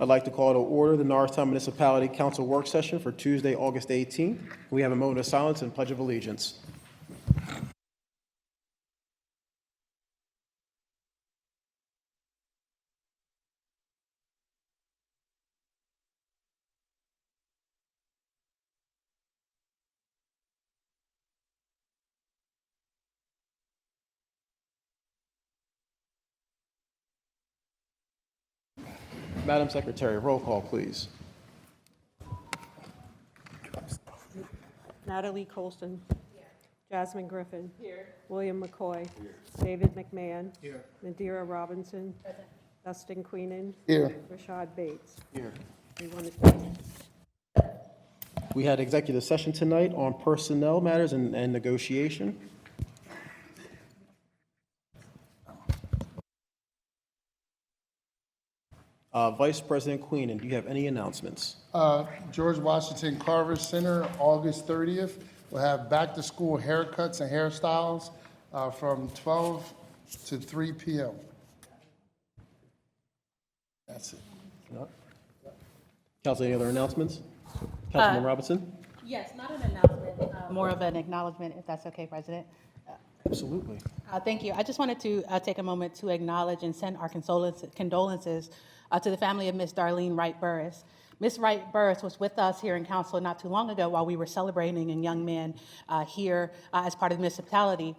I'd like to call to order the Norristown Municipality Council Work Session for Tuesday, August 18th. We have a moment of silence and Pledge of Allegiance. Madam Secretary, roll call, please. Natalie Colston. Here. Jasmine Griffin. Here. William McCoy. Here. David McMahon. Here. Nadira Robinson. Present. Dustin Queenan. Here. Rashad Bates. Here. Everyone is present. We had executive session tonight on personnel matters and negotiation. Vice President Queenan, do you have any announcements? George Washington Carver Center, August 30th. We'll have back-to-school haircuts and hairstyles from 12 to 3 p.m. That's it. Council, any other announcements? Councilman Robinson? Yes, not an announcement, more of an acknowledgement, if that's okay, President. Absolutely. Thank you. I just wanted to take a moment to acknowledge and send our condolences to the family of Miss Darlene Wright Burris. Miss Wright Burris was with us here in council not too long ago while we were celebrating a young man here as part of the municipality.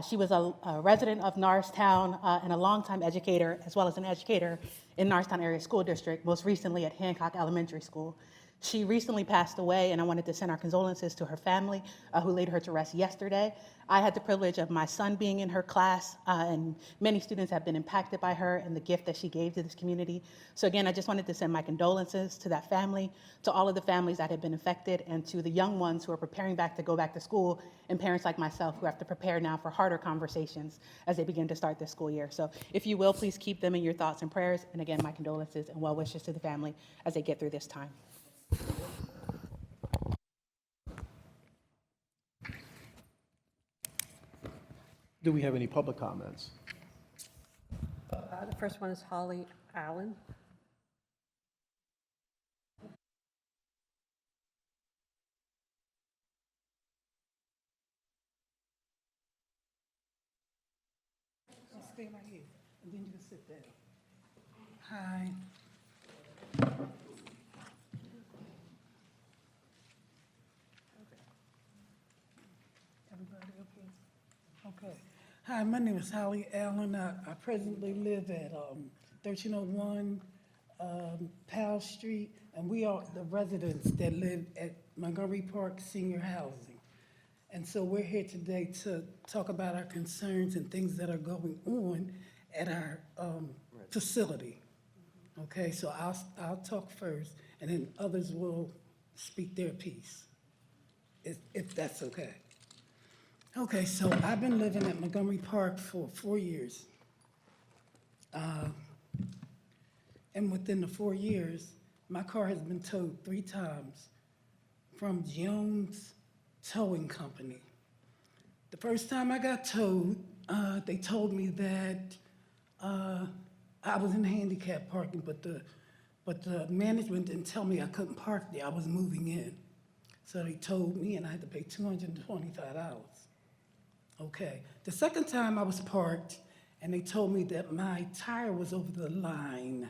She was a resident of Norristown and a longtime educator, as well as an educator in Norristown Area School District, most recently at Hancock Elementary School. She recently passed away, and I wanted to send our condolences to her family, who laid her to rest yesterday. I had the privilege of my son being in her class, and many students have been impacted by her and the gift that she gave to this community. So again, I just wanted to send my condolences to that family, to all of the families that have been affected, and to the young ones who are preparing to go back to school, and parents like myself who have to prepare now for harder conversations as they begin to start this school year. So if you will, please keep them in your thoughts and prayers. And again, my condolences and well wishes to the family as they get through this time. Do we have any public comments? The first one is Holly Allen. Stay right here, and then you can sit there. Hi. Everybody okay? Okay. Hi, my name is Holly Allen. I presently live at 1301 Powell Street, and we are the residents that live at Montgomery Park Senior Housing. And so we're here today to talk about our concerns and things that are going on at our facility. Okay, so I'll talk first, and then others will speak their piece, if that's okay. Okay, so I've been living at Montgomery Park for 4 years. And within the 4 years, my car has been towed 3 times from Jones Towing Company. The first time I got towed, they told me that I was in handicap parking, but the management didn't tell me I couldn't park there. I was moving in. So they told me, and I had to pay $225. Okay. The second time I was parked, and they told me that my tire was over the line.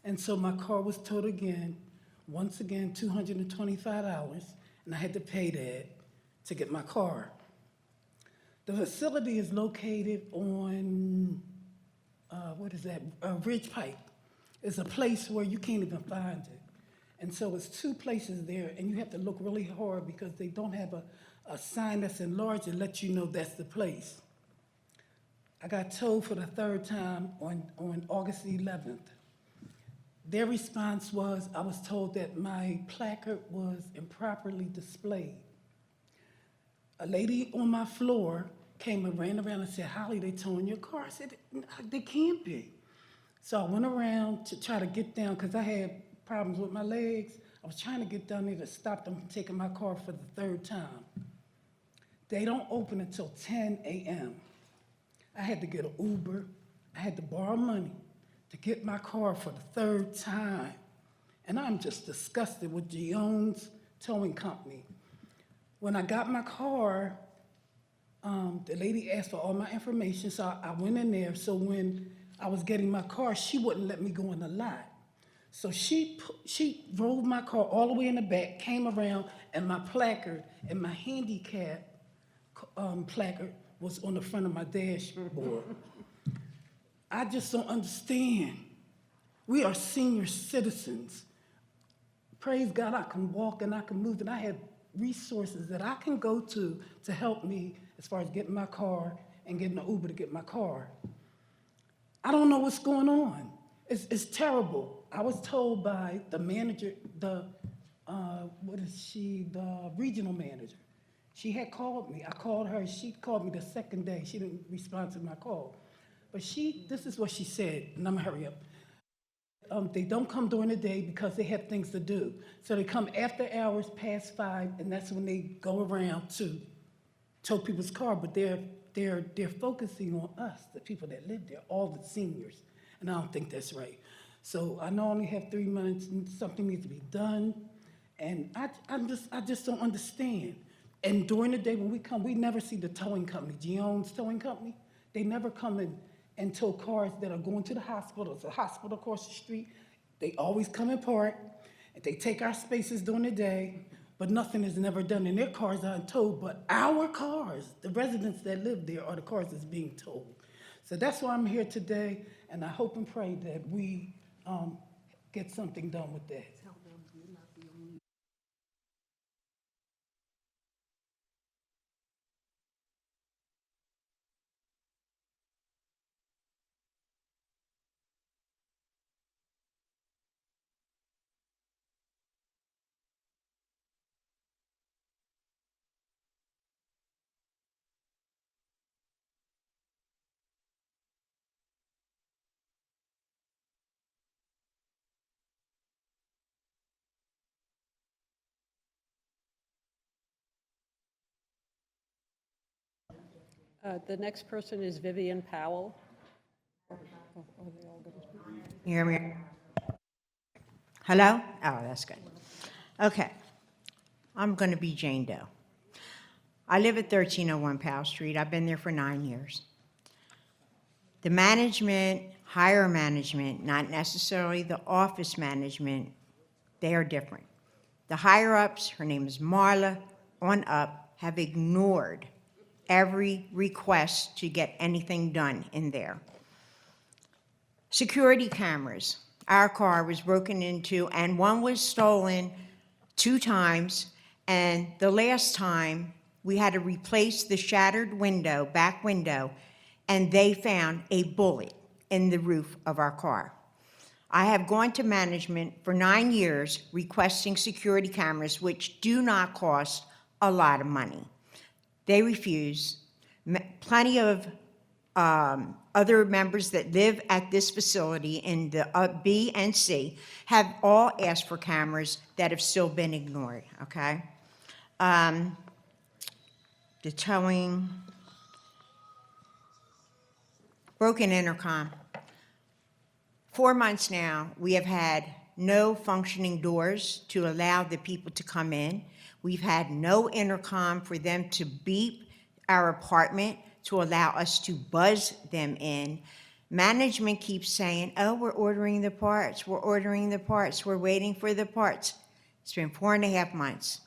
And so my car was towed again, once again, $225, and I had to pay that to get my car. The facility is located on, Ridge Pike. It's a place where you can't even find it. And so it's 2 places there, and you have to look really hard because they don't have a sign that's enlarged that lets you know that's the place. I got told for the 3rd time on August 11th. Their response was, I was told that my placard was improperly displayed. A lady on my floor came and ran around and said, Holly, they towing your car. I said, they can't be. So I went around to try to get down because I had problems with my legs. I was trying to get down there to stop them from taking my car for the 3rd time. They don't open until 10 a.m. I had to get an Uber. I had to borrow money to get my car for the third time. And I'm just disgusted with Gion's Towing Company. When I got my car, the lady asked for all my information, so I went in there. So when I was getting my car, she wouldn't let me go in the lot. So she drove my car all the way in the back, came around, and my placard and my handicap placard was on the front of my dashboard. I just don't understand. We are senior citizens. Praise God, I can walk and I can move, and I have resources that I can go to help me as far as getting my car and getting an Uber to get my car. I don't know what's going on. It's terrible. I was told by the manager, the regional manager. She had called me. I called her. She called me the second day. She didn't respond to my call. But this is what she said, and I'm gonna hurry up. They don't come during the day because they have things to do. So they come after hours, past 5, and that's when they go around to tow people's car. But they're focusing on us, the people that live there, all the seniors, and I don't think that's right. So I know I only have 3 months, and something needs to be done, and I just don't understand. And during the day when we come, we never see the towing company, Gion's Towing Company. They never come and tow cars that are going to the hospital. There's a hospital across the street. They always come and park, and they take our spaces during the day, but nothing is never done, and their cars aren't towed. But our cars, the residents that live there, are the cars that's being towed. So that's why I'm here today, and I hope and pray that we get something done with that. The next person is Vivian Powell. Are they all going to speak? You hear me? Hello? Oh, that's good. Okay. I'm going to be Jane Doe. I live at 1301 Powell Street. I've been there for 9 years. The management, higher management, not necessarily the office management, they are different. The higher-ups, her name is Marla, on up, have ignored every request to get anything done in there. Security cameras. Our car was broken into, and one was stolen 2 times, and the last time we had to replace the shattered window, back window, and they found a bullet in the roof of our car. I have gone to management for 9 years requesting security cameras, which do not cost a lot of money. They refuse. Plenty of other members that live at this facility in the B and C have all asked for cameras that have still been ignored, okay? The towing, broken intercom. 4 months now, we have had no functioning doors to allow the people to come in. We've had no intercom for them to beep our apartment to allow us to buzz them in. Management keeps saying, oh, we're ordering the parts, we're ordering the parts, we're waiting for the parts. It's been 4.5 months.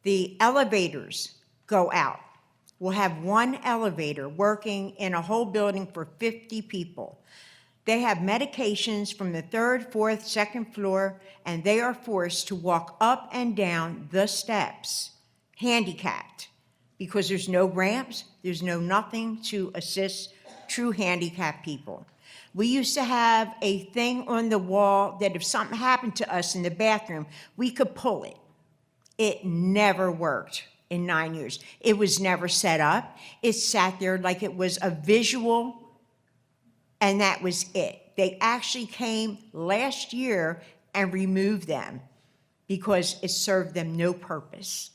The elevators go out. We'll have one elevator working in a whole building for 50 people. They have medications from the 3rd, 4th, 2nd floor, and they are forced to walk up and down the steps, handicapped, because there's no ramps, there's no nothing to assist true handicapped people. We used to have a thing on the wall that if something happened to us in the bathroom, we could pull it. It never worked in 9 years. It was never set up. It sat there like it was a visual, and that was it. They actually came last year and removed them because it served them no purpose.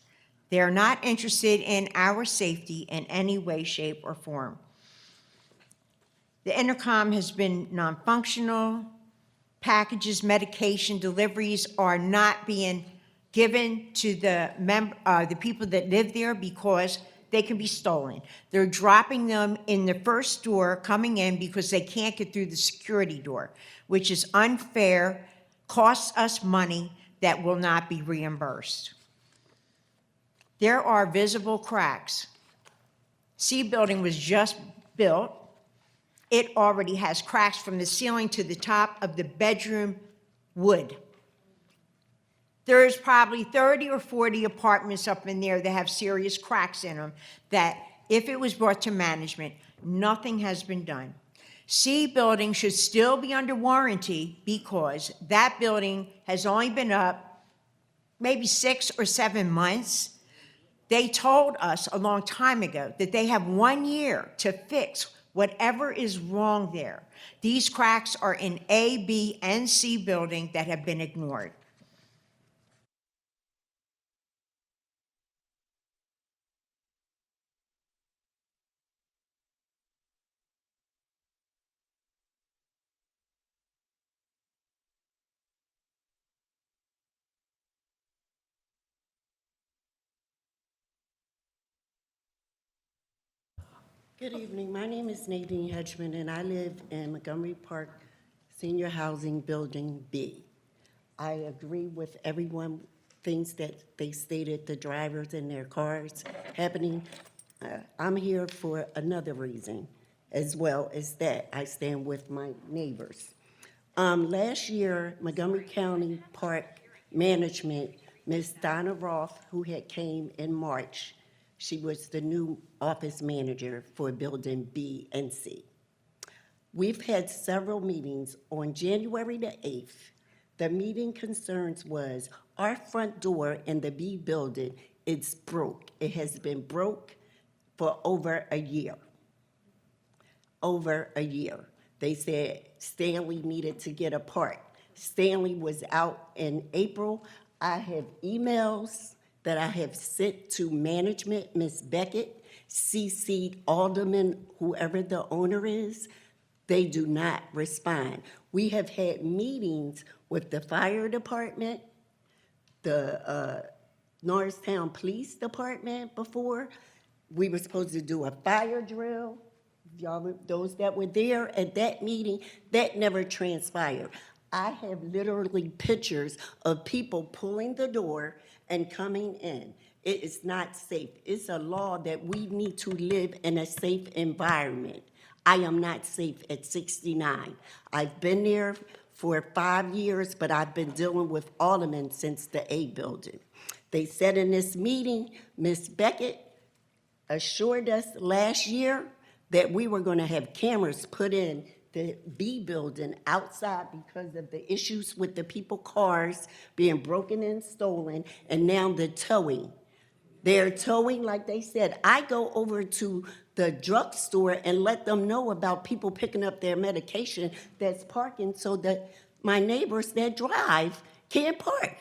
They're not interested in our safety in any way, shape, or form. The intercom has been non-functional. Packages, medication deliveries are not being given to the people that live there because they can be stolen. They're dropping them in the first door coming in because they can't get through the security door, which is unfair, costs us money that will not be reimbursed. There are visible cracks. C building was just built. It already has cracks from the ceiling to the top of the bedroom wood. There's probably 30 or 40 apartments up in there that have serious cracks in them that if it was brought to management, nothing has been done. C building should still be under warranty because that building has only been up maybe 6 or 7 months. They told us a long time ago that they have 1 year to fix whatever is wrong there. These cracks are in A, B, and C building that have been ignored. Good evening. My name is Nadine Hedgeman, and I live in Montgomery Park Senior Housing Building B. I agree with everyone, things that they stated, the drivers and their cars happening. I'm here for another reason, as well as that. I stand with my neighbors. Last year, Montgomery County Park Management, Ms. Donna Roth, who had came in March, she was the new office manager for Building B and C. We've had several meetings. On January the 8th, the meeting concerns was our front door in the B building, it's broke. It has been broke for over a year. Over a year. They said Stanley needed to get a part. Stanley was out in April. I have emails that I have sent to management, Ms. Beckett, CC Alderman, whoever the owner is. They do not respond. We have had meetings with the fire department, the Norristown Police Department before. We were supposed to do a fire drill. Y'all, those that were there at that meeting, that never transpired. I have literally pictures of people pulling the door and coming in. It is not safe. It's a law that we need to live in a safe environment. I am not safe at 69. I've been there for 5 years, but I've been dealing with aldermen since the A building. They said in this meeting, Ms. Beckett assured us last year that we were going to have cameras put in the B building outside because of the issues with the people cars being broken and stolen, and now the towing. They're towing, like they said. I go over to the drugstore and let them know about people picking up their medication that's parking so that my neighbors that drive can't park.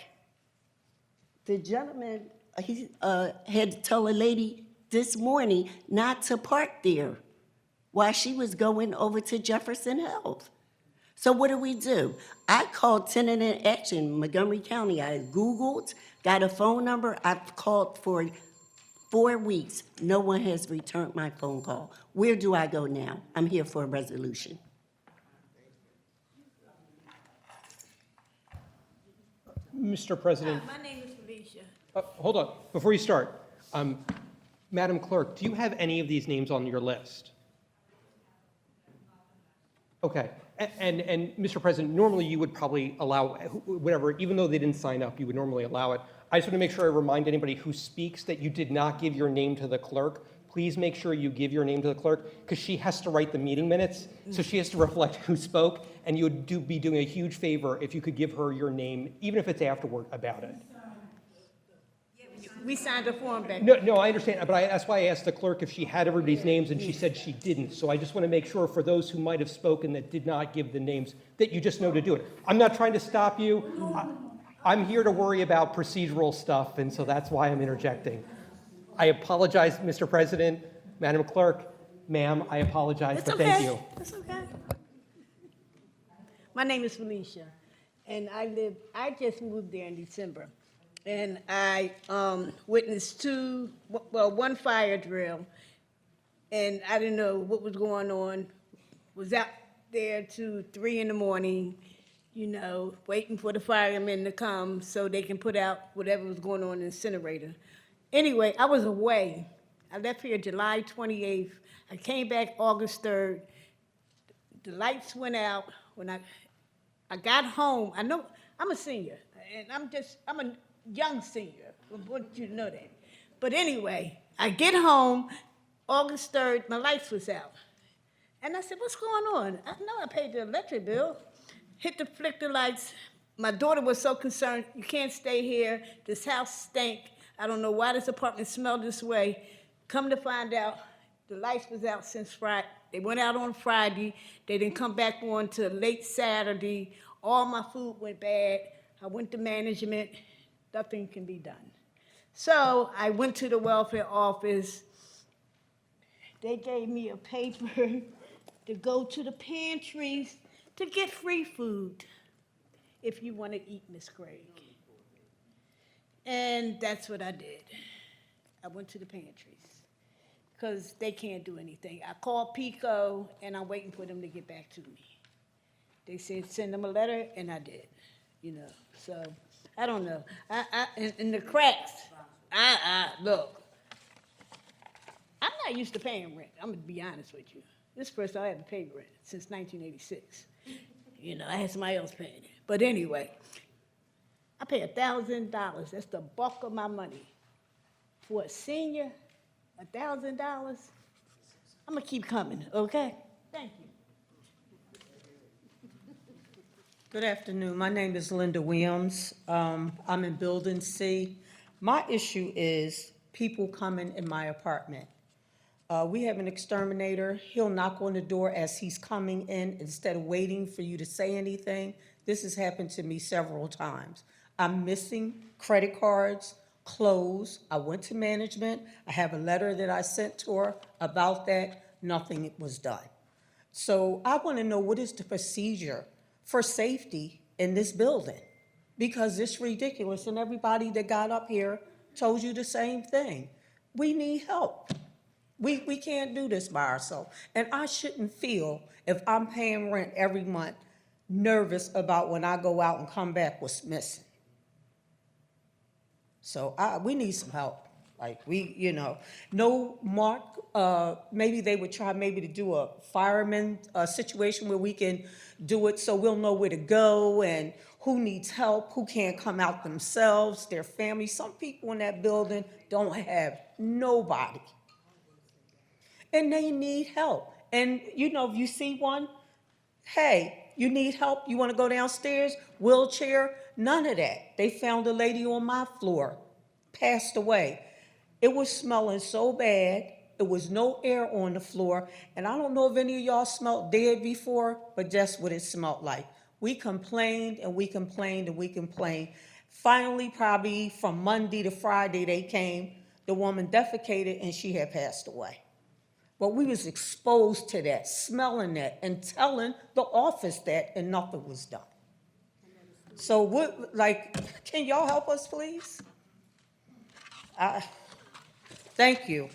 The gentleman, he had to tell a lady this morning not to park there while she was going over to Jefferson Health. So what do? I called Tenant in Action, Montgomery County. I Googled, got a phone number. I've called for 4 weeks. No one has returned my phone call. Where do I go now? I'm here for a resolution. Mr. President. My name is Felicia. Hold on, before you start. Madam Clerk, do you have any of these names on your list? Okay, and Mr. President, normally you would probably allow whatever, even though they didn't sign up, you would normally allow it. I just want to make sure I remind anybody who speaks that you did not give your name to the clerk. Please make sure you give your name to the clerk because she has to write the meeting minutes, so she has to reflect who spoke, and you would be doing a huge favor if you could give her your name, even if it's afterward, about it. We signed a form back. No, I understand, but that's why I asked the clerk if she had everybody's names, and she said she didn't. So I just want to make sure for those who might have spoken that did not give the names, that you just know to do it. I'm not trying to stop you. I'm here to worry about procedural stuff, and so that's why I'm interjecting. I apologize, Mr. President, Madam Clerk. Ma'am, I apologize, It's but thank okay. you. It's okay. My name is Felicia, and I just moved there in December. And I witnessed one fire drill, and I didn't know what was going on. Was out there till 3 in the morning, waiting for the firemen to come so they can put out whatever was going on in the incinerator. Anyway, I was away. I left here July 28th. I came back August 3rd. The lights went out when I got home. I know I'm a senior, and I'm a young senior. I want you to know that. But anyway, I get home, August 3rd, my lights was out. And I said, what's going on? I know I paid the electric bill. Flick the lights. My daughter was so concerned, you can't stay here. This house stank. I don't know why this apartment smelled this way. Come to find out, the lights was out since Friday. They went out on Friday. They didn't come back on till late Saturday. All my food went bad. I went to management. Nothing can be done. So I went to the welfare office. They gave me a paper to go to the pantries to get free food if you want to eat, Miss Craig. And that's what I did. I went to the pantries because they can't do anything. I called Pico, and I'm waiting for them to get back to me. They said send them a letter, and I did, So I don't know. In the cracks, look, I'm not used to paying rent. I'm going to be honest with you. This first I haven't paid rent since 1986. I had somebody else paying it. But anyway, I pay $1,000. That's the bulk of my money. For a senior, $1,000, I'm going to keep coming, okay? Thank you. Good afternoon. My name is Linda Williams. I'm in Building C. My issue is people coming in my apartment. We have an exterminator. He'll knock on the door as he's coming in instead of waiting for you to say anything. This has happened to me several times. I'm missing credit cards, clothes. I went to management. I have a letter that I sent to her about that. Nothing was done. So I want to know, what is the procedure for safety in this building? Because it's ridiculous, and everybody that got up here told you the same thing. We need help. We can't do this by ourselves. And I shouldn't feel, if I'm paying rent every month, nervous about when I go out and come back what's missing. So we need some help. Like, no mark, maybe they would try to do a fireman situation where we can do it so we'll know where to go and who needs help, who can't come out themselves, their family. Some people in that building don't have nobody. And they need help. And, if you see one, hey, you need help, you want to go downstairs, wheelchair, none of that. They found a lady on my floor, passed away. It was smelling so bad. There was no air on the floor. And I don't know if any of y'all smelled dead before, but that's what it smelled like. We complained and we complained and we complained. Finally, probably from Monday to Friday, they came. The woman defecated and she had passed away. But we was exposed to that, smelling that, and telling the office that, and nothing was done. So can y'all help us, please? Thank you.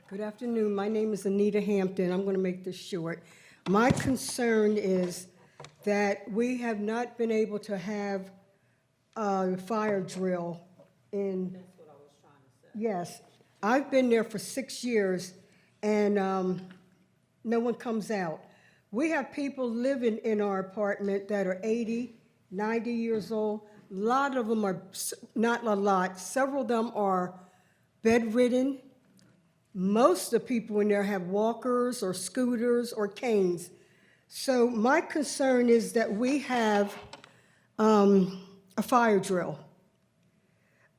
Good afternoon. My name is Anita Hampton. I'm going to make this short. My concern is that we have not been able to have a fire drill in. That's what I was trying to say. Yes. I've been there for 6 years, and no one comes out. We have people living in our apartment that are 80, 90 years old. A lot of them are, not a lot, several of them are bedridden. Most of the people in there have walkers or scooters or canes. So my concern is that we have a fire drill.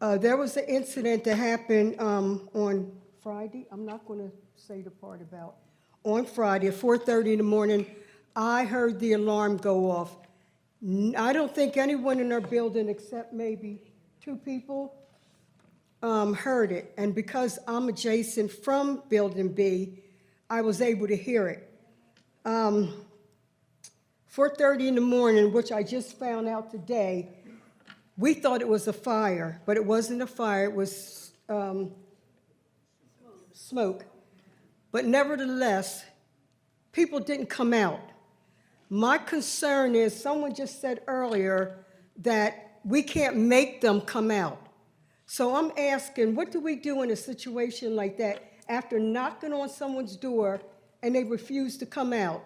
There was an incident that happened on Friday. I'm not going to say the part about. On Friday at 4:30 in the morning, I heard the alarm go off. I don't think anyone in our building, except maybe 2 people, heard it, and because I'm adjacent from Building B, I was able to hear it. 4:30 in the morning, which I just found out today, we thought it was a fire, but it wasn't a fire, it was smoke. But nevertheless, people didn't come out. My concern is, someone just said earlier that we can't make them come out. So I'm asking, what do we do in a situation like that after knocking on someone's door and they refuse to come out?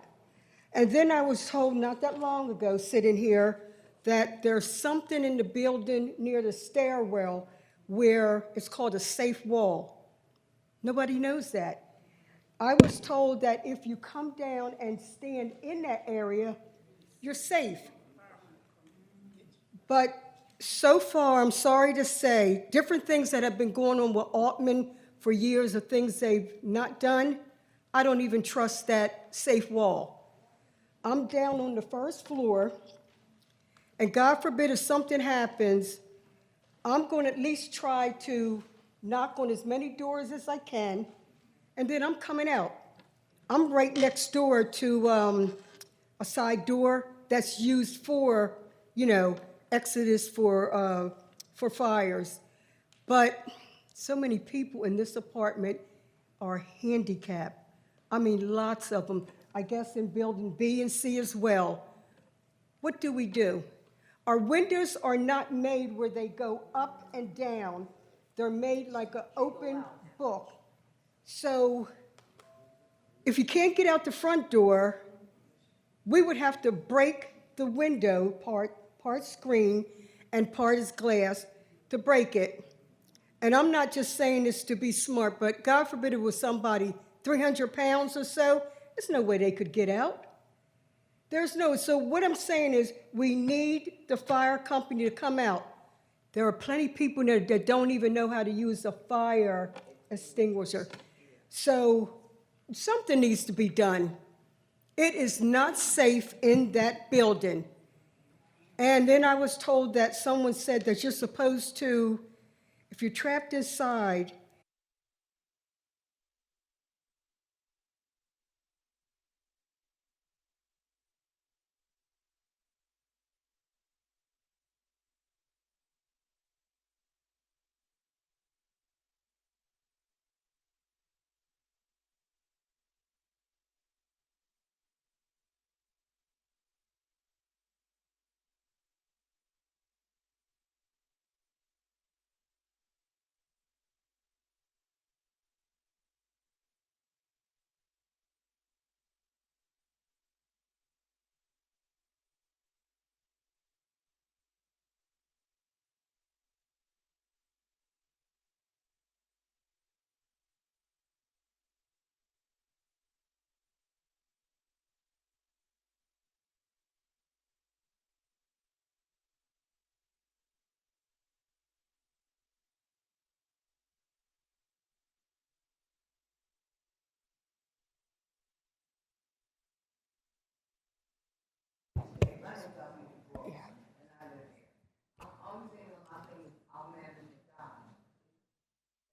And then I was told not that long ago, sitting here, that there's something in the building near the stairwell where it's called a safe wall. Nobody knows that. I was told that if you come down and stand in that area, you're safe. But so far, I'm sorry to say, different things that have been going on with Altman for years of things they've not done, I don't even trust that safe wall. I'm down on the first floor, and God forbid if something happens, I'm going to at least try to knock on as many doors as I can, and then I'm coming out. I'm right next door to a side door that's used for, exodus for fires. But so many people in this apartment are handicapped. I mean, lots of them. I guess in building B and C as well. What do? Our windows are not made where they go up and down. They're made like an open book. So if you can't get out the front door, we would have to break the window, part screen and part is glass, to break it. And I'm not just saying this to be smart, but God forbid it was somebody 300 pounds or so, there's no way they could get out. So what I'm saying is we need the fire company to come out. There are plenty of people that don't even know how to use a fire extinguisher. So something needs to be done. It is not safe in that building. And then I was told that someone said that you're supposed to, if you're trapped inside,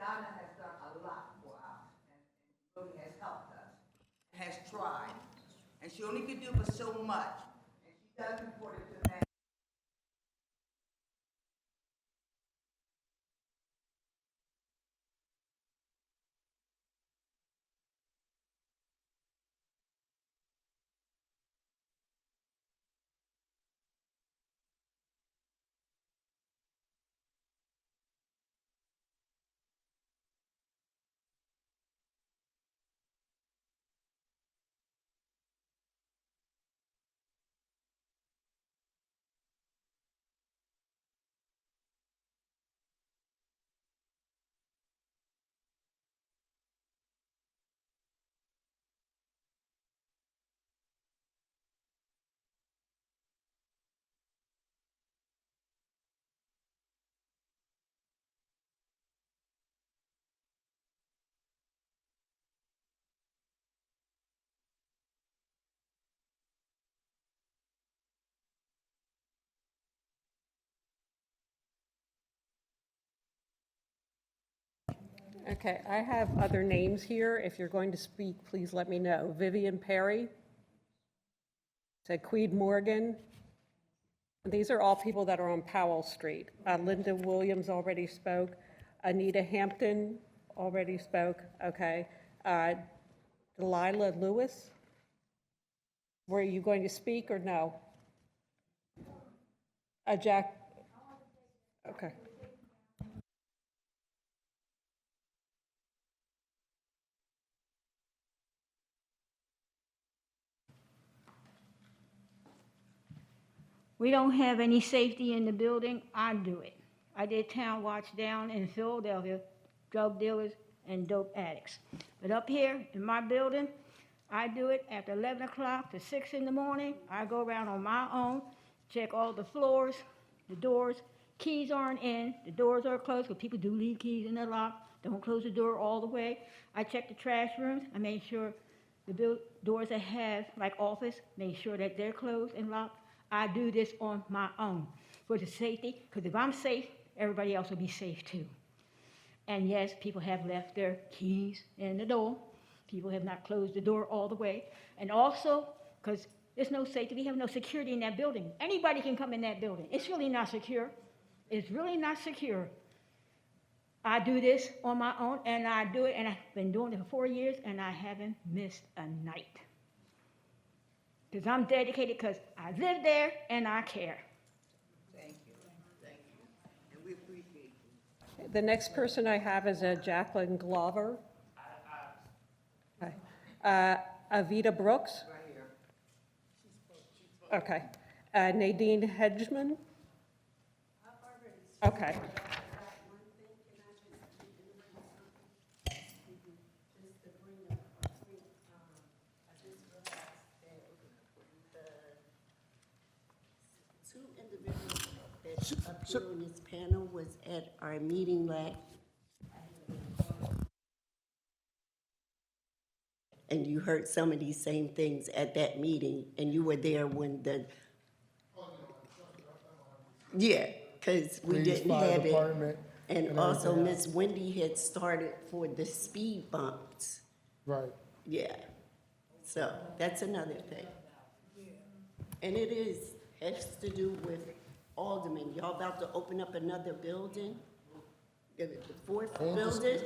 Donna has done a lot for us and really has helped us, has tried. And she only can do but so much. And she does report it to the Okay, I have other names here. If you're going to speak, please let me know. Vivian Perry, Queed Morgan. These are all people that are on Powell Street. Linda Williams already spoke. Anita Hampton already spoke. Okay. Delilah Lewis. Were you going to speak or no? Jack. Okay. We don't have any safety in the building. I do it. I did town watch down in Philadelphia, drug dealers and dope addicts. But up here in my building, I do it after 11 o'clock to 6 in the morning. I go around on my own, check all the floors, the doors. Keys aren't in, the doors are closed, because people do leave keys in the lock. Don't close the door all the way. I check the trash rooms. I make sure the doors that have, like office, make sure that they're closed and locked. I do this on my own for the safety, because if I'm safe, everybody else will be safe too. And yes, people have left their keys in the door. People have not closed the door all the way. And also, because there's no safety, we have no security in that building. Anybody can come in that building. It's really not secure. It's really not secure. I do this on my own, and I do it, and I've been doing it for 4 years, and I haven't missed a night. Because I'm dedicated, because I live there and I care. Thank you. Thank you. And we appreciate you. The next person I have is Jacqueline Glover. Okay. Avita Brooks. Right here. Okay. Nadine Hedgeman. Okay. Two individuals that up here on this panel was at our meeting last. And you heard some of these same things at that meeting, and you were there when the, yeah, because we Police, didn't fire have it. department, And and also, everything Miss Wendy had started for the speed bumps. Right. Yeah, so that's another thing. And it has to do with Alderman. Y'all about to open up another building? The fourth building?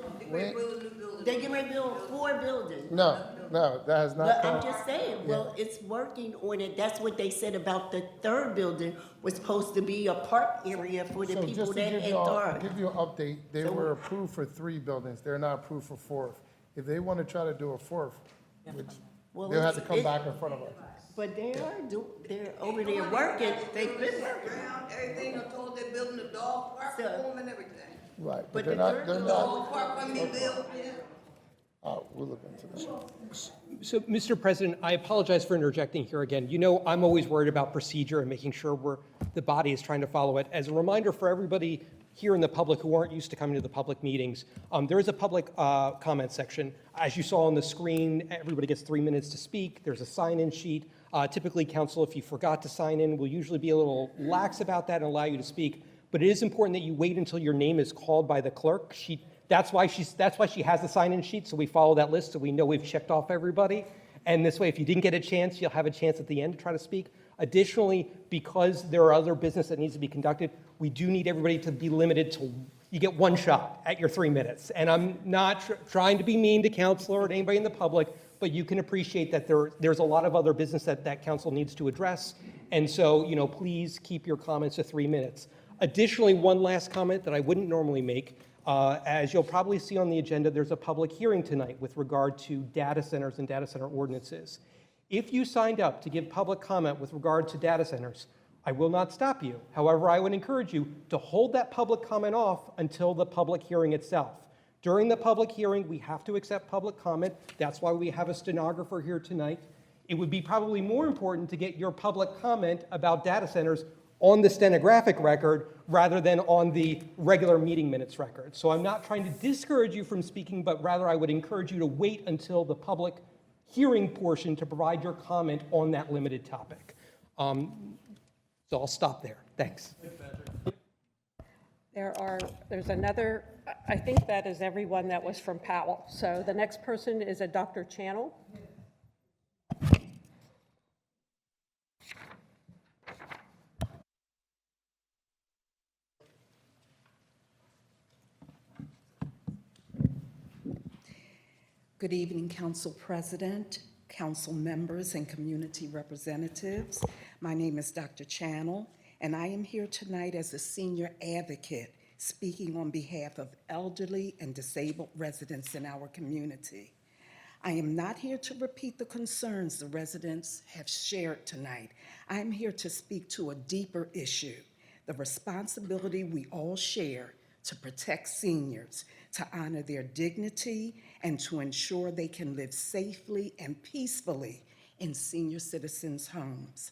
They get ready to build 4 buildings. No, that has not But I'm come. just saying, well, it's working on it. That's what they said about the 3rd building was supposed to be a park area for the So people just to that give had you, dark. give you an update, they So- were approved for 3 buildings, they're not approved for 4th. If they want to try to do a 4th, which, Well, they'll have to it's- come it's- back in front of us. But they're over there working. They've been working. Everything I told they building a dog park So- for 'em and everything. Right, But but they're the not, third they're Dog not, park when they built, yeah. we'll look into that. So, Mr. President, I apologize for interjecting here again. You know, I'm always worried about procedure and making sure the body is trying to follow it. As a reminder for everybody here in the public who aren't used to coming to the public meetings, there is a public comment section. As you saw on the screen, everybody gets 3 minutes to speak. There's a sign-in sheet. Typically, council, if you forgot to sign in, will usually be a little lax about that and allow you to speak. But it is important that you wait until your name is called by the clerk. That's why she has the sign-in sheet, so we follow that list, so we know we've checked off everybody. And this way, if you didn't get a chance, you'll have a chance at the end to try to speak. Additionally, because there are other business that needs to be conducted, we do need everybody to be limited to, you get 1 shot at your 3 minutes. And I'm not trying to be mean to council or to anybody in the public, but you can appreciate that there's a lot of other business that council needs to address. And so, please keep your comments to 3 minutes. Additionally, one last comment that I wouldn't normally make. As you'll probably see on the agenda, there's a public hearing tonight with regard to data centers and data center ordinances. If you signed up to give public comment with regard to data centers, I will not stop you. However, I would encourage you to hold that public comment off until the public hearing itself. During the public hearing, we have to accept public comment. That's why we have a stenographer here tonight. It would be probably more important to get your public comment about data centers on the stenographic record rather than on the regular meeting minutes record. So I'm not trying to discourage you from speaking, but rather I would encourage you to wait until the public hearing portion to provide your comment on that limited topic. So I'll stop there. Thanks. There's another, I think that is everyone that was from Powell. So the next person is a Dr. Channel. Good evening, Council President, council members, and community representatives. My name is Dr. Channel, and I am here tonight as a senior advocate speaking on behalf of elderly and disabled residents in our community. I am not here to repeat the concerns the residents have shared tonight. I am here to speak to a deeper issue, the responsibility we all share to protect seniors, to honor their dignity, and to ensure they can live safely and peacefully in senior citizens' homes.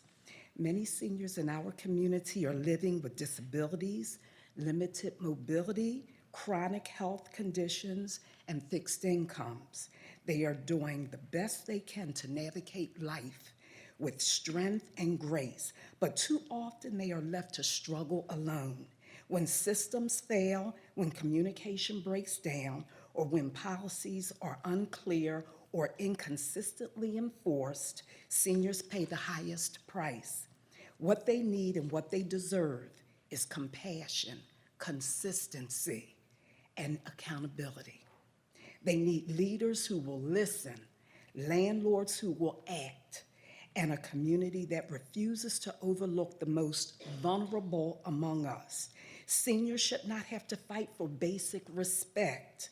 Many seniors in our community are living with disabilities, limited mobility, chronic health conditions, and fixed incomes. They are doing the best they can to navigate life with strength and grace, but too often they are left to struggle alone. When systems fail, when communication breaks down, or when policies are unclear or inconsistently enforced, seniors pay the highest price. What they need and what they deserve is compassion, consistency, and accountability. They need leaders who will listen, landlords who will act, and a community that refuses to overlook the most vulnerable among us. Seniors should not have to fight for basic respect.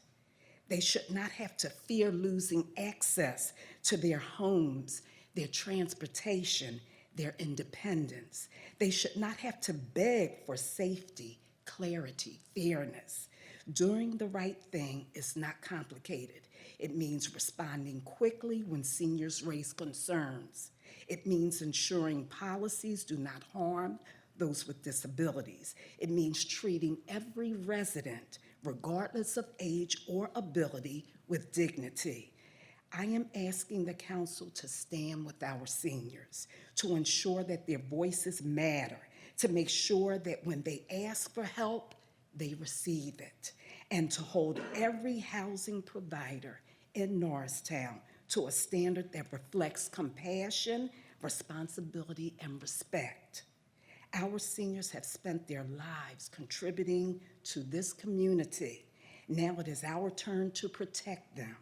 They should not have to fear losing access to their homes, their transportation, their independence. They should not have to beg for safety, clarity, fairness. Doing the right thing is not complicated. It means responding quickly when seniors raise concerns. It means ensuring policies do not harm those with disabilities. It means treating every resident, regardless of age or ability, with dignity. I am asking the council to stand with our seniors, to ensure that their voices matter, to make sure that when they ask for help, they receive it, and to hold every housing provider in Norristown to a standard that reflects compassion, responsibility, and respect. Our seniors have spent their lives contributing to this community. Now it is our turn to protect them.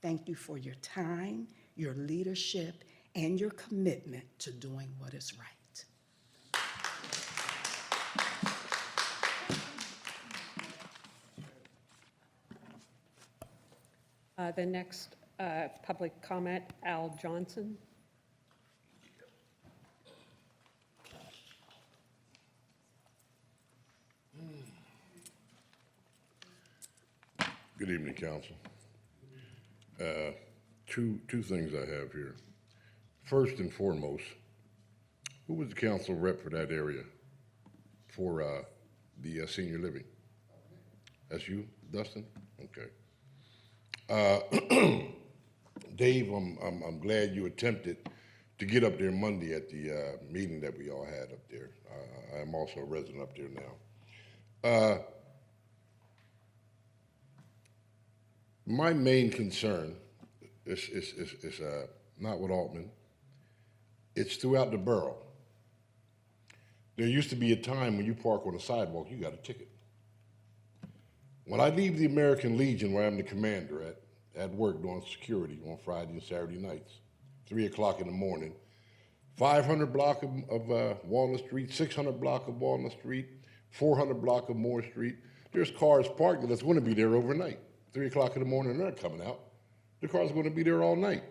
Thank you for your time, your leadership, and your commitment to doing what is right. The next public comment, Al Johnson. Good evening, council. Two things I have here. First and foremost, who was the council rep for that area for the senior living? That's you, Dustin? Okay. Dave, I'm glad you attempted to get up there Monday at the meeting that we all had up there. I'm also a resident up there now. My main concern is not with Altman. It's throughout the borough. There used to be a time when you park on the sidewalk, you got a ticket. When I leave the American Legion, where I'm the commander at work doing security on Friday and Saturday nights, 3 o'clock in the morning, 500 block of Walnut Street, 600 block of Walnut Street, 400 block of Moore Street, there's cars parked that's going to be there overnight. 3 o'clock in the morning, they're not coming out. The car's going to be there all night.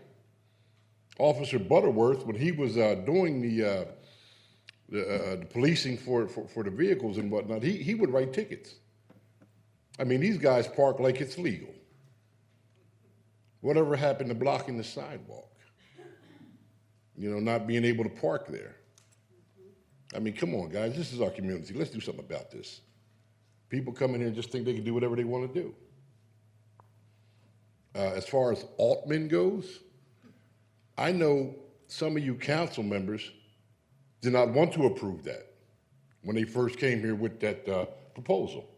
Officer Butterworth, when he was doing the policing for the vehicles and whatnot, he would write tickets. I mean, these guys park like it's legal. Whatever happened to blocking the sidewalk? You know, not being able to park there. I mean, come on, guys, this is our community. Let's do something about this. People come in here and just think they can do whatever they want to do. As far as Altman goes, I know some of you council members did not want to approve that when they first came here with that proposal.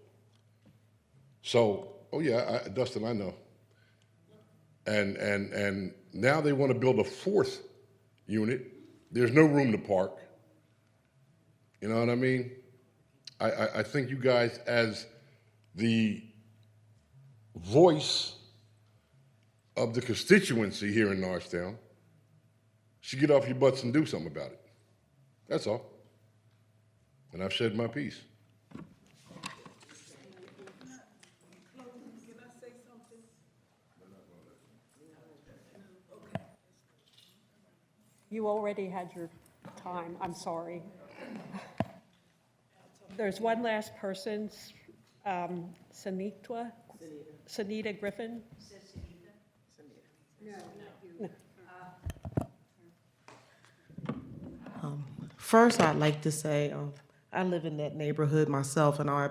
So, oh yeah, Dustin, I know. And now they want to build a fourth unit. There's no room to park. You know what I mean? I think you guys, as the voice of the constituency here in Norristown, should get off your butts and do something about it. That's all. And I've said my piece. You already had your time, I'm sorry. There's one last person, Sanita Griffin. First, I'd like to say, I live in that neighborhood myself, and I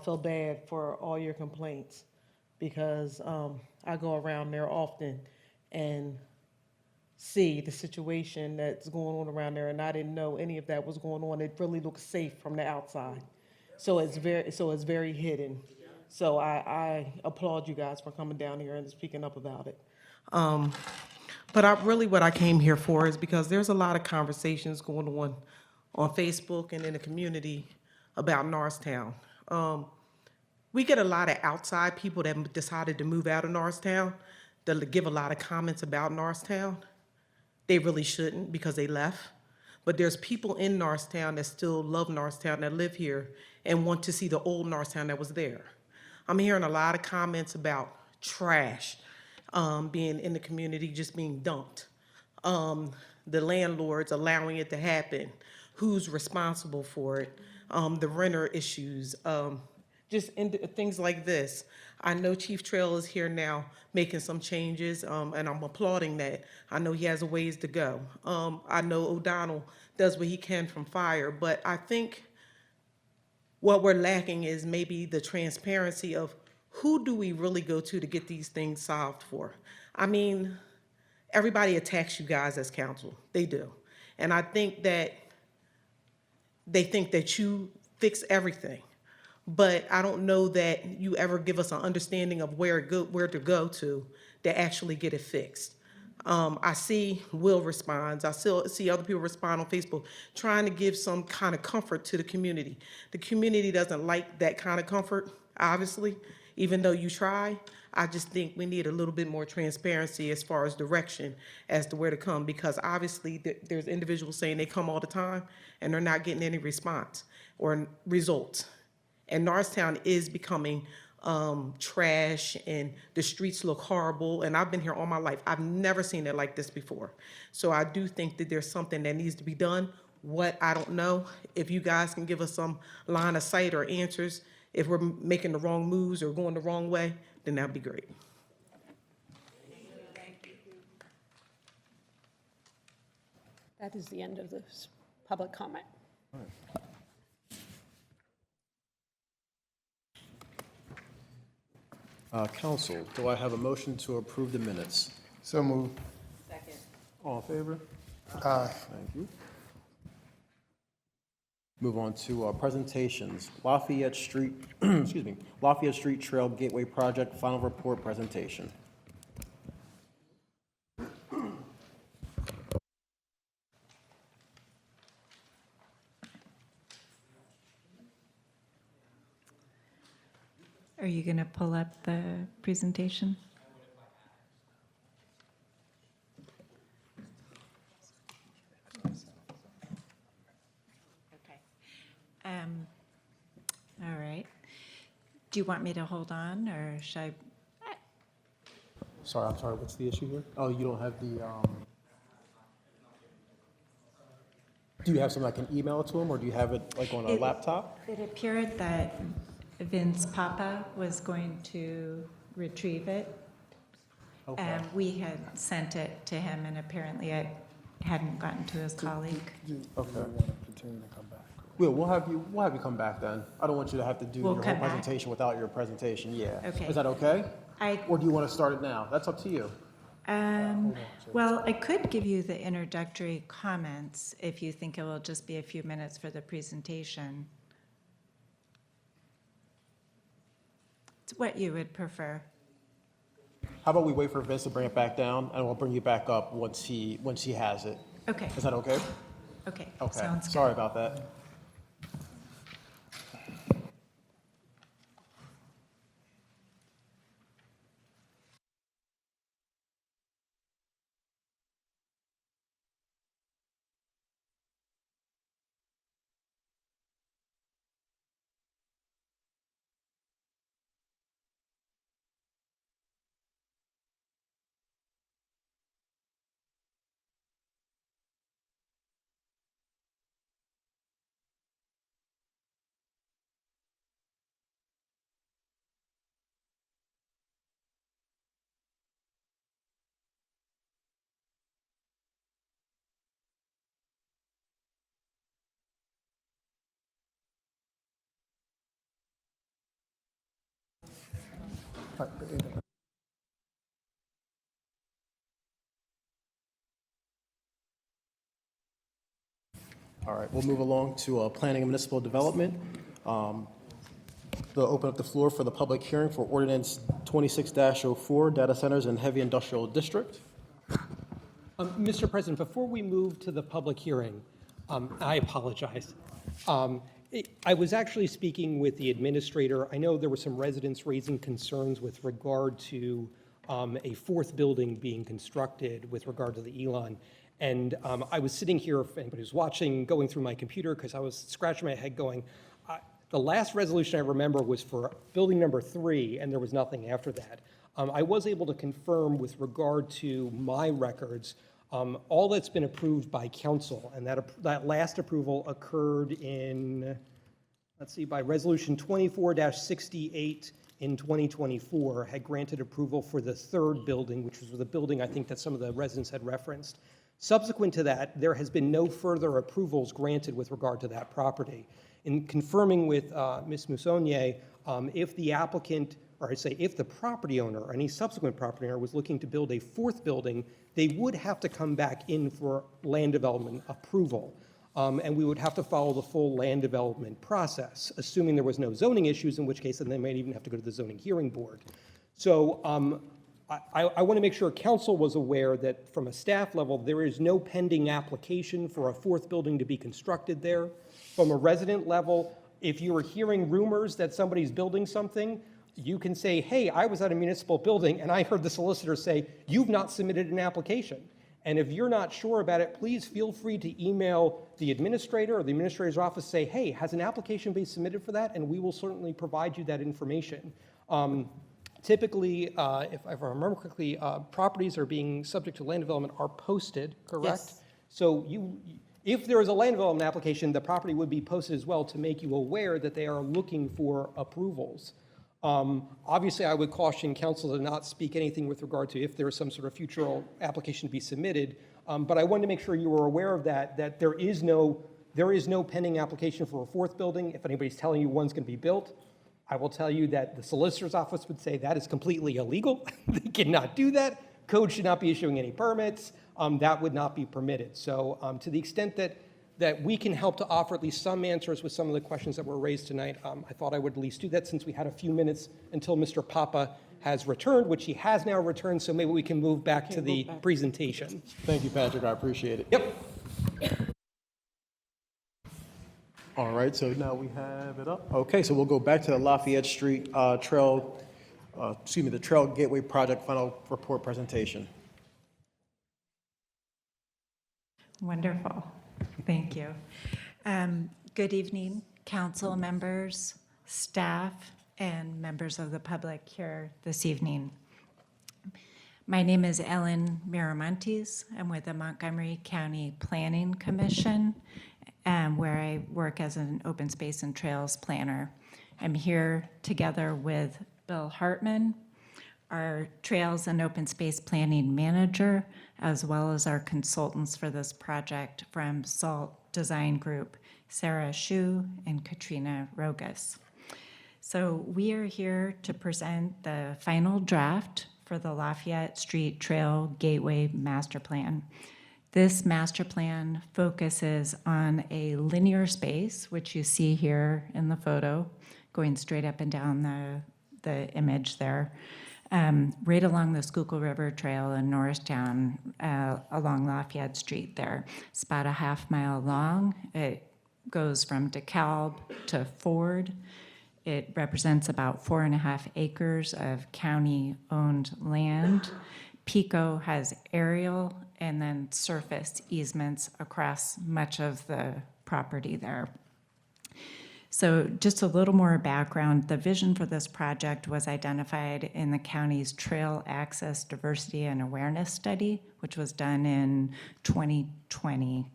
feel bad for all your complaints because I go around there often and see the situation that's going on around there, and I didn't know any of that was going on. It really looks safe from the outside, so it's very hidden. So I applaud you guys for coming down here and speaking up about it. But what I came here for is because there's a lot of conversations going on Facebook and in the community about Norristown. We get a lot of outside people that decided to move out of Norristown that give a lot of comments about Norristown. They really shouldn't because they left. But there's people in Norristown that still love Norristown, that live here and want to see the old Norristown that was there. I'm hearing a lot of comments about trash being in the community, just being dumped. The landlords allowing it to happen. Who's responsible for it? The renter issues, things like this. I know Chief Trail is here now making some changes, and I'm applauding that. I know he has a ways to go. I know O'Donnell does what he can from fire, but I think what we're lacking is maybe the transparency of who do we really go to get these things solved for? I mean, everybody attacks you guys as council. They do. And I think that they think that you fix everything. But I don't know that you ever give us an understanding of where to go to actually get it fixed. I see Will responds. I still see other people respond on Facebook, trying to give some kind of comfort to the community. The community doesn't like that kind of comfort, obviously, even though you try. I just think we need a little bit more transparency as far as direction as to where to come, because obviously there's individuals saying they come all the time and they're not getting any response or results. And Norristown is becoming trash, and the streets look horrible. And I've been here all my life. I've never seen it like this before. So I do think that there's something that needs to be done. What, I don't know. If you guys can give us some line of sight or answers, if we're making the wrong moves or going the wrong way, then that'd be great. That is the end of this public comment. Council, do I have a motion to approve the minutes? So moved. Second. All in favor? Aye. Thank you. Move on to presentations. Lafayette Street, excuse me, Lafayette Street Trail Gateway Project Final Report Presentation. Are you going to pull up the presentation? Okay. All right. Do you want me to hold on, or should I? Sorry, I'm sorry, what's the issue here? Oh, you don't have the, do you have something I can email it to him, or do you have it like on a laptop? It appeared that Vince Papa was going to retrieve it. Okay. We had sent it to him, and apparently it hadn't gotten to his colleague. Okay. Continue to come back. We'll have you come back then. I don't want you to have to do We'll your come whole back. presentation without your presentation, yeah. Okay. Is that okay? I, Or do you want to start it now? That's up to you. well, I could give you the introductory comments if you think it will just be a few minutes for the presentation. It's what you would prefer. How about we wait for Vince to bring it back down, and we'll bring you back up once he has it. Okay. Is that okay? Okay, Okay, sounds good. sorry about that. All right, we'll move along to Planning and Municipal Development. They'll open up the floor for the public hearing for Ordinance 26-04, Data Centers in Heavy Industrial District. Mr. President, before we move to the public hearing, I apologize. I was actually speaking with the administrator. I know there were some residents raising concerns with regard to a fourth building being constructed with regard to the Elon. And I was sitting here, if anybody was watching, going through my computer, because I was scratching my head going, the last resolution I remember was for building number 3, and there was nothing after that. I was able to confirm with regard to my records, all that's been approved by council, and that last approval occurred in, let's see, by resolution 24-68 in 2024, had granted approval for the 3rd building, which was the building I think that some of the residents had referenced. Subsequent to that, there has been no further approvals granted with regard to that property. In confirming with Ms. Mousonnier, if the applicant, or I say if the property owner or any subsequent property owner was looking to build a 4th building, they would have to come back in for land development approval. And we would have to follow the full land development process, assuming there was no zoning issues, in which case then they might even have to go to the zoning hearing board. So I want to make sure council was aware that from a staff level, there is no pending application for a 4th building to be constructed there. From a resident level, if you are hearing rumors that somebody's building something, you can say, hey, I was at a municipal building and I heard the solicitor say, you've not submitted an application. And if you're not sure about it, please feel free to email the administrator or the administrator's office, say, hey, has an application been submitted for that? And we will certainly provide you that information. Typically, if I remember correctly, properties are being subject to land development are posted, correct? Yes. So if there is a land development application, the property would be posted as well to make you aware that they are looking for approvals. Obviously, I would caution council to not speak anything with regard to if there is some sort of future application to be submitted. But I wanted to make sure you were aware of that there is no pending application for a 4th building. If anybody's telling you one's going to be built, I will tell you that the solicitor's office would say that is completely illegal. They cannot do that. Code should not be issuing any permits. That would not be permitted. So to the extent that we can help to offer at least some answers with some of the questions that were raised tonight, I thought I would at least do that since we had a few minutes until Mr. Papa has returned, which he has now returned, so maybe we can move back to the presentation. Thank you, Patrick, I appreciate it. Yep. All right, so now we have it up. Okay, so we'll go back to the Lafayette Street Trail, the Trail Gateway Project final report presentation. Wonderful. Thank you. Good evening, council members, staff, and members of the public here this evening. My name is Ellen Miramontes. I'm with the Montgomery County Planning Commission, where I work as an open space and trails planner. I'm here together with Bill Hartman, our Trails and Open Space Planning Manager, as well as our consultants for this project from SALT Design Group, Sarah Shu and Katrina Rogas. So we are here to present the final draft for the Lafayette Street Trail Gateway Master Plan. This master plan focuses on a linear space, which you see here in the photo, going straight up and down the image there. Right along the Schuylkill River Trail in Norristown, along Lafayette Street there. It's about a half-mile long. It goes from DeKalb to Ford. It represents about 4.5 acres of county-owned land. PICO has aerial and then surface easements across much of the property there. So just a little more background, the vision for this project was identified in the county's Trail Access Diversity and Awareness Study, which was done in 2020.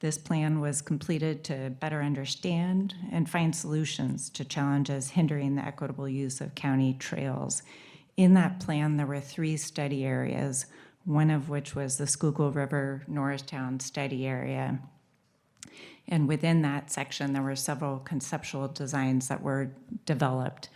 This plan was completed to better understand and find solutions to challenges hindering the equitable use of county trails. In that plan, there were 3 study areas, one of which was the Schuylkill River Norristown study area. And within that section, there were several conceptual designs that were developed.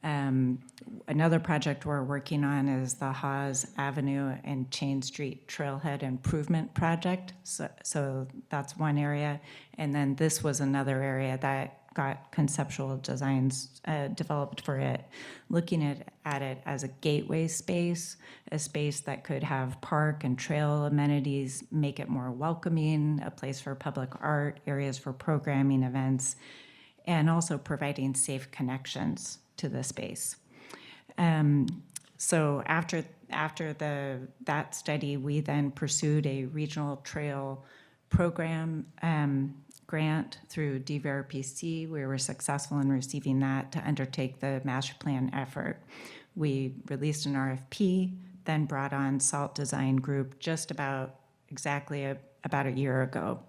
Another project we're working on is the Hawes Avenue and Chain Street Trailhead Improvement Project. So that's one area. And then this was another area that got conceptual designs developed for it, looking at it as a gateway space, a space that could have park and trail amenities, make it more welcoming, a place for public art, areas for programming events, and also providing safe connections to the space. So after that study, we then pursued a regional trail program grant through DVRPC. We were successful in receiving that to undertake the master plan effort. We released an RFP, then brought on SALT Design Group just about a year ago.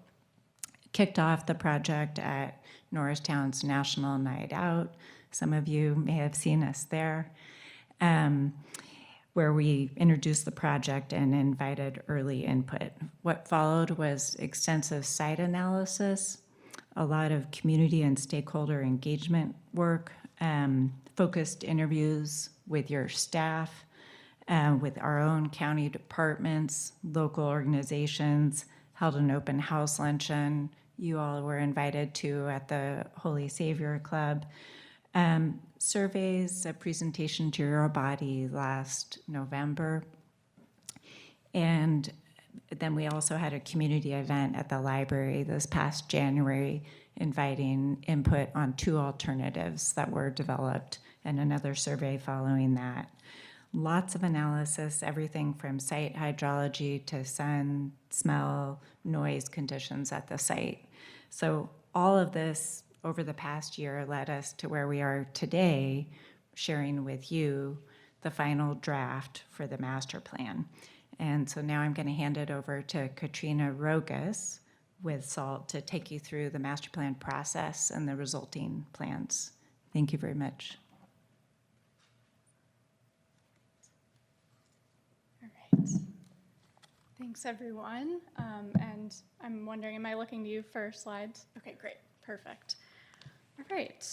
Kicked off the project at Norristown's National Night Out. Some of you may have seen us there, where we introduced the project and invited early input. What followed was extensive site analysis, a lot of community and stakeholder engagement work, focused interviews with your staff, with our own county departments, local organizations, held an open house luncheon. You all were invited to at the Holy Savior Club. Surveys, a presentation to your body last November. And then we also had a community event at the library this past January, inviting input on 2 alternatives that were developed and another survey following that. Lots of analysis, everything from site hydrology to sun, smell, noise conditions at the site. So all of this over the past year led us to where we are today, sharing with you the final draft for the master plan. And so now I'm going to hand it over to Katrina Rogas with SALT to take you through the master plan process and the resulting plans. Thank you very much. All right. Thanks, everyone. And I'm wondering, am I looking to you for slides? Okay, great. Perfect. All right.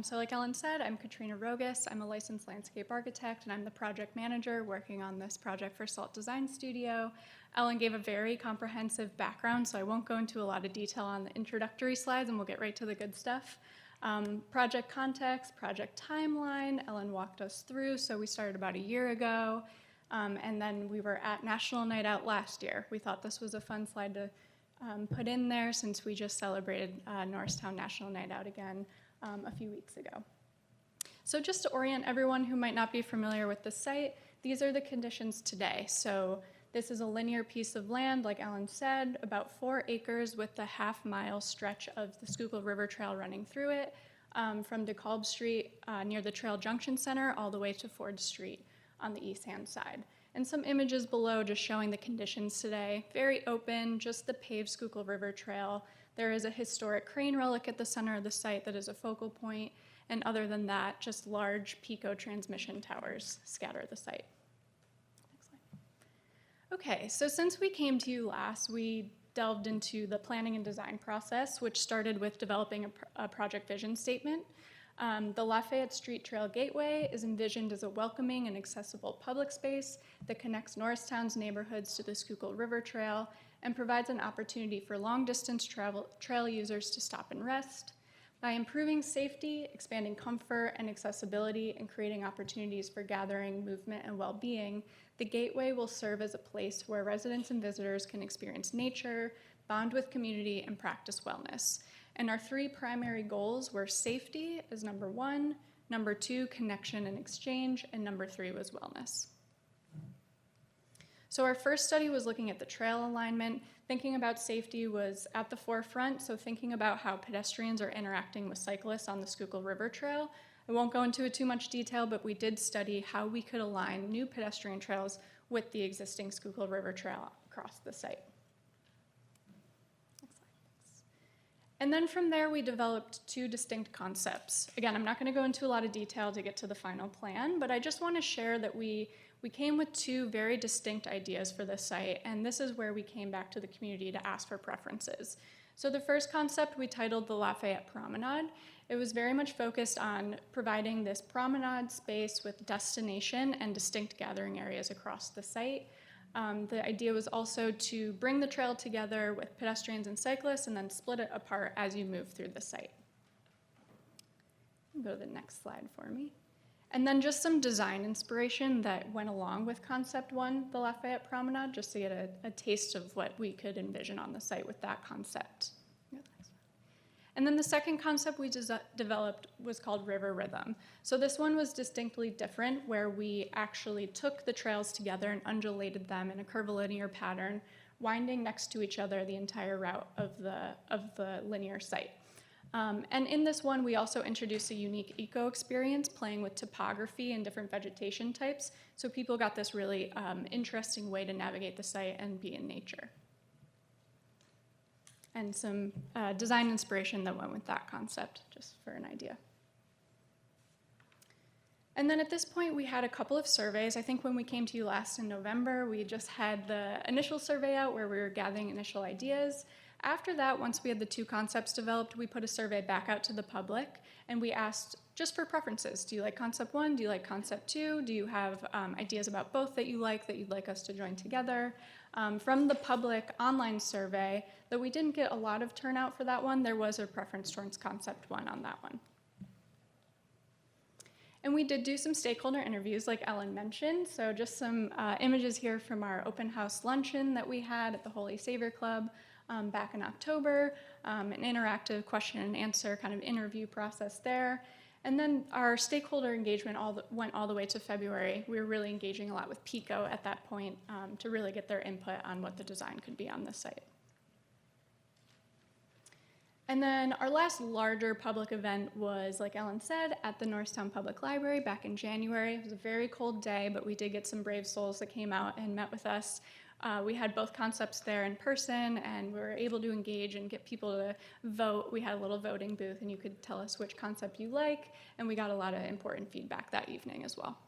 So like Ellen said, I'm Katrina Rogas. I'm a licensed landscape architect, and I'm the project manager working on this project for SALT Design Studio. Ellen gave a very comprehensive background, so I won't go into a lot of detail on the introductory slides, and we'll get right to the good stuff. Project context, project timeline, Ellen walked us through. So we started about a year ago, and then we were at National Night Out last year. We thought this was a fun slide to put in there since we just celebrated Norristown National Night Out again a few weeks ago. So just to orient everyone who might not be familiar with the site, these are the conditions today. So this is a linear piece of land, like Ellen said, about 4 acres with the half-mile stretch of the Schuylkill River Trail running through it, from DeKalb Street near the Trail Junction Center all the way to Ford Street on the east-hand side. And some images below just showing the conditions today. Very open, just the paved Schuylkill River Trail. There is a historic crane relic at the center of the site that is a focal point, and other than that, just large PICO transmission towers scatter the site. Next slide. Okay, so since we came to you last, we delved into the planning and design process, which started with developing a project vision statement. The Lafayette Street Trail Gateway is envisioned as a welcoming and accessible public space that connects Norristown's neighborhoods to the Schuylkill River Trail and provides an opportunity for long-distance trail users to stop and rest. By improving safety, expanding comfort and accessibility, and creating opportunities for gathering, movement, and well-being, the Gateway will serve as a place where residents and visitors can experience nature, bond with community, and practice wellness. And our 3 primary goals were safety as number 1, number 2, connection and exchange, and number 3 was wellness. So our first study was looking at the trail alignment. Thinking about safety was at the forefront, so thinking about how pedestrians are interacting with cyclists on the Schuylkill River Trail. I won't go into it too much detail, but we did study how we could align new pedestrian trails with the existing Schuylkill River Trail across the site. Next slide, thanks. And then from there, we developed 2 distinct concepts. Again, I'm not going to go into a lot of detail to get to the final plan, but I just want to share that we came with 2 very distinct ideas for this site, and this is where we came back to the community to ask for preferences. So the first concept we titled the Lafayette Promenade. It was very much focused on providing this promenade space with destination and distinct gathering areas across the site. The idea was also to bring the trail together with pedestrians and cyclists and then split it apart as you move through the site. Go to the next slide for me. And then just some design inspiration that went along with Concept 1, the Lafayette Promenade, just to get a taste of what we could envision on the site with that concept. And then the second concept we developed was called River Rhythm. So this one was distinctly different, where we actually took the trails together and undulated them in a curvilinear pattern, winding next to each other the entire route of the linear site. And in this one, we also introduced a unique eco experience, playing with topography and different vegetation types, so people got this really interesting way to navigate the site and be in nature. And some design inspiration that went with that concept, just for an idea. And then at this point, we had a couple of surveys. I think when we came to you last in November, we just had the initial survey out where we were gathering initial ideas. After that, once we had the 2 concepts developed, we put a survey back out to the public, and we asked just for preferences. Do you like Concept 1? Do you like Concept 2? Do you have ideas about both that you'd like us to join together? From the public online survey, though we didn't get a lot of turnout for that one, there was a preference towards Concept 1 on that one. And we did do some stakeholder interviews, like Ellen mentioned. So just some images here from our open house luncheon that we had at the Holy Savior Club back in October, an interactive question and answer kind of interview process there. And then our stakeholder engagement went all the way to February. We were really engaging a lot with PICO at that point to really get their input on what the design could be on this site. And then our last larger public event was, like Ellen said, at the Norristown Public Library back in January. It was a very cold day, but we did get some brave souls that came out and met with us. We had both concepts there in person, and we were able to engage and get people to vote. We had a little voting booth, and you could tell us which concept you like, and we got a lot of important feedback that evening as well.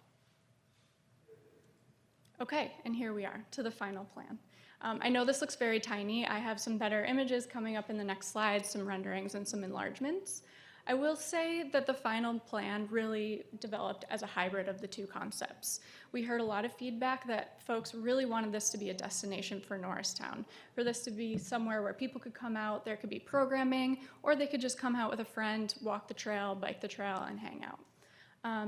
Okay, and here we are to the final plan. I know this looks very tiny. I have some better images coming up in the next slides, some renderings and some enlargements. I will say that the final plan really developed as a hybrid of the 2 concepts. We heard a lot of feedback that folks really wanted this to be a destination for Norristown, for this to be somewhere where people could come out, there could be programming, or they could just come out with a friend, walk the trail, bike the trail, and hang out.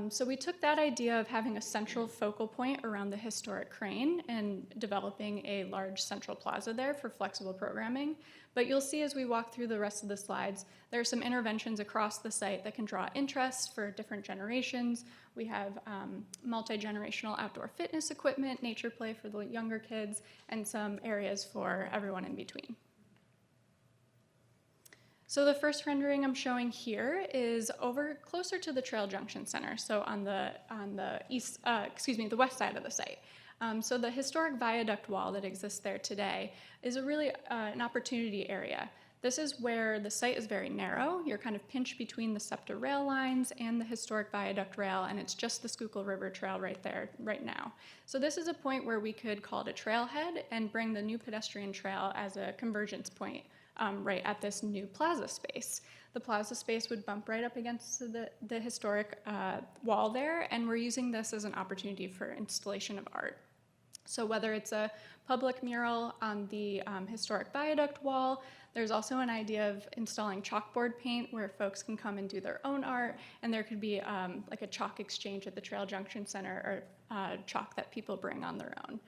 So we took that idea of having a central focal point around the historic crane and developing a large central plaza there for flexible programming. But you'll see as we walk through the rest of the slides, there are some interventions across the site that can draw interest for different generations. We have multi-generational outdoor fitness equipment, nature play for the younger kids, and some areas for everyone in between. So the first rendering I'm showing here is over closer to the Trail Junction Center, so on the west side of the site. So the historic viaduct wall that exists there today is a really an opportunity area. This is where the site is very narrow. You're kind of pinched between the SEPTA rail lines and the historic viaduct rail, and it's just the Schuylkill River Trail right there, right now. So this is a point where we could call it a trailhead and bring the new pedestrian trail as a convergence point right at this new plaza space. The plaza space would bump right up against the historic wall there, and we're using this as an opportunity for installation of art. So whether it's a public mural on the historic viaduct wall. There's also an idea of installing chalkboard paint where folks can come and do their own art, and there could be like a chalk exchange at the Trail Junction Center, or chalk that people bring on their own.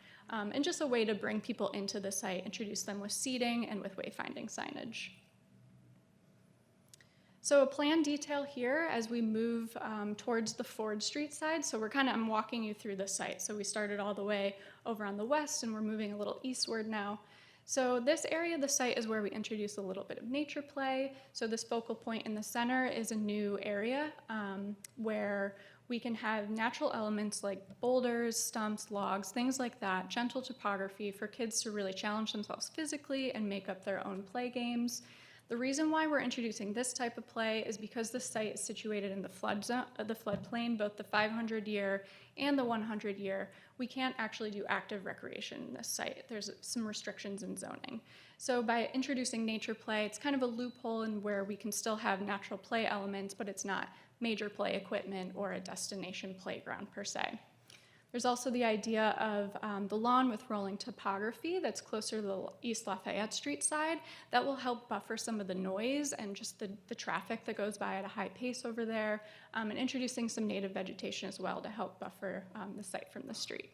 And just a way to bring people into the site, introduce them with seating and with wayfinding signage. So a plan detail here as we move towards the Ford Street side. So I'm walking you through the site. So we started all the way over on the west and we're moving a little eastward now. So this area of the site is where we introduce a little bit of nature play. So this focal point in the center is a new area where we can have natural elements like boulders, stumps, logs, things like that, gentle topography for kids to really challenge themselves physically and make up their own play games. The reason why we're introducing this type of play is because the site is situated in the floodplain, both the 500-year and the 100-year. We can't actually do active recreation in this site. There's some restrictions in zoning. So by introducing nature play, it's kind of a loophole in where we can still have natural play elements, but it's not major play equipment or a destination playground per se. There's also the idea of the lawn with rolling topography that's closer to the East Lafayette Street side. That will help buffer some of the noise and just the traffic that goes by at a high pace over there, and introducing some native vegetation as well to help buffer the site from the street.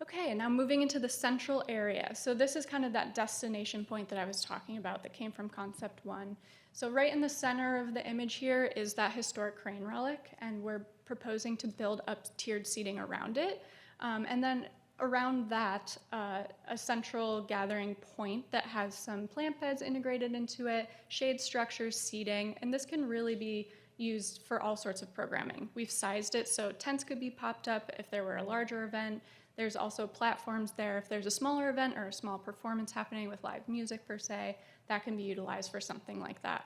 Okay, now moving into the central area. So this is kind of that destination point that I was talking about that came from Concept 1. So right in the center of the image here is that historic crane relic, and we're proposing to build up tiered seating around it. And then around that, a central gathering point that has some plant beds integrated into it, shade structures, seating, and this can really be used for all sorts of programming. We've sized it so tents could be popped up if there were a larger event. There's also platforms there if there's a smaller event or a small performance happening with live music per se, that can be utilized for something like that.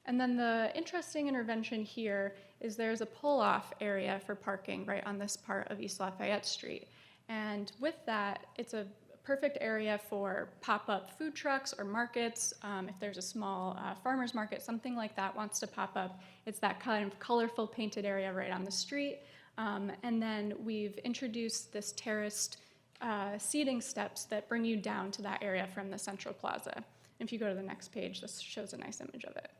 And then the interesting intervention here is there's a pull-off area for parking right on this part of East Lafayette Street. And with that, it's a perfect area for pop-up food trucks or markets. If there's a small farmer's market, something like that wants to pop up, it's that kind of colorful painted area right on the street. And then we've introduced this terraced seating steps that bring you down to that area from the central plaza. If you go to the next page, this shows a nice image of it.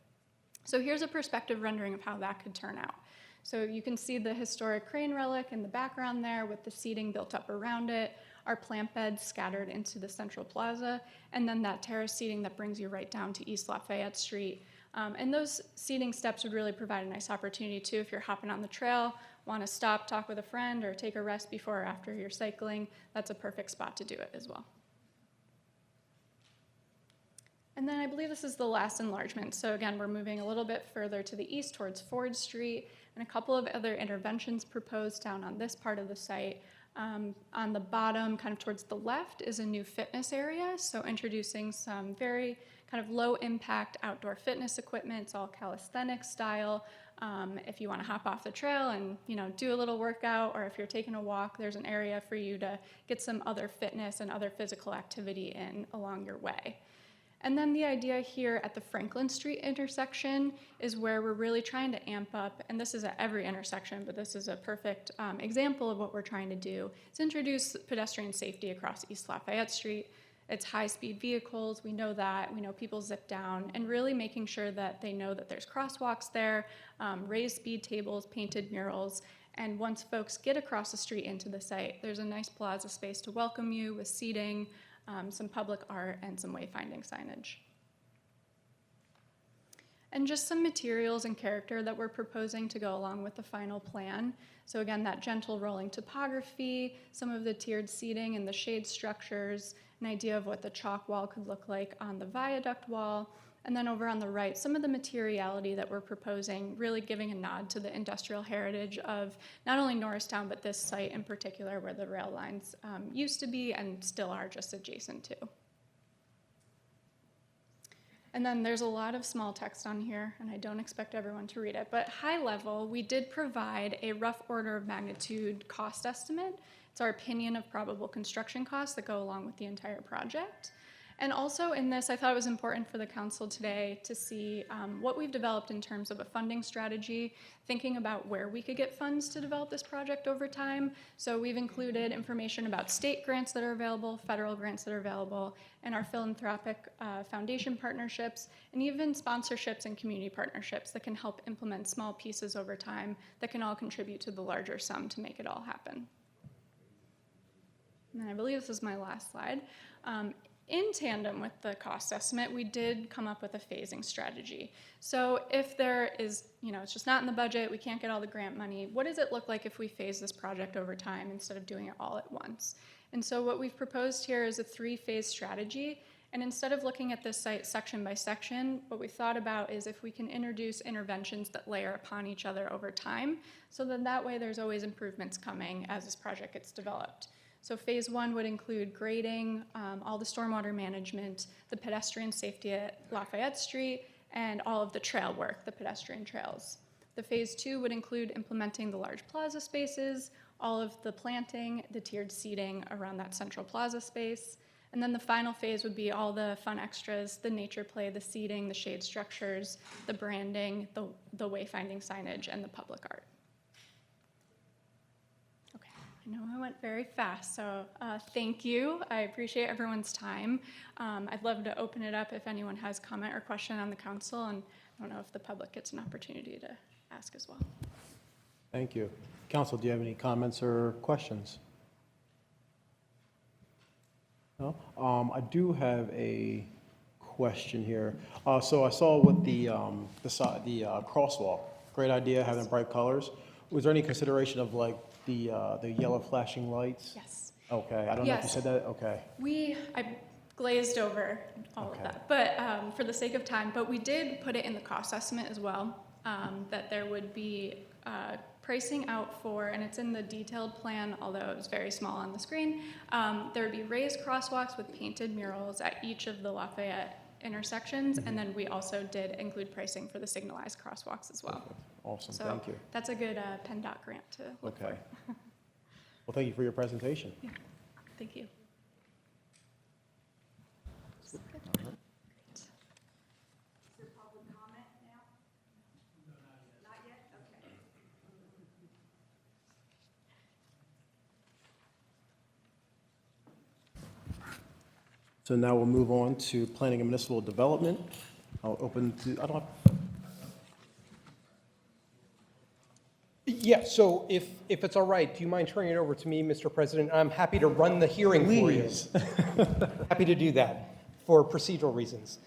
So here's a perspective rendering of how that could turn out. So you can see the historic crane relic in the background there with the seating built up around it, our plant beds scattered into the central plaza, and then that terrace seating that brings you right down to East Lafayette Street. And those seating steps would really provide a nice opportunity too if you're hopping on the trail, want to stop, talk with a friend, or take a rest before or after you're cycling. That's a perfect spot to do it as well. And then I believe this is the last enlargement. So again, we're moving a little bit further to the east towards Ford Street, and a couple of other interventions proposed down on this part of the site. On the bottom, kind of towards the left, is a new fitness area. So introducing some very kind of low impact outdoor fitness equipment. It's all calisthenics style. If you want to hop off the trail and do a little workout, or if you're taking a walk, there's an area for you to get some other fitness and other physical activity in along your way. And then the idea here at the Franklin Street intersection is where we're really trying to amp up, and this is at every intersection, but this is a perfect example of what we're trying to do, is introduce pedestrian safety across East Lafayette Street. It's high-speed vehicles, we know that, we know people zip down, and really making sure that they know that there's crosswalks there, raised speed tables, painted murals, and once folks get across the street into the site, there's a nice plaza space to welcome you with seating, some public art, and some wayfinding signage. And just some materials and character that we're proposing to go along with the final plan. So again, that gentle rolling topography, some of the tiered seating and the shade structures, an idea of what the chalk wall could look like on the viaduct wall, and then over on the right, some of the materiality that we're proposing, really giving a nod to the industrial heritage of not only Norristown, but this site in particular where the rail lines used to be and still are just adjacent to. And then there's a lot of small text on here, and I don't expect everyone to read it, but high level, we did provide a rough order of magnitude cost estimate. It's our opinion of probable construction costs that go along with the entire project. And also in this, I thought it was important for the council today to see what we've developed in terms of a funding strategy, thinking about where we could get funds to develop this project over time. So we've included information about state grants that are available, federal grants that are available, and our philanthropic foundation partnerships, and even sponsorships and community partnerships that can help implement small pieces over time that can all contribute to the larger sum to make it all happen. And I believe this is my last slide. In tandem with the cost estimate, we did come up with a phasing strategy. So if there is, it's just not in the budget, we can't get all the grant money, what does it look like if we phase this project over time instead of doing it all at once? And so what we've proposed here is a 3-phase strategy. And instead of looking at this site section by section, what we thought about is if we can introduce interventions that layer upon each other over time, so then that way there's always improvements coming as this project gets developed. So phase 1 would include grading, all the stormwater management, the pedestrian safety at Lafayette Street, and all of the trail work, the pedestrian trails. The phase 2 would include implementing the large plaza spaces, all of the planting, the tiered seating around that central plaza space. And then the final phase would be all the fun extras, the nature play, the seating, the shade structures, the branding, the wayfinding signage, and the public art. I know I went very fast, so thank you. I appreciate everyone's time. I'd love to open it up if anyone has comment or question on the council, and I don't know if the public gets an opportunity to ask as well. Thank you. Council, do you have any comments or questions? No? I do have a question here. So I saw with the crosswalk, great idea, having bright colors. Was there any consideration of like the yellow flashing lights? Yes. Okay, I don't know if you said that, okay. I glazed over all of that, but for the sake of time, but we did put it in the cost estimate as well, that there would be pricing out for, and it's in the detailed plan, although it was very small on the screen, there would be raised crosswalks with painted murals at each of the Lafayette intersections, and then we also did include pricing for the signalized crosswalks as well. Awesome, So thank you. that's a good PennDOT grant to look Okay. for. Well, thank you for your presentation. Yeah. Thank you. So now we'll move on to planning and municipal development. I'll open to, I don't have, Yeah, so if it's all right, do you mind turning it over to me, Mr. President? I'm happy to run the hearing for you. Please. Happy to do that for procedural reasons.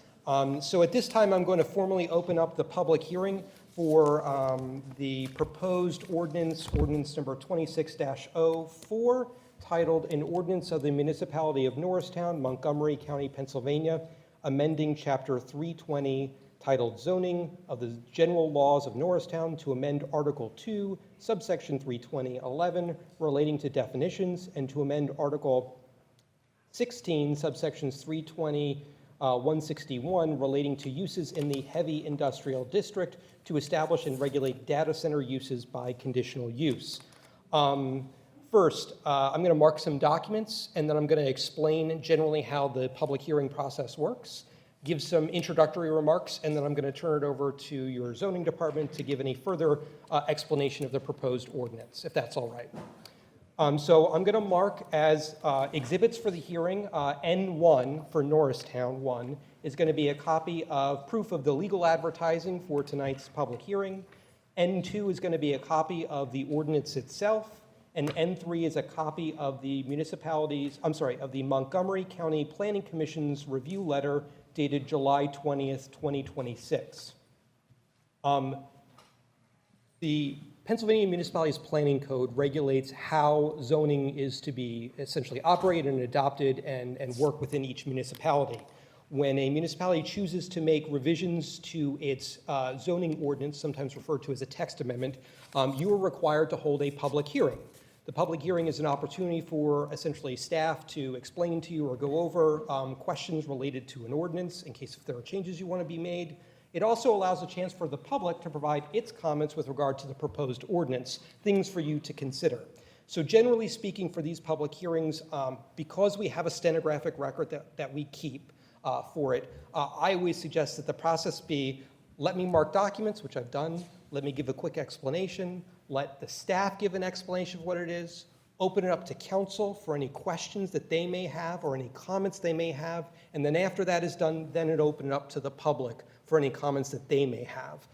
So at this time, I'm going to formally open up the public hearing for the proposed ordinance number 26-04, titled An Ordinance of the Municipality of Norristown, Montgomery County, Pennsylvania, amending Chapter 320, titled Zoning of the General Laws of Norristown to amend Article 2, subsection 320.11, relating to definitions, and to amend Article 16, subsections 320.161, relating to uses in the heavy industrial district to establish and regulate data center uses by conditional use. First, I'm going to mark some documents, and then I'm going to explain generally how the public hearing process works, give some introductory remarks, and then I'm going to turn it over to your zoning department to give any further explanation of the proposed ordinance, if that's all right. So I'm going to mark as exhibits for the hearing, N1 for Norristown 1 is going to be a copy of proof of the legal advertising for tonight's public hearing. N2 is going to be a copy of the ordinance itself. And N3 is a copy of the of the Montgomery County Planning Commission's review letter dated July 20th, 2026. The Pennsylvania Municipalities Planning Code regulates how zoning is to be essentially operated and adopted and work within each municipality. When a municipality chooses to make revisions to its zoning ordinance, sometimes referred to as a text amendment, you are required to hold a public hearing. The public hearing is an opportunity for essentially staff to explain to you or go over questions related to an ordinance in case if there are changes you want to be made. It also allows a chance for the public to provide its comments with regard to the proposed ordinance, things for you to consider. So generally speaking for these public hearings, because we have a stenographic record that we keep, for it. I always suggest that the process be, let me mark documents, which I've done, let me give a quick explanation, let the staff give an explanation of what it is, open it up to council for any questions that they may have or any comments they may have, and then after that is done, then it open it up to the public for any comments that they may have.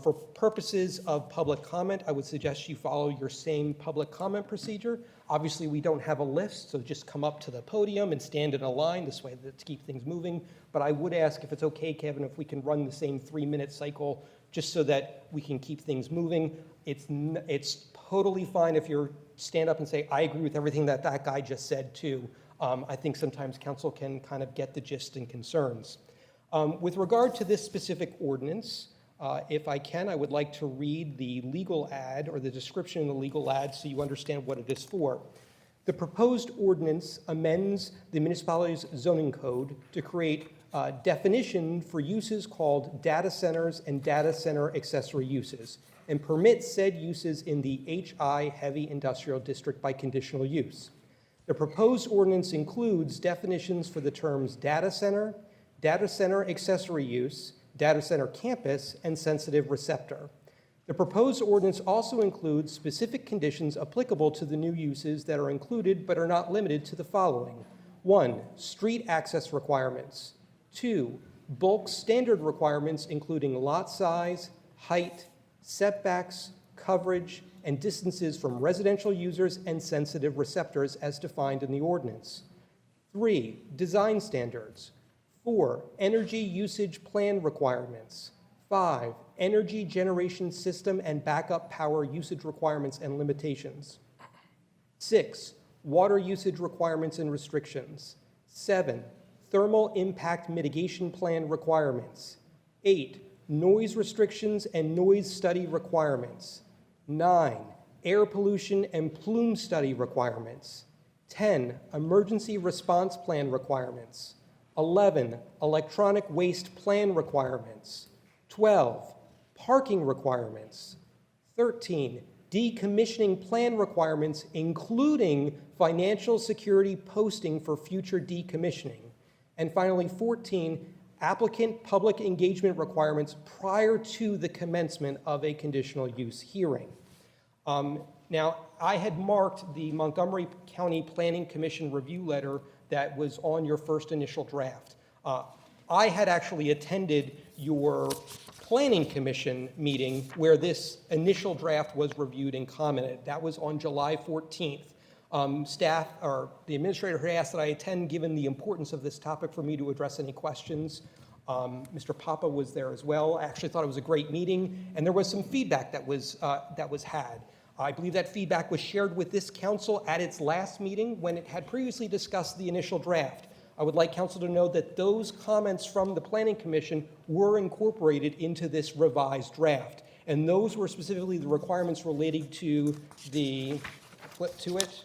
For purposes of public comment, I would suggest you follow your same public comment procedure. Obviously, we don't have a list, so just come up to the podium and stand in a line this way to keep things moving. But I would ask, if it's okay, Kevin, if we can run the same 3-minute cycle just so that we can keep things moving. It's totally fine if you stand up and say, I agree with everything that that guy just said too. I think sometimes council can kind of get the gist and concerns. With regard to this specific ordinance, if I can, I would like to read the legal ad or the description in the legal ad so you understand what it is for. The proposed ordinance amends the municipality's zoning code to create a definition for uses called data centers and data center accessory uses, and permits said uses in the HI heavy industrial district by conditional use. The proposed ordinance includes definitions for the terms data center accessory use, data center campus, and sensitive receptor. The proposed ordinance also includes specific conditions applicable to the new uses that are included but are not limited to the following. 1, street access requirements. 2, bulk standard requirements including lot size, height, setbacks, coverage, and distances from residential users and sensitive receptors as defined in the ordinance. 3, design standards. 4, energy usage plan requirements. 5, energy generation system and backup power usage requirements and limitations. 6, water usage requirements and restrictions. 7, thermal impact mitigation plan requirements. 8, noise restrictions and noise study requirements. 9, air pollution and plume study requirements. 10, emergency response plan requirements. 11, electronic waste plan requirements. 12, parking requirements. 13, decommissioning plan requirements, including financial security posting for future decommissioning. And finally, 14, applicant public engagement requirements prior to the commencement of a conditional use hearing. Now, I had marked the Montgomery County Planning Commission review letter that was on your first initial draft. I had actually attended your Planning Commission meeting where this initial draft was reviewed and commented. That was on July 14th. Staff, or the administrator had asked that I attend given the importance of this topic for me to address any questions. Mr. Papa was there as well. I actually thought it was a great meeting, and there was some feedback that was had. I believe that feedback was shared with this council at its last meeting when it had previously discussed the initial draft. I would like council to know that those comments from the Planning Commission were incorporated into this revised draft. And those were specifically the requirements relating to the, flip to it,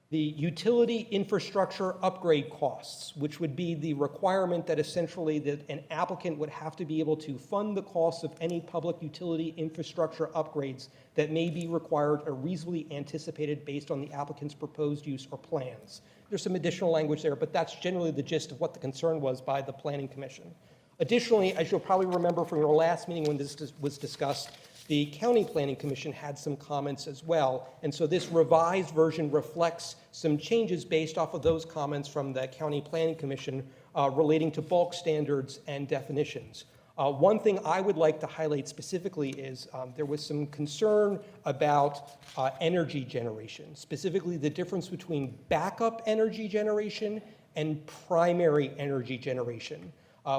the utility infrastructure upgrade costs, which would be the requirement that essentially that an applicant would have to be able to fund the costs of any public utility infrastructure upgrades that may be required or reasonably anticipated based on the applicant's proposed use or plans. There's some additional language there, but that's generally the gist of what the concern was by the Planning Commission. Additionally, as you'll probably remember from your last meeting when this was discussed, the County Planning Commission had some comments as well, and so this revised version reflects some changes based off of those comments from the County Planning Commission relating to bulk standards and definitions. One thing I would like to highlight specifically is there was some concern about energy generation, specifically the difference between backup energy generation and primary energy generation.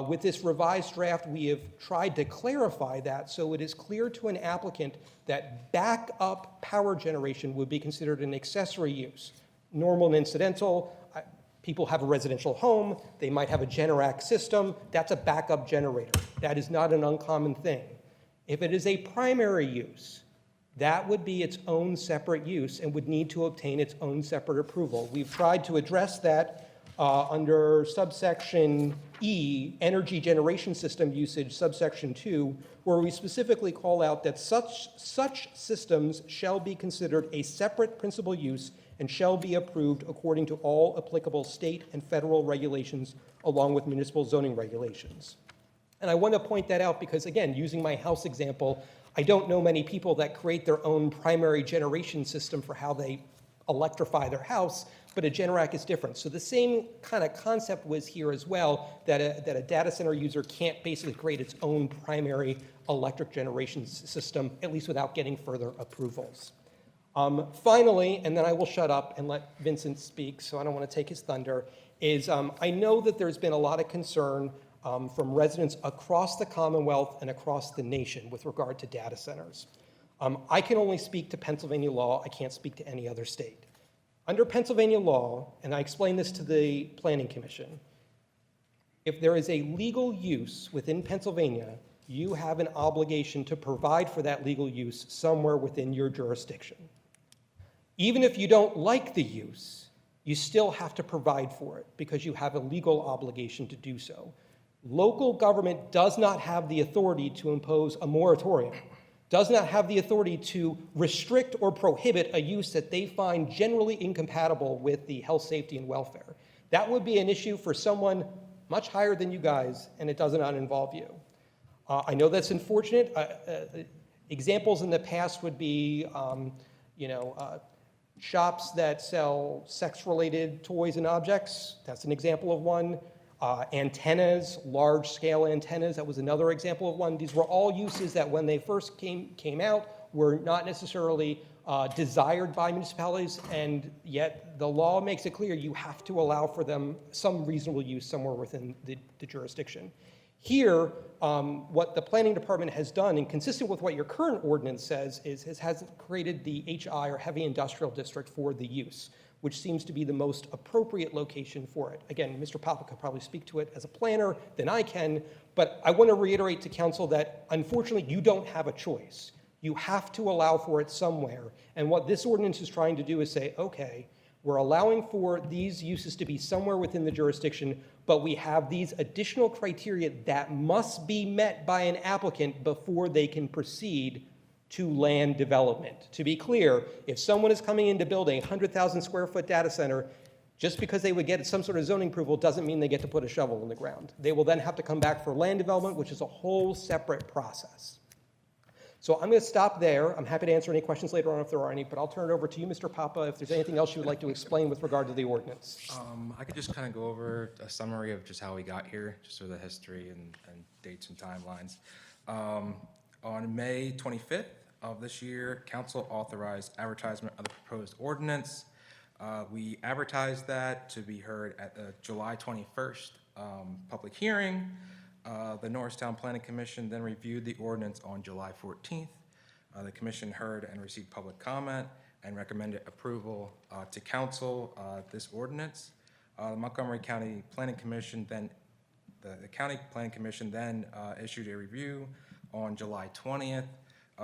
With this revised draft, we have tried to clarify that so it is clear to an applicant that backup power generation would be considered an accessory use. Normal and incidental, people have a residential home, they might have a Generac system, that's a backup generator. That is not an uncommon thing. If it is a primary use, that would be its own separate use and would need to obtain its own separate approval. We've tried to address that under subsection E, energy generation system usage, subsection 2, where we specifically call out that such systems shall be considered a separate principal use and shall be approved according to all applicable state and federal regulations along with municipal zoning regulations. And I want to point that out because, again, using my house example, I don't know many people that create their own primary generation system for how they electrify their house, but a Generac is different. So the same kind of concept was here as well, that a data center user can't basically create its own primary electric generation system, at least without getting further approvals. Finally, and then I will shut up and let Vincent speak, so I don't want to take his thunder, is I know that there's been a lot of concern from residents across the Commonwealth and across the nation with regard to data centers. I can only speak to Pennsylvania law. I can't speak to any other state. Under Pennsylvania law, and I explained this to the Planning Commission, if there is a legal use within Pennsylvania, you have an obligation to provide for that legal use somewhere within your jurisdiction. Even if you don't like the use, you still have to provide for it because you have a legal obligation to do so. Local government does not have the authority to impose a moratorium, does not have the authority to restrict or prohibit a use that they find generally incompatible with the health, safety, and welfare. That would be an issue for someone much higher than you guys, and it does not involve you. I know that's unfortunate. Examples in the past would be, shops that sell sex-related toys and objects. That's an example of one. Antennas, large-scale antennas, that was another example of one. These were all uses that when they first came out were not necessarily desired by municipalities, and yet the law makes it clear you have to allow for them some reasonable use somewhere within the jurisdiction. Here, what the planning department has done, and consistent with what your current ordinance says, has created the HI, or heavy industrial district, for the use, which seems to be the most appropriate location for it. Again, Mr. Papa could probably speak to it as a planner than I can, but I want to reiterate to council that unfortunately you don't have a choice. You have to allow for it somewhere. And what this ordinance is trying to do is say, okay, we're allowing for these uses to be somewhere within the jurisdiction, but we have these additional criteria that must be met by an applicant before they can proceed to land development. To be clear, if someone is coming in to build a 100,000 square foot data center, just because they would get some sort of zoning approval doesn't mean they get to put a shovel in the ground. They will then have to come back for land development, which is a whole separate process. So I'm going to stop there. I'm happy to answer any questions later on if there are any, but I'll turn it over to you, Mr. Papa, if there's anything else you would like to explain with regard to the ordinance. I could just kind of go over a summary of just how we got here, just sort of the history and dates and timelines. On May 25th of this year, council authorized advertisement of the proposed ordinance. We advertised that to be heard at the July 21st public hearing. The Norristown Planning Commission then reviewed the ordinance on July 14th. The commission heard and received public comment and recommended approval to council this ordinance. The Montgomery County Planning Commission then, the County Planning Commission then issued a review on July 20th.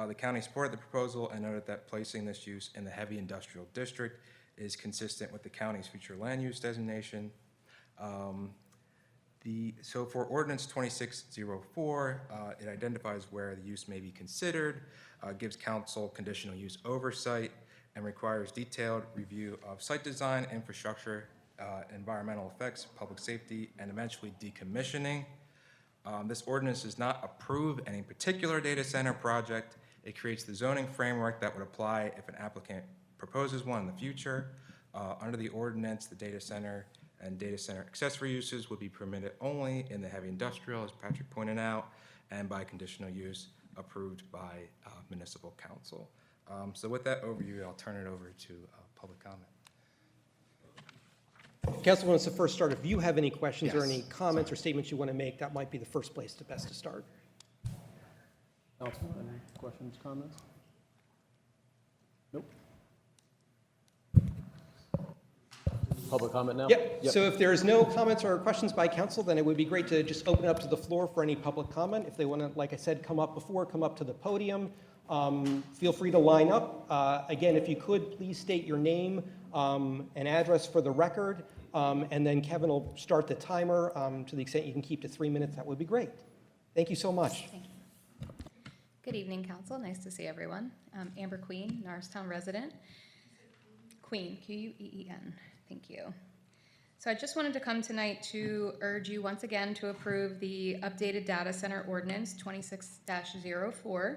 The county supported the proposal and noted that placing this use in the heavy industrial district is consistent with the county's future land use designation. So for Ordinance 2604, it identifies where the use may be considered, gives council conditional use oversight, and requires detailed review of site design, infrastructure, environmental effects, public safety, and eventually decommissioning. This ordinance does not approve any particular data center project. It creates the zoning framework that would apply if an applicant proposes one in the future. Under the ordinance, the data center and data center accessory uses would be permitted only in the heavy industrial, as Patrick pointed out, and by conditional use approved by municipal council. So with that overview, I'll turn it over to public comment. Council wants to first start. If you have any questions or Yes. any comments or statements you want to make, that might be the first place to best to start. Council, any questions, comments? Nope. Public comment now? Yep. So if there's no comments or questions by council, then it would be great to just open up to the floor for any public comment. If they want to, like I said, come up to the podium. Feel free to line up. Again, if you could, please state your name and address for the record, and then Kevin will start the timer. To the extent you can keep to 3 minutes, that would be great. Thank you so much. Thank you. Good evening, council. Nice to see everyone. Amber Queen, Norristown resident. Queen, Queen. Thank you. So I just wanted to come tonight to urge you once again to approve the updated data center ordinance 26-04.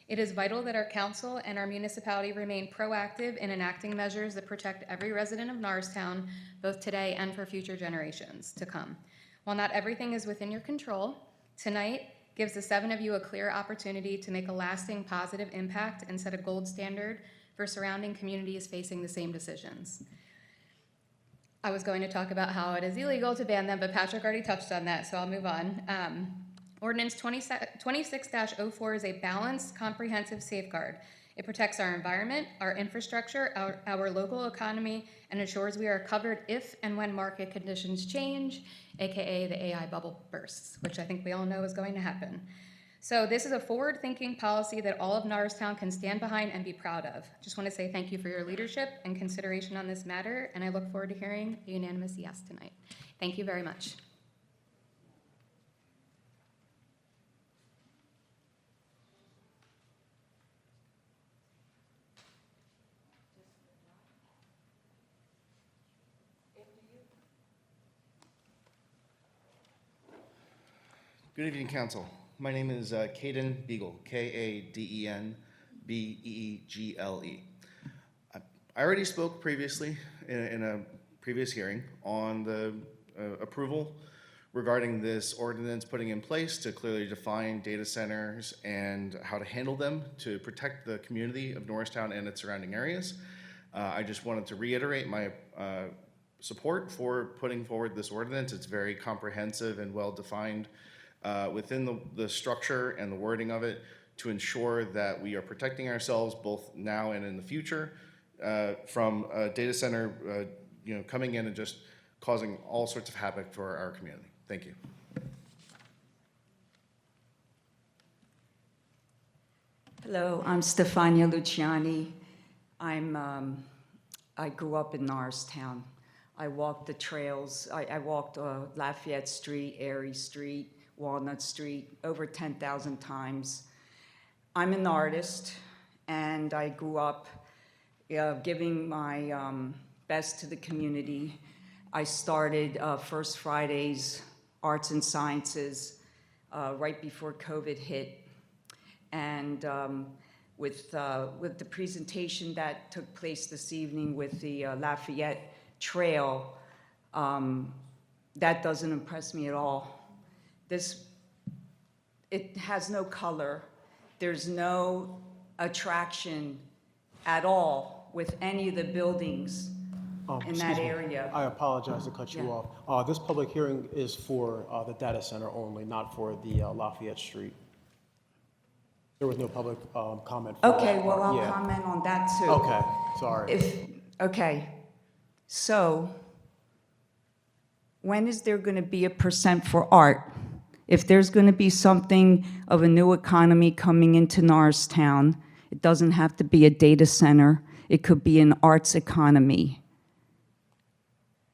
It is vital that our council and our municipality remain proactive in enacting measures that protect every resident of Norristown, both today and for future generations to come. While not everything is within your control, tonight gives the 7 of you a clear opportunity to make a lasting positive impact and set a gold standard for surrounding communities facing the same decisions. I was going to talk about how it is illegal to ban them, but Patrick already touched on that, so I'll move on. Ordinance 26-04 is a balanced, comprehensive safeguard. It protects our environment, our infrastructure, our local economy, and ensures we are covered if and when market conditions change, aka the AI bubble bursts, which I think we all know is going to happen. So this is a forward-thinking policy that all of Norristown can stand behind and be proud of. Just want to say thank you for your leadership and consideration on this matter, and I look forward to hearing a unanimous yes tonight. Thank you very much. Good evening, Council. My name is Caden Beagle, K-A-D-E-N-B-E-E-G-L-E. I already spoke previously in a previous hearing on the approval regarding this ordinance putting in place to clearly define data centers and how to handle them to protect the community of Norristown and its surrounding areas. I just wanted to reiterate my support for putting forward this ordinance. It's very comprehensive and well-defined within the structure and the wording of it to ensure that we are protecting ourselves both now and in the future from a data center coming in and just causing all sorts of havoc for our community. Thank you. Hello, I'm Stefania Luciani. I grew up in Norristown. I walked the trails. I walked Lafayette Street, Erie Street, Walnut Street over 10,000 times. I'm an artist, and I grew up giving my best to the community. I started First Fridays Arts and Sciences right before COVID hit, and with the presentation that took place this evening with the Lafayette Trail, that doesn't impress me at all. It has no color. There's no attraction at all with any of the buildings in that Excuse me. area. I apologize to cut you Yeah. off. This public hearing is for the data center only, not for the Lafayette Street. There was no public comment. For Okay, that well, part. I'll Yeah. comment on that too. Okay, sorry. Okay, so when is there going to be a % for art? If there's going to be something of a new economy coming into Norristown, it doesn't have to be a data center. It could be an arts economy.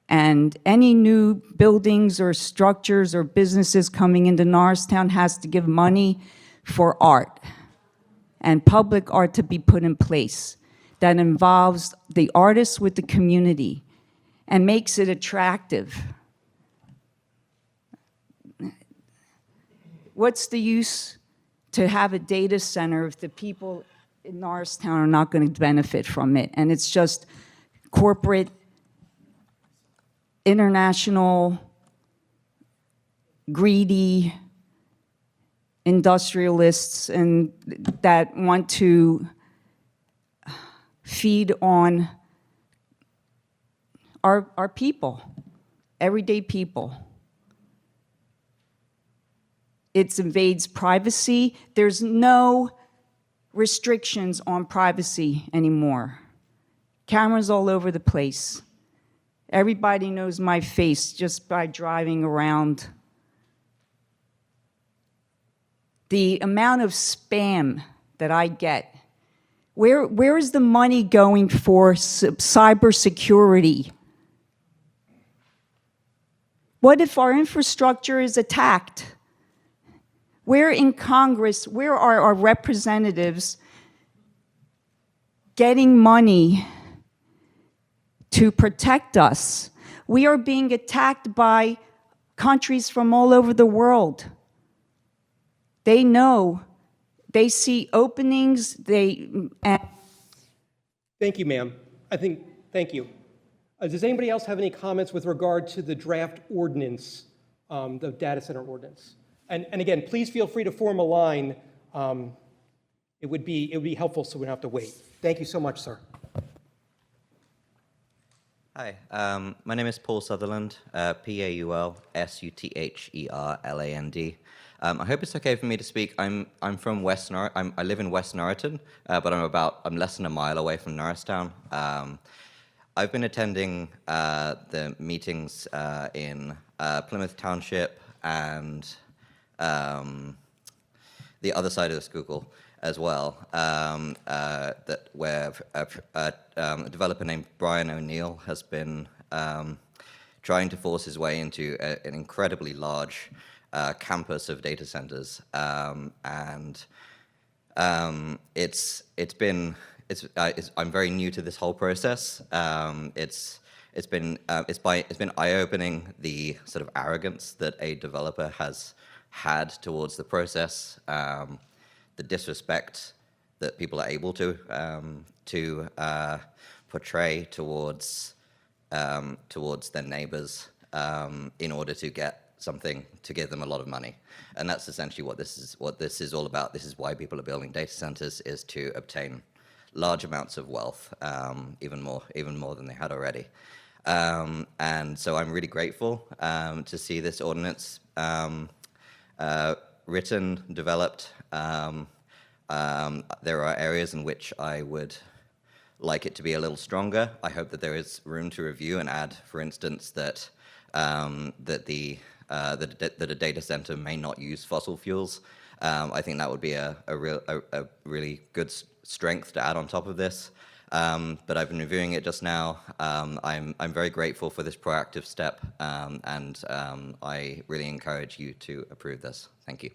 And any new buildings or structures or businesses coming into Norristown has to give money for art and public art to be put in place that involves the artists with the community and makes it attractive. What's the use to have a data center if the people in Norristown are not going to benefit from it? And it's just corporate, international, greedy industrialists and that want to feed on our people, everyday people. It invades privacy. There's no restrictions on privacy anymore. Cameras all over the place. Everybody knows my face just by driving around. The amount of spam that I get, where is the money going for cybersecurity? What if our infrastructure is attacked? Where in Congress, where are our representatives getting money to protect us. We are being attacked by countries from all over the world. They know, they see openings, Thank you, ma'am. Thank you. Does anybody else have any comments with regard to the draft ordinance, the data center ordinance? And again, please feel free to form a line. It would be helpful so we don't have to wait. Thank you so much, sir. Hi, my name is Paul Sutherland, Paulsutherland. I hope it's okay for me to speak. I'm from West I live in West Norriton, but I'm less than a mile away from Norristown. I've been attending the meetings in Plymouth Township and the other side of the Schuylkill as well, where a developer named Brian O'Neill has been trying to force his way into an incredibly large campus of data centers, I'm very new to this whole process. It's been eye-opening, the sort of arrogance that a developer has had towards the process, the disrespect that people are able to portray towards their neighbors in order to get something to give them a lot of money. And that's essentially what this is all about. This is why people are building data centers, is to obtain large amounts of wealth, even more than they had already. And so I'm really grateful to see this ordinance written, developed. There are areas in which I would like it to be a little stronger. I hope that there is room to review and add, for instance, that that a data center may not use fossil fuels. I think that would be a really good strength to add on top of this. But I've been reviewing it just now. I'm very grateful for this proactive step, and I really encourage you to approve this. Thank you.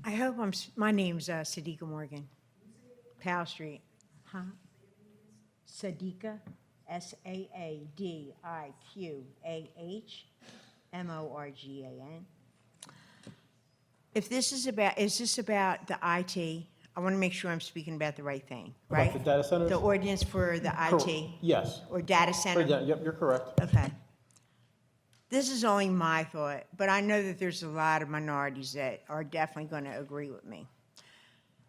I hope my name's Sadiqa Morgan, Powell Street. Huh? Sadiqa, SADIQAHMORGAN. Is this about the IT? I want to make sure I'm speaking about the right thing, right? About the data centers? The ordinance for the IT? Yes. Or data center? Yep, you're correct. Okay. This is only my thought, but I know that there's a lot of minorities that are definitely going to agree with me.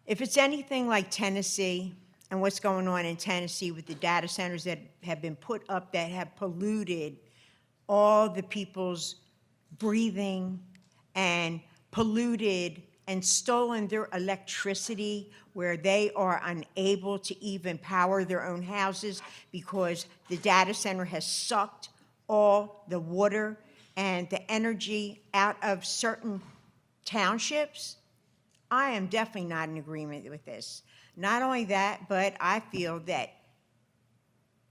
If it's anything like Tennessee and what's going on in Tennessee with the data centers that have been put up that have polluted all the people's breathing and polluted and stolen their electricity, where they are unable to even power their own houses because the data center has sucked all the water and the energy out of certain townships, I am definitely not in agreement with this. Not only that, but I feel that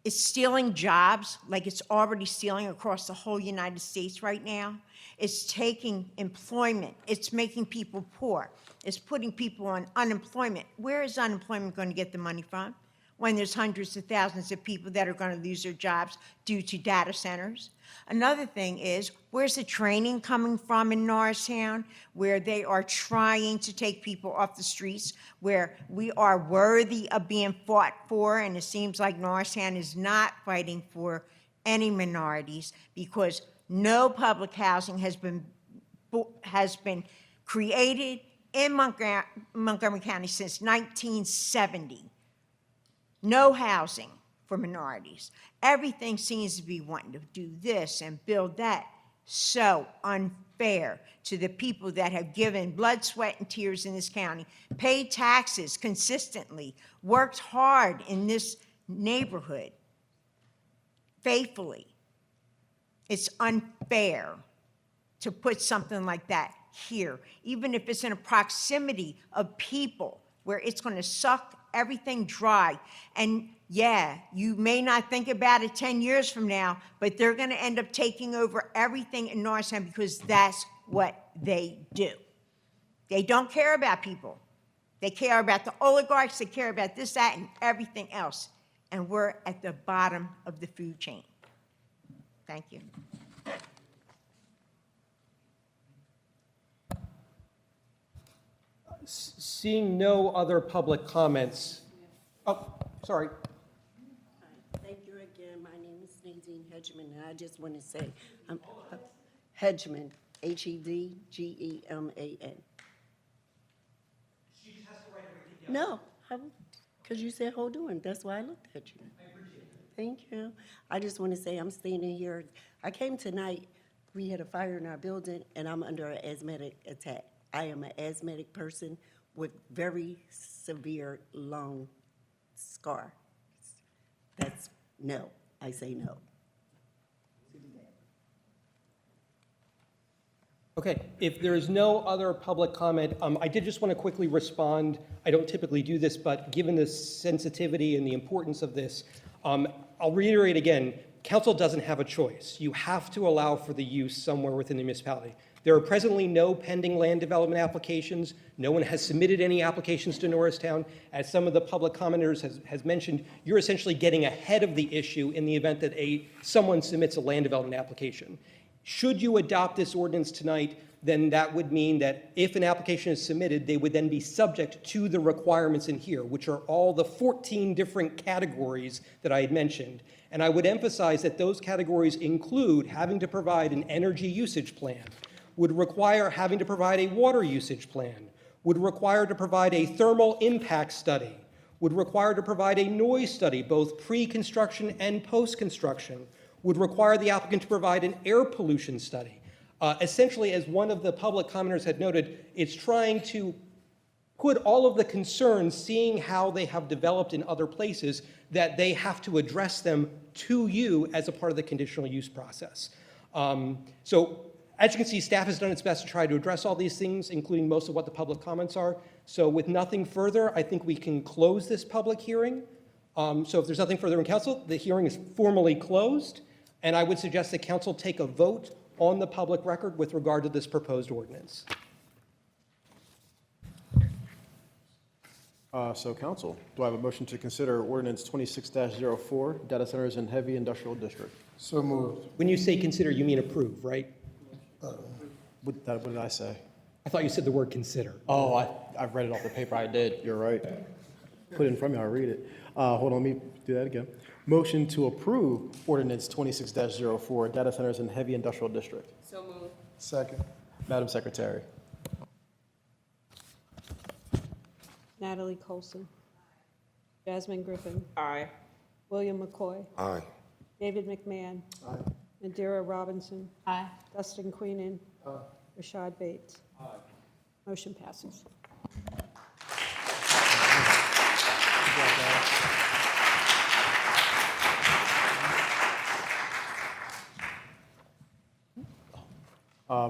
it's stealing jobs, like it's already stealing across the whole United States right now. It's taking employment. It's making people poor. It's putting people on unemployment. Where is unemployment going to get the money from when there's hundreds of thousands of people that are going to lose their jobs due to data centers? Another thing is, where's the training coming from in Norristown, where they are trying to take people off the streets, where we are worthy of being fought for, and it seems like Norristown is not fighting for any minorities because no public housing has been created in Montgomery County since 1970. No housing for minorities. Everything seems to be wanting to do this and build that. So unfair to the people that have given blood, sweat, and tears in this county, paid taxes consistently, worked hard in this neighborhood, faithfully. It's unfair to put something like that here, even if it's in a proximity of people where it's going to suck everything dry. And yeah, you may not think about it 10 years from now, but they're going to end up taking over everything in Norristown because that's what they do. They don't care about people. They care about the oligarchs, they care about this, that, and everything else. And we're at the bottom of the food chain. Thank you. Seeing no other public comments. Oh, sorry. Thank you again. My name is Nadine Hedgeman, and I just want to say, I'm Hedgeman, Hedgeman. No, because you said hold on. That's why I looked at you. Thank you. I just want to say I'm standing here. I came tonight. We had a fire in our building, and I'm under an asthmatic attack. I am an asthmatic person with very severe lung scar. That's no. I say no. Okay, if there is no other public comment, I did just want to quickly respond. I don't typically do this, but given the sensitivity and the importance of this, I'll reiterate again, council doesn't have a choice. You have to allow for the use somewhere within the municipality. There are presently no pending land development applications. No one has submitted any applications to Norristown. As some of the public commenters has mentioned, you're essentially getting ahead of the issue in the event that someone submits a land development application. Should you adopt this ordinance tonight, then that would mean that if an application is submitted, they would then be subject to the requirements in here, which are all the 14 different categories that I had mentioned. And I would emphasize that those categories include having to provide an energy usage plan, would require having to provide a water usage plan, would require to provide a thermal impact study, would require to provide a noise study, both pre-construction and post-construction, would require the applicant to provide an air pollution study. Essentially, as one of the public commenters had noted, it's trying to put all of the concerns, seeing how they have developed in other places, that they have to address them to you as a part of the conditional use process. So as you can see, staff has done its best to try to address all these things, including most of what the public comments are. So with nothing further, I think we can close this public hearing. So if there's nothing further in council, the hearing is formally closed. And I would suggest that council take a vote on the public record with regard to this proposed ordinance. So council, do I have a motion to consider ordinance 26-04, data centers in heavy industrial district? So moved. When you say consider, you mean approve, right? What did I say? I thought you said the word consider. Oh, I've read it off the paper. I did. You're right. Put it in front of me. I'll read it. Hold on. Let me do that again. Motion to approve ordinance 26-04, data centers in heavy industrial district. So moved. Second. Madam Secretary. Natalie Colson. Jasmine Griffin. Aye. William McCoy. Aye. David McMahon. Aye. Indira Robinson. Aye. Dustin Queenan. Aye. Rashad Bates. Motion passes.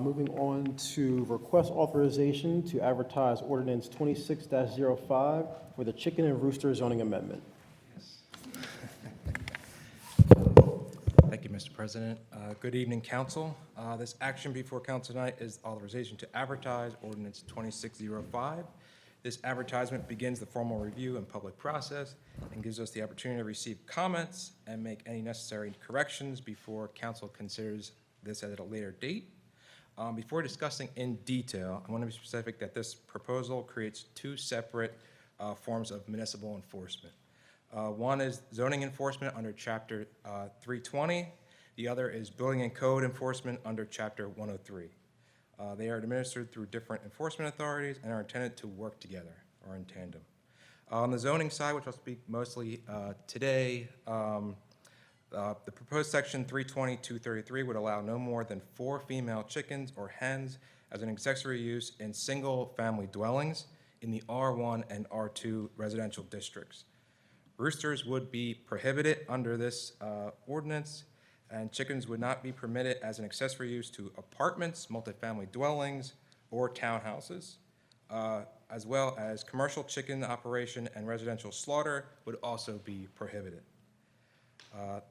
Moving on to request authorization to advertise ordinance 26-05 for the chicken and rooster zoning amendment. Thank you, Mr. President. Good evening, council. This action before council tonight is authorization to advertise ordinance 2605. This advertisement begins the formal review and public process and gives us the opportunity to receive comments and make any necessary corrections before council considers this at a later date. Before discussing in detail, I want to be specific that this proposal creates two separate forms of municipal enforcement. One is zoning enforcement under Chapter 320. The other is building and code enforcement under Chapter 103. They are administered through different enforcement authorities and are intended to work together or in tandem. On the zoning side, which I'll speak mostly today, the proposed section 320-233 would allow no more than 4 female chickens or hens as an accessory use in single-family dwellings in the R1 and R2 residential districts. Roosters would be prohibited under this ordinance, and chickens would not be permitted as an accessory use to apartments, multifamily dwellings, or townhouses, as well as commercial chicken operation and residential slaughter would also be prohibited.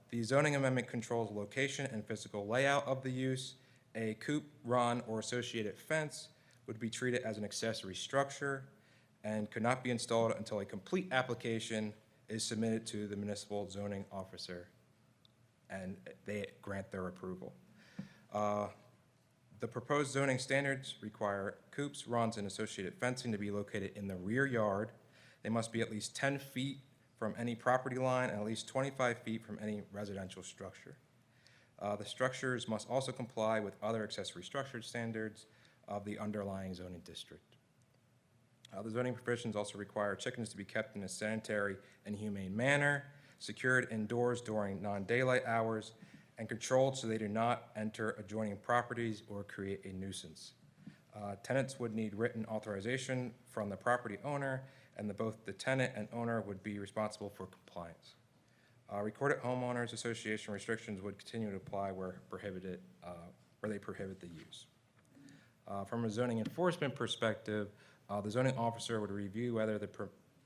The zoning amendment controls location and physical layout of the use. A coop, run, or associated fence would be treated as an accessory structure and could not be installed until a complete application is submitted to the municipal zoning officer and they grant their approval. The proposed zoning standards require coops, runs, and associated fencing to be located in the rear yard. They must be at least 10 feet from any property line and at least 25 feet from any residential structure. The structures must also comply with other accessory structure standards of the underlying zoning district. The zoning provisions also require chickens to be kept in a sanitary and humane manner, secured indoors during non-daylight hours, and controlled so they do not enter adjoining properties or create a nuisance. Tenants would need written authorization from the property owner, and both the tenant and owner would be responsible for compliance. Recorded homeowners association restrictions would continue to apply where they prohibit the use. From a zoning enforcement perspective, the zoning officer would review whether the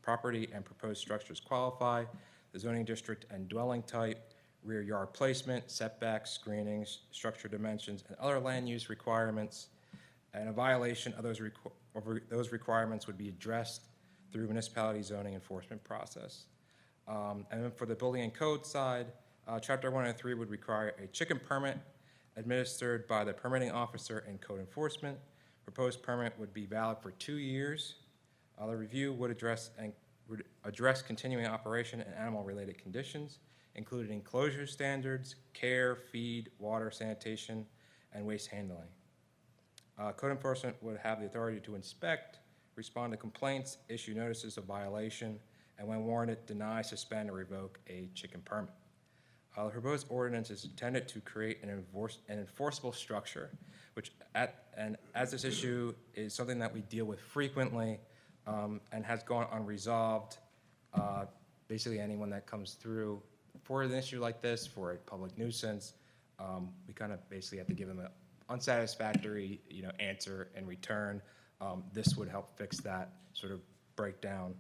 property and proposed structures qualify, the zoning district and dwelling type, rear yard placement, setbacks, screenings, structure dimensions, and other land use requirements. And a violation of those requirements would be addressed through municipality zoning enforcement process. And then for the building and code side, Chapter 103 would require a chicken permit administered by the permitting officer and code enforcement. Proposed permit would be valid for 2 years. The review would address continuing operation and animal-related conditions, including enclosure standards, care, feed, water, sanitation, and waste handling. Code enforcement would have the authority to inspect, respond to complaints, issue notices of violation, and when warranted, deny, suspend, or revoke a chicken permit. The proposed ordinance is intended to create an enforceable structure, and as this issue is something that we deal with frequently and has gone unresolved, basically anyone that comes through for an issue like this, for a public nuisance, we kind of basically have to give them an unsatisfactory, answer in return. This would help fix that sort of breakdown.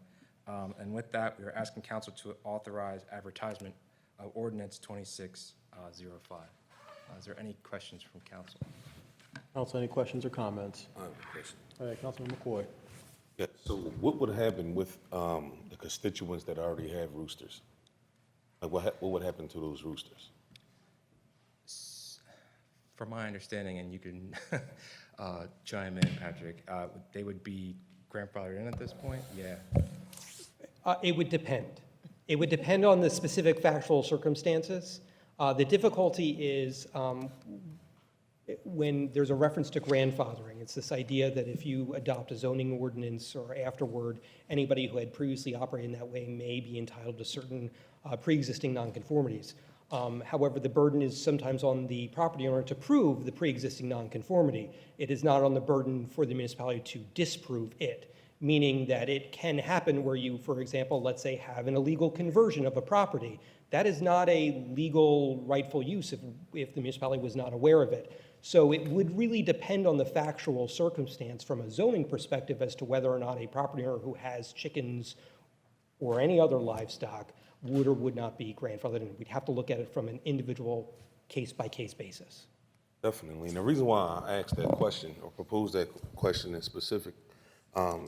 And with that, we are asking council to authorize advertisement of Ordinance 2605. Is there any questions from council? Council, any questions or comments? I have a question. All right, Councilman McCoy. Yeah, so what would happen with the constituents that already have roosters? Like what would happen to those roosters? From my understanding, and you can chime in, Patrick, they would be grandfathered in at this point? Yeah. It would depend. It would depend on the specific factual circumstances. The difficulty is when there's a reference to grandfathering. It's this idea that if you adopt a zoning ordinance or afterward, anybody who had previously operated in that way may be entitled to certain pre-existing nonconformities. However, the burden is sometimes on the property owner to prove the pre-existing nonconformity. It is not on the burden for the municipality to disprove it, meaning that it can happen where you, for example, let's say have an illegal conversion of a property. That is not a legal rightful use if the municipality was not aware of it. So it would really depend on the factual circumstance from a zoning perspective as to whether or not a property owner who has chickens or any other livestock would or would not be grandfathered in. We'd have to look at it from an individual case-by-case basis. Definitely. And the reason why I asked that question or proposed that question in specific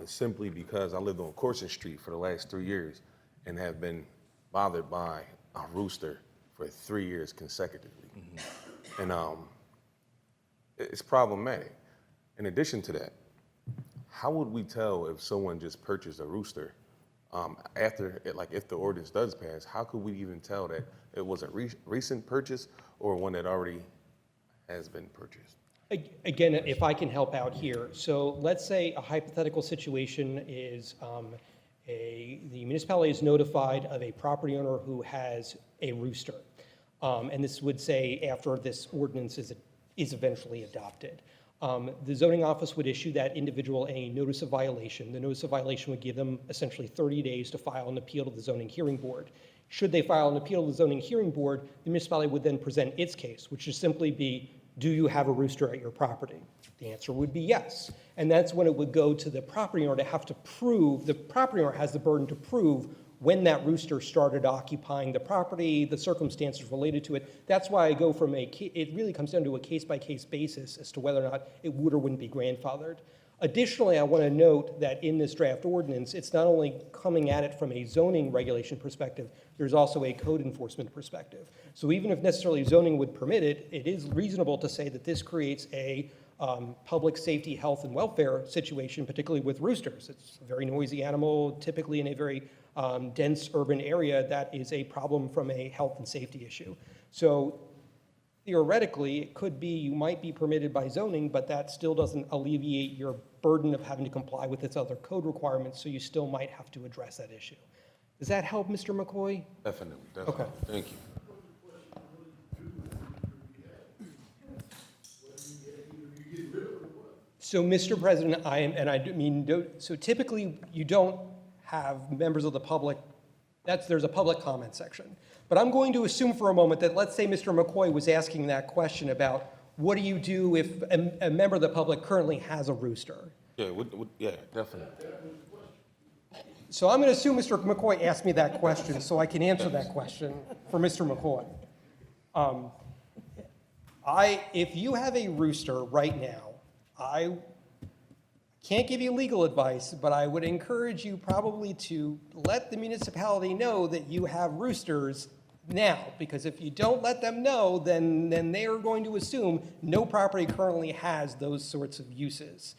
is simply because I lived on Corson Street for the last 3 years and have been bothered by a rooster for 3 years consecutively. Mm-hmm. And it's problematic. In addition to that, how would we tell if someone just purchased a rooster after, if the ordinance does pass, how could we even tell that it was a recent purchase or one that already has been purchased? Again, if I can help out here. So let's say a hypothetical situation is the municipality is notified of a property owner who has a rooster. And this would say after this ordinance is eventually adopted. The zoning office would issue that individual a notice of violation. The notice of violation would give them essentially 30 days to file an appeal to the zoning hearing board. Should they file an appeal to the zoning hearing board, the municipality would then present its case, which would simply be, do you have a rooster at your property? The answer would be yes. And that's when it would go to the property owner to have to prove, the property owner has the burden to prove when that rooster started occupying the property, the circumstances related to it. That's why I go from it really comes down to a case-by-case basis as to whether or not it would or wouldn't be grandfathered. Additionally, I want to note that in this draft ordinance, it's not only coming at it from a zoning regulation perspective, there's also a code enforcement perspective. So even if necessarily zoning would permit it, it is reasonable to say that this creates a public safety, health, and welfare situation, particularly with roosters. It's a very noisy animal, typically in a very dense urban area. That is a problem from a health and safety issue. So theoretically, it could be you might be permitted by zoning, but that still doesn't alleviate your burden of having to comply with its other code requirements, so you still might have to address that issue. Does that help, Mr. McCoy? Definitely, definitely. Okay. Thank you. So, Mr. President, so typically you don't have members of the public, there's a public comment section. But I'm going to assume for a moment that, let's say Mr. McCoy was asking that question about what do you do if a member of the public currently has a rooster? Yeah, yeah, definitely. So I'm going to assume Mr. McCoy asked me that question so I can answer that question for Mr. McCoy. If you have a rooster right now, I can't give you legal advice, but I would encourage you probably to let the municipality know that you have roosters now, because if you don't let them know, then they are going to assume no property currently has those sorts of uses.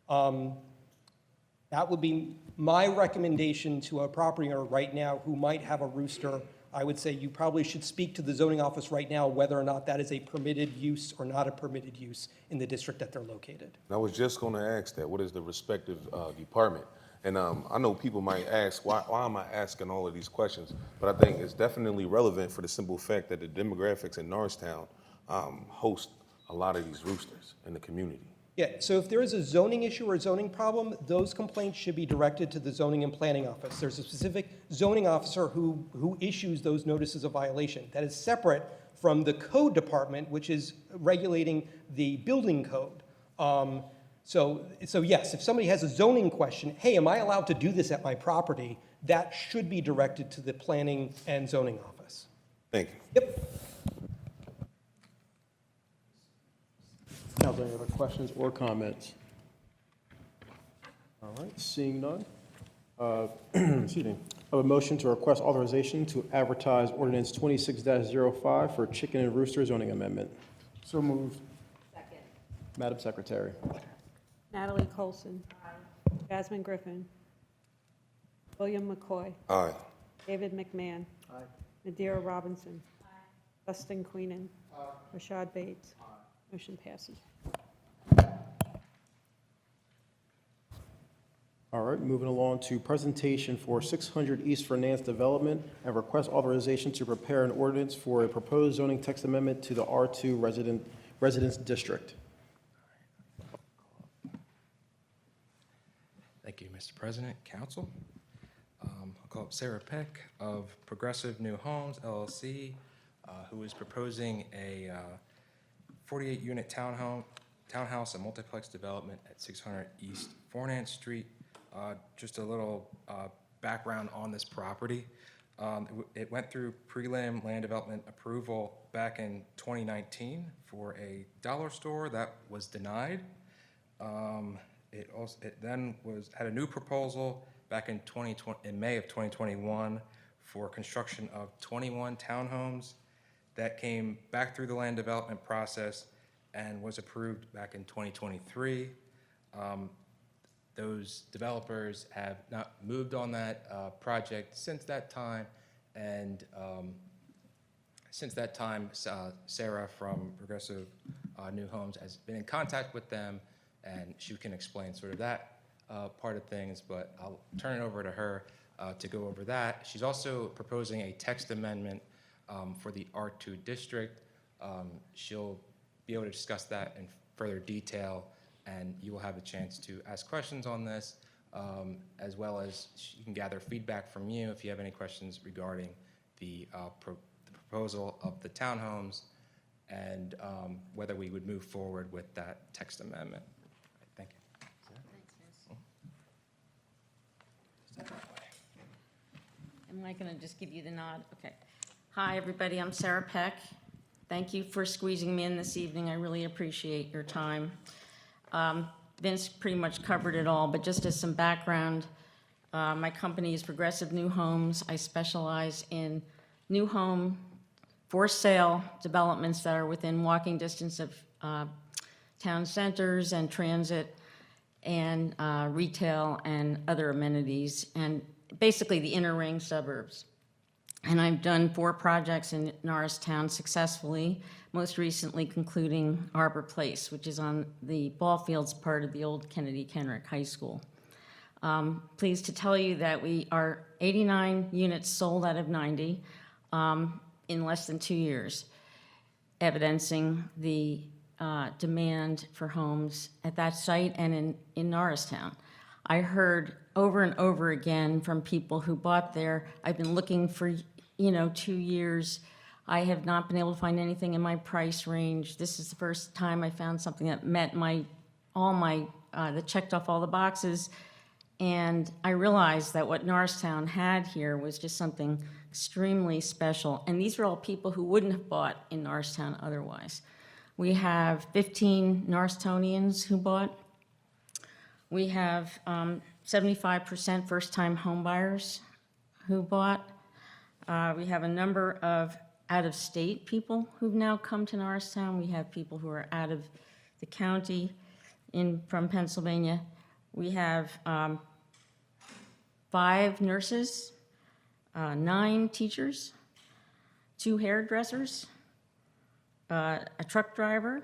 That would be my recommendation to a property owner right now who might have a rooster. I would say you probably should speak to the zoning office right now whether or not that is a permitted use or not a permitted use in the district that they're located. I was just going to ask that. What is the respective department? And I know people might ask, why am I asking all of these questions? But I think it's definitely relevant for the simple fact that the demographics in Norristown host a lot of these roosters in the community. Yeah, so if there is a zoning issue or a zoning problem, those complaints should be directed to the zoning and planning office. There's a specific zoning officer who issues those notices of violation. That is separate from the code department, which is regulating the building code. So yes, if somebody has a zoning question, hey, am I allowed to do this at my property? That should be directed to the planning and zoning office. Thank you. Yep. Council, any other questions or comments? All right, seeing none. Excuse me. I have a motion to request authorization to advertise ordinance 26-05 for chicken and rooster zoning amendment. So moved. Madam Secretary. Natalie Colson. Jasmine Griffin. William McCoy. Aye. David McMahon. Nadira Robinson. Dustin Queenan. Rashad Bates. Motion passes. All right, moving along to presentation for 600 East Fornance Development and request authorization to prepare an ordinance for a proposed zoning text amendment to the R2 Residence District. Thank you, Mr. President, Council. I'll call up Sarah Peck of Progressive New Homes, LLC, who is proposing a 48-unit townhouse and multiplex development at 600 East Fornance Street. Just a little background on this property. It went through prelim land development approval back in 2019 for a dollar store that was denied. It then had a new proposal back in May of 2021 for construction of 21 townhomes that came back through the land development process and was approved back in 2023. Those developers have not moved on that project since that time, and since that time, Sarah from Progressive New Homes has been in contact with them, and she can explain sort of that part of things, but I'll turn it over to her to go over that. She's also proposing a text amendment for the R2 district. She'll be able to discuss that in further detail, and you will have a chance to ask questions on this, as well as you can gather feedback from you if you have any questions regarding the proposal of the townhomes and whether we would move forward with that text amendment. Thank you. Am I going to just give you the nod? Okay. Hi, everybody. I'm Sarah Peck. Thank you for squeezing me in this evening. I really appreciate your time. Vince pretty much covered it all, but just as some background, my company is Progressive New Homes. I specialize in new home for sale developments that are within walking distance of town centers and transit and retail and other amenities, and basically the inner ring suburbs. And I've done 4 projects in Norristown successfully, most recently concluding Arbor Place, which is on the ball fields part of the old Kennedy Kenrick High School. Pleased to tell you that we are 89 units sold out of 90 in less than 2 years, evidencing the demand for homes at that site and in Norristown. I heard over and over again from people who bought there, I've been looking for 2 years. I have not been able to find anything in my price range. This is the first time I found something that met that checked off all the boxes. And I realized that what Norristown had here was just something extremely special. And these are all people who wouldn't have bought in Norristown otherwise. We have 15 Norristonians who bought. We have 75% first-time homebuyers who bought. We have a number of out-of-state people who've now come to Norristown. We have people who are out of the county from Pennsylvania. We have 5 nurses, 9 teachers, 2 hairdressers, a truck driver,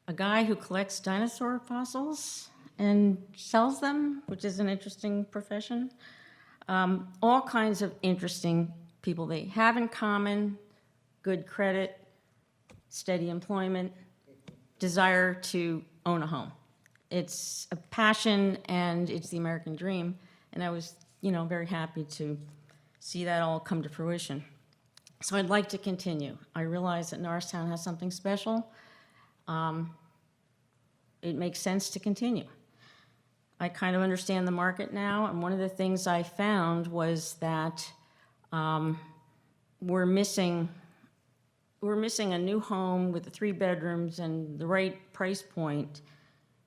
a guy who collects dinosaur fossils and sells them, which is an interesting profession. All kinds of interesting people. They have in common good credit, steady employment, desire to own a home. It's a passion and it's the American dream. And I was, very happy to see that all come to fruition. So I'd like to continue. I realize that Norristown has something special. It makes sense to continue. I kind of understand the market now, and one of the things I found was that we're missing a new home with the 3 bedrooms and the right price point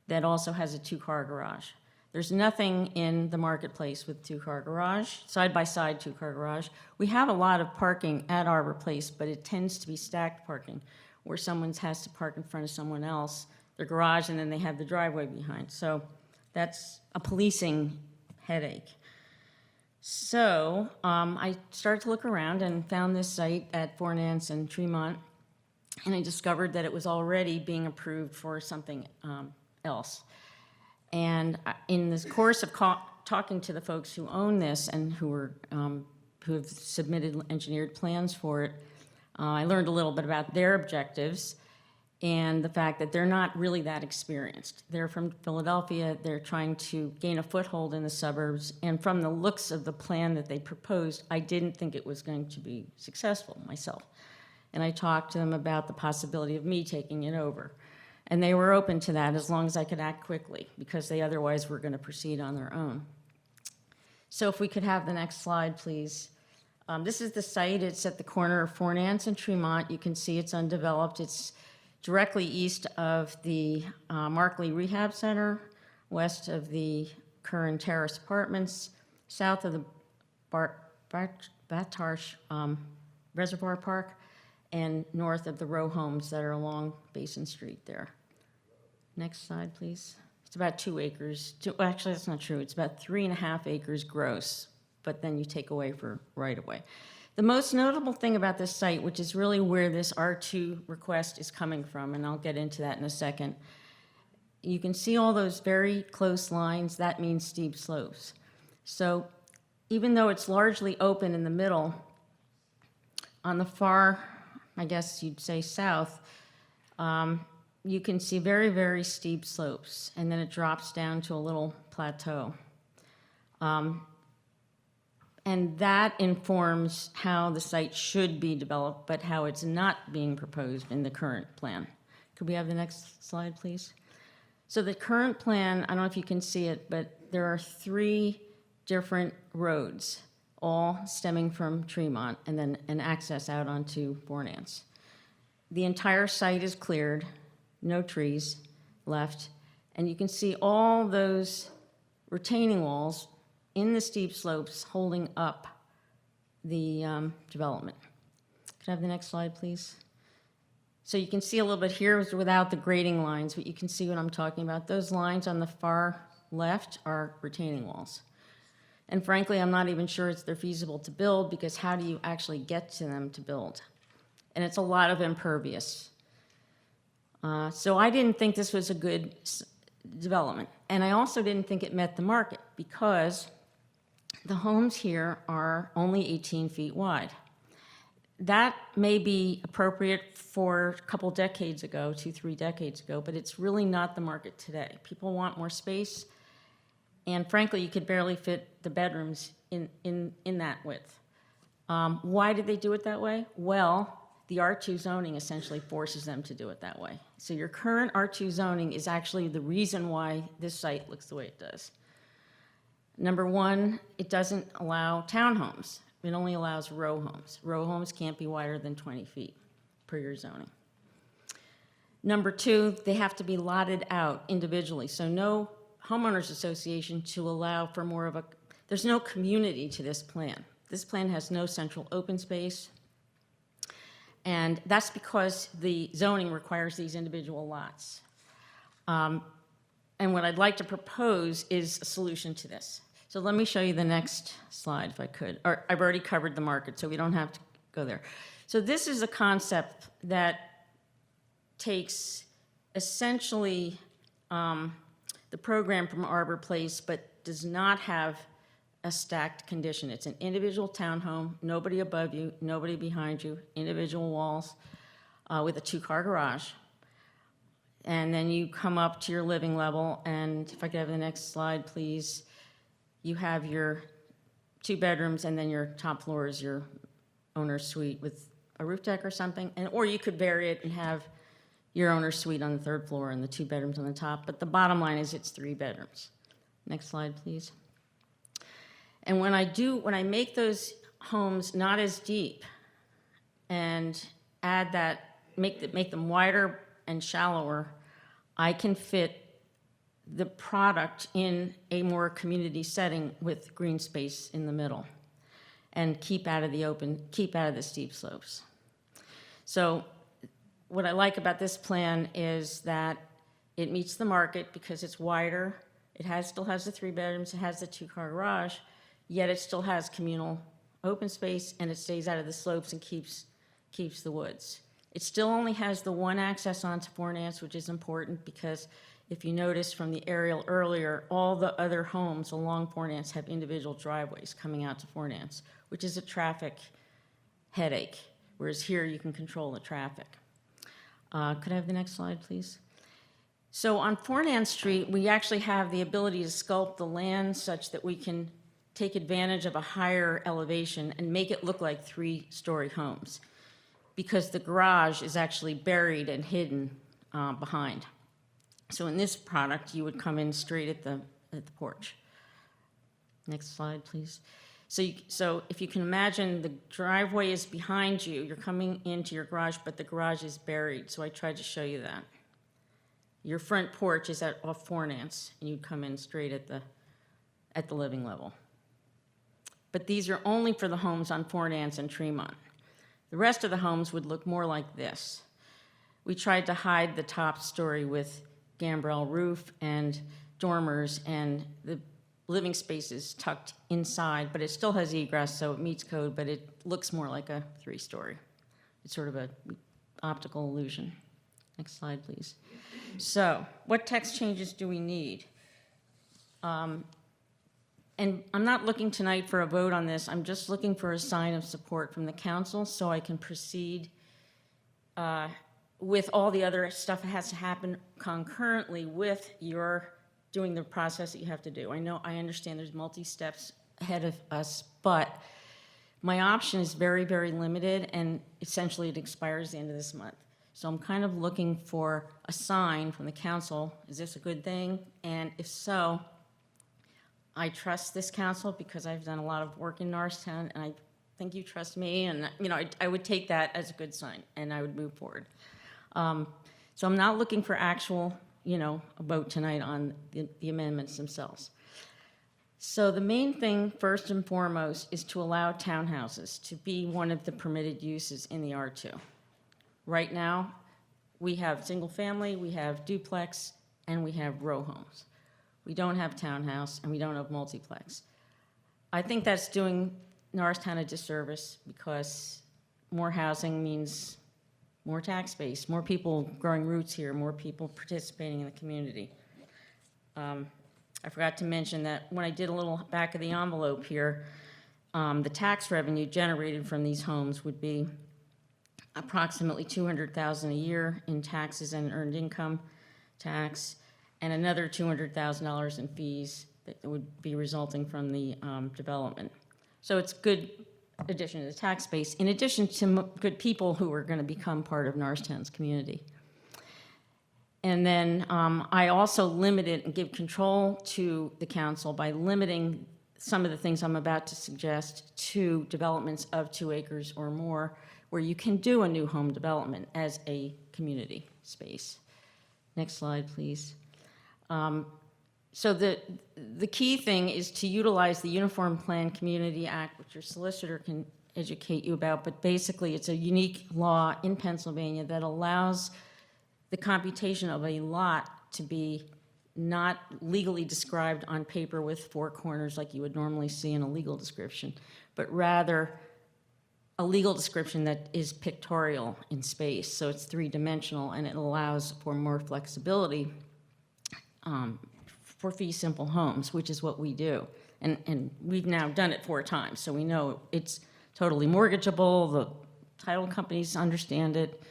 that also has a 2-car garage. There's nothing in the marketplace with 2-car garage, side-by-side 2-car garage. We have a lot of parking at Arbor Place, but it tends to be stacked parking, where someone has to park in front of someone else, their garage, and then they have the driveway behind. So that's a policing headache. So I started to look around and found this site at Fornance and Tremont, and I discovered that it was already being approved for something else. And in this course of talking to the folks who own this and who have submitted engineered plans for it, I learned a little bit about their objectives and the fact that they're not really that experienced. They're from Philadelphia. They're trying to gain a foothold in the suburbs. And from the looks of the plan that they proposed, I didn't think it was going to be successful myself. And I talked to them about the possibility of me taking it over. And they were open to that as long as I could act quickly, because they otherwise were going to proceed on their own. So if we could have the next slide, please. This is the site. It's at the corner of Fornance and Tremont. You can see it's undeveloped. It's directly east of the Markley Rehab Center, west of the Curran Terrace Apartments, south of the Batarsh Reservoir Park, and north of the row homes that are along Basin Street there. Next slide, please. It's about 2 acres. Actually, that's not true. It's about 3.5 acres gross, but then you take away for right-of-way. The most notable thing about this site, which is really where this R2 request is coming from, and I'll get into that in a second, you can see all those very close lines. That means steep slopes. So even though it's largely open in the middle, on the far, I guess you'd say south, you can see very, very steep slopes, and then it drops down to a little plateau. And that informs how the site should be developed, but how it's not being proposed in the current plan. Could we have the next slide, please? So the current plan, I don't know if you can see it, but there are 3 different roads, all stemming from Tremont, and then an access out onto Fornance. The entire site is cleared, no trees left, And you can see all those retaining walls in the steep slopes holding up the development. Could I have the next slide, please? So you can see a little bit here is without the grading lines, but you can see what I'm talking about. Those lines on the far left are retaining walls. And frankly, I'm not even sure they're feasible to build, because how do you actually get to them to build? And it's a lot of impervious. So I didn't think this was a good development. And I also didn't think it met the market, because the homes here are only 18 feet wide. That may be appropriate for a couple decades ago, 2-3 decades ago, but it's really not the market today. People want more space, and frankly, you could barely fit the bedrooms in that width. Why did they do it that way? Well, the R2 zoning essentially forces them to do it that way. So your current R2 zoning is actually the reason why this site looks the way it does. Number one, it doesn't allow townhomes. It only allows row homes. Row homes can't be wider than 20 feet per your zoning. Number two, they have to be lotted out individually. So no homeowners association to allow for more of a, there's no community to this plan. This plan has no central open space. And that's because the zoning requires these individual lots. And what I'd like to propose is a solution to this. So let me show you the next slide, if I could. Or I've already covered the market, so we don't have to go there. So this is a concept that takes essentially the program from Arbor Place, but does not have a stacked condition. It's an individual townhome, nobody above you, nobody behind you, individual walls with a 2-car garage. And then you come up to your living level, and if I could have the next slide, please. You have your 2 bedrooms, and then your top floor is your owner's suite with a roof deck or something. And or you could vary it and have your owner's suite on the 3rd floor and the 2 bedrooms on the top. But the bottom line is it's 3 bedrooms. Next slide, please. And when I make those homes not as deep and add that, make them wider and shallower, I can fit the product in a more community setting with green space in the middle and keep out of the steep slopes. So what I like about this plan is that it meets the market because it's wider. It still has the 3 bedrooms, it has the 2-car garage, yet it still has communal open space, and it stays out of the slopes and keeps the woods. It still only has the one access onto Fornance, which is important because if you notice from the aerial earlier, all the other homes along Fornance have individual driveways coming out to Fornance, which is a traffic headache, whereas here you can control the traffic. Could I have the next slide, please? So on Fornance Street, we actually have the ability to sculpt the land such that we can take advantage of a higher elevation and make it look like 3-story homes, because the garage is actually buried and hidden behind. So in this product, you would come in straight at the porch. Next slide, please. So if you can imagine, the driveway is behind you, you're coming into your garage, but the garage is buried. So I tried to show you that. Your front porch is off Fornance, and you'd come in straight at the living level. But these are only for the homes on Fornance and Tremont. The rest of the homes would look more like this. We tried to hide the top story with gambrel roof and dormers, and the living space is tucked inside, but it still has egress, so it meets code, but it looks more like a 3-story. It's sort of an optical illusion. Next slide, please. So what text changes do we need? And I'm not looking tonight for a vote on this. I'm just looking for a sign of support from the council so I can proceed with all the other stuff that has to happen concurrently with your doing the process that you have to do. I understand there's multi-steps ahead of us, but my option is very, very limited, and essentially it expires the end of this month. So I'm kind of looking for a sign from the council. Is this a good thing? And if so, I trust this council because I've done a lot of work in Norristown, and I think you trust me, and I would take that as a good sign, and I would move forward. So I'm not looking for actual a vote tonight on the amendments themselves. So the main thing, first and foremost, is to allow townhouses to be one of the permitted uses in the R2. Right now, we have single family, we have duplex, and we have row homes. We don't have townhouse, and we don't have multiplex. I think that's doing Norristown a disservice because more housing means more tax base, more people growing roots here, more people participating in the community. I forgot to mention that when I did a little back of the envelope here, the tax revenue generated from these homes would be approximately $200,000 a year in taxes and earned income tax, and another $200,000 in fees that would be resulting from the development. So it's good addition to the tax base, in addition to good people who are going to become part of Norristown's community. And then I also limited and give control to the council by limiting some of the things I'm about to suggest to developments of 2 acres or more, where you can do a new home development as a community space. Next slide, please. So the key thing is to utilize the Uniform Plan Community Act, which your solicitor can educate you about, but basically it's a unique law in Pennsylvania that allows the computation of a lot to be not legally described on paper with 4 corners like you would normally see in a legal description, but rather a legal description that is pictorial in space. So it's 3-dimensional, and it allows for more flexibility for fee simple homes, which is what we do. And we've now done it 4 times, so we know it's totally mortgageable, the title companies understand it,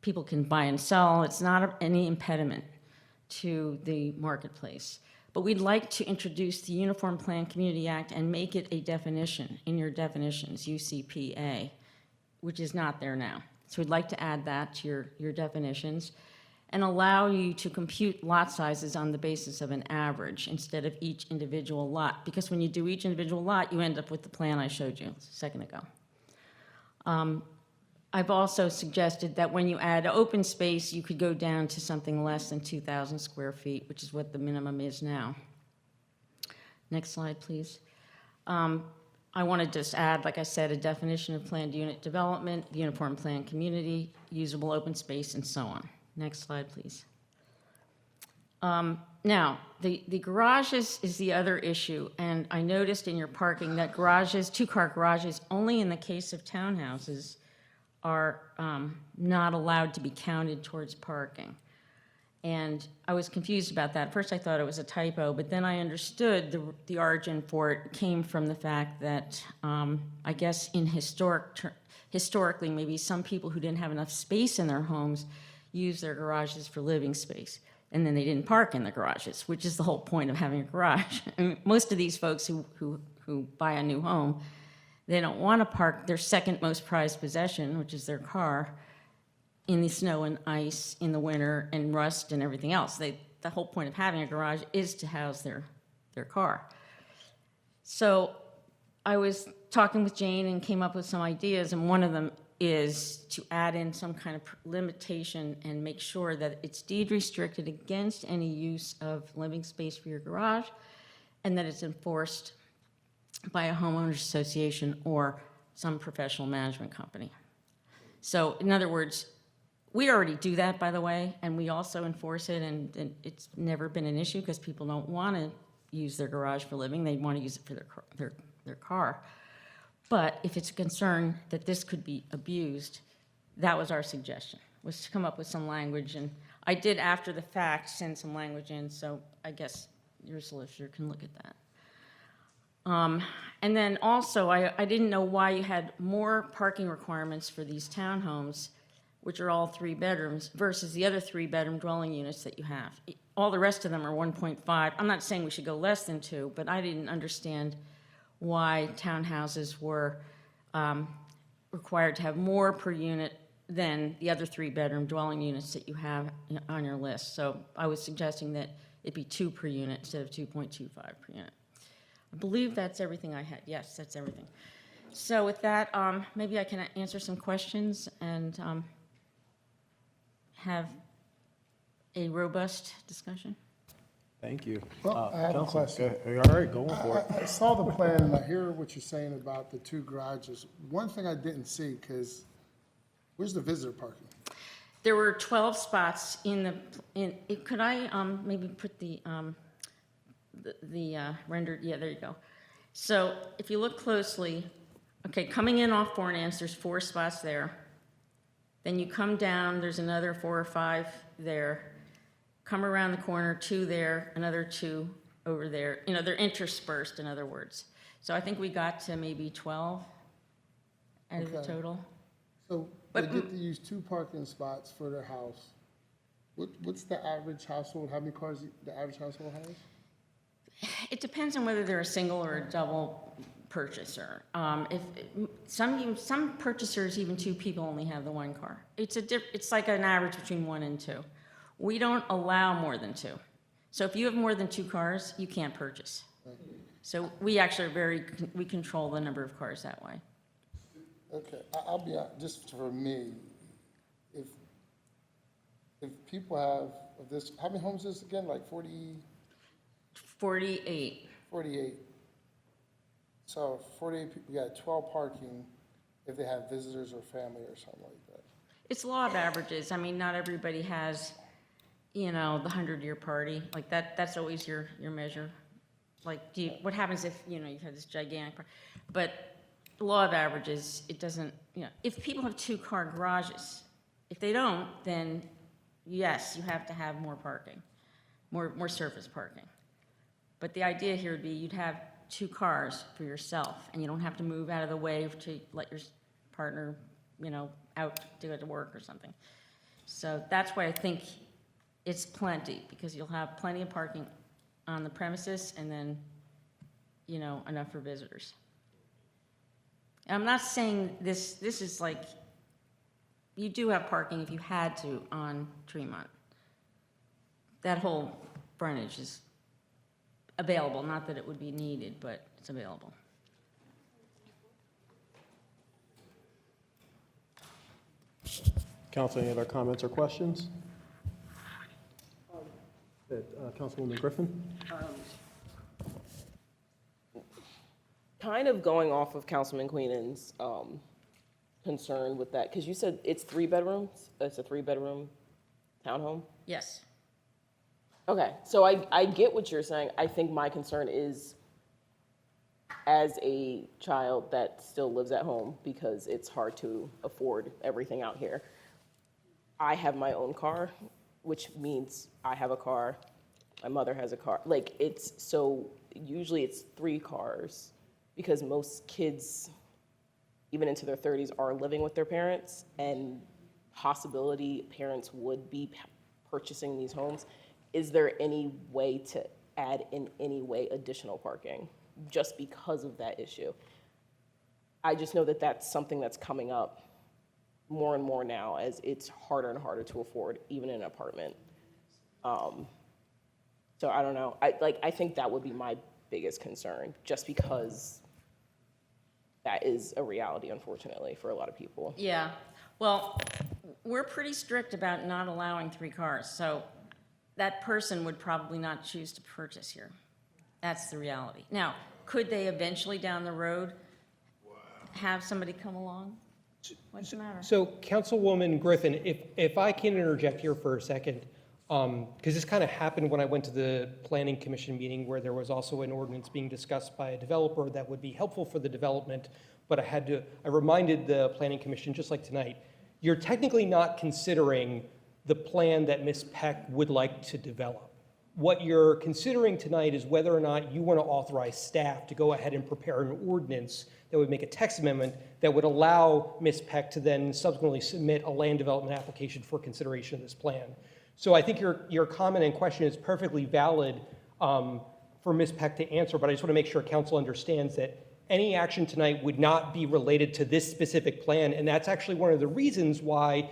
people can buy and sell, it's not any impediment to the marketplace. But we'd like to introduce the Uniform Plan Community Act and make it a definition in your definitions, UCPA, which is not there now. So we'd like to add that to your definitions and allow you to compute lot sizes on the basis of an average instead of each individual lot. Because when you do each individual lot, you end up with the plan I showed you a second ago. I've also suggested that when you add open space, you could go down to something less than 2,000 square feet, which is what the minimum is now. Next slide, please. I want to just add, like I said, a definition of planned unit development, uniform plan community, usable open space, and so on. Next slide, please. Now, the garages is the other issue, and I noticed in your parking that garages, 2-car garages, only in the case of townhouses, are not allowed to be counted towards parking. And I was confused about that. First I thought it was a typo, but then I understood the origin for it came from the fact that I guess in historically maybe some people who didn't have enough space in their homes used their garages for living space. And then they didn't park in the garages, which is the whole point of having a garage. I mean, most of these folks who buy a new home, they don't want to park their second most prized possession, which is their car, in the snow and ice in the winter and rust and everything else. The whole point of having a garage is to house their car. So I was talking with Jane and came up with some ideas, and one of them is to add in some kind of limitation and make sure that it's deed restricted against any use of living space for your garage, and that it's enforced by a homeowners association or some professional management company. So in other words, we already do that, by the way, and we also enforce it, and it's never been an issue because people don't want to use their garage for living. They want to use it for their car. But if it's a concern that this could be abused, that was our suggestion, was to come up with some language. And I did, after the fact, send some language in, so I guess your solicitor can look at that. And then also, I didn't know why you had more parking requirements for these townhomes, which are all 3 bedrooms, versus the other 3-bedroom dwelling units that you have. All the rest of them are 1.5. I'm not saying we should go less than 2, but I didn't understand why townhouses were required to have more per unit than the other 3-bedroom dwelling units that you have on your list. So I was suggesting that it be 2 per unit instead of 2.25 per unit. I believe that's everything I had. Yes, that's everything. So with that, maybe I can answer some questions and have a robust discussion. Thank you. Well, I have a Council, question. go ahead. All right, go on for it. I saw the plan and I hear what you're saying about the 2 garages. One thing I didn't see, because where's the visitor parking? There were 12 spots could I maybe put the rendered, yeah, there you go. So if you look closely, okay, coming in off Fornance, there's 4 spots there. Then you come down, there's another 4 or 5 there. Come around the corner, 2 there, another 2 over there. You know, they're interspersed, in other words. So I think we got to maybe 12 out of the Okay. total. So they get to use 2 parking spots for their house. What's the average household, how many cars the average household has? It depends on whether they're a single or a double purchaser. If some purchasers, even 2 people, only have the 1 car. It's like an average between 1 and 2. We don't allow more than 2. So if you have more than 2 cars, you can't purchase. So we actually we control the number of cars that way. Okay, I'll be honest, just for me, if people have this, how many homes is this again, like 40? 48. 48. So 48 people, you got 12 parking if they have visitors or family or something like that. It's law of averages. I mean, not everybody has, the 100-year party. Like that's always your measure. Like, what happens if, you've had this gigantic party? But the law of averages, it doesn't, if people have 2-car garages, if they don't, then yes, you have to have more parking, more surface parking. But the idea here would be you'd have 2 cars for yourself, and you don't have to move out of the way to let your partner, out to go to work or something. So that's why I think it's plenty, because you'll have plenty of parking on the premises and then, enough for visitors. And I'm not saying this is like, you do have parking if you had to on Tremont. That whole frontage is available, not that it would be needed, but it's available. Council, any other comments or questions? Councilwoman Griffin? Kind of going off of Councilman Queenan's concern with that, because you said it's 3 bedrooms? It's a 3-bedroom townhome? Yes. Okay, so I get what you're saying. I think my concern is, as a child that still lives at home because it's hard to afford everything out here, I have my own car, which means I have a car, my mother has a car. Like, usually it's 3 cars, because most kids, even into their 30s, are living with their parents, and possibility parents would be purchasing these homes. Is there any way to add in any way additional parking just because of that issue? I just know that that's something that's coming up more and more now, as it's harder and harder to afford, even in an apartment. So I don't know. I think that would be my biggest concern, just because that is a reality, unfortunately, for a lot of people. Yeah. Well, we're pretty strict about not allowing 3 cars, so that person would probably not choose to purchase here. That's the reality. Now, could they eventually down the road have somebody come along? What's the matter? So, Councilwoman Griffin, if I can interject here for a second, because this kind of happened when I went to the Planning Commission meeting, where there was also an ordinance being discussed by a developer that would be helpful for the development, but I reminded the Planning Commission, just like tonight, you're technically not considering the plan that Ms. Peck would like to develop. What you're considering tonight is whether or not you want to authorize staff to go ahead and prepare an ordinance that would make a text amendment that would allow Ms. Peck to then subsequently submit a land development application for consideration of this plan. So I think your comment and question is perfectly valid for Ms. Peck to answer, but I just want to make sure council understands that any action tonight would not be related to this specific plan, and that's actually one of the reasons why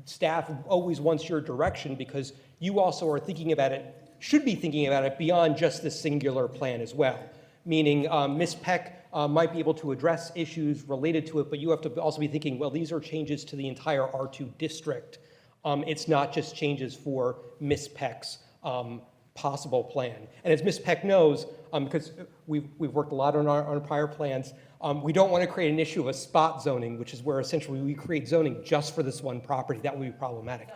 staff always wants your direction, because you also are thinking about it, should be thinking about it beyond just this singular plan as well. Meaning Ms. Peck might be able to address issues related to it, but you have to also be thinking, well, these are changes to the entire R2 district. It's not just changes for Ms. Peck's possible plan. And as Ms. Peck knows, because we've worked a lot on our prior plans, we don't want to create an issue of a spot zoning, which is where essentially we create zoning just for this one property. That would be problematic.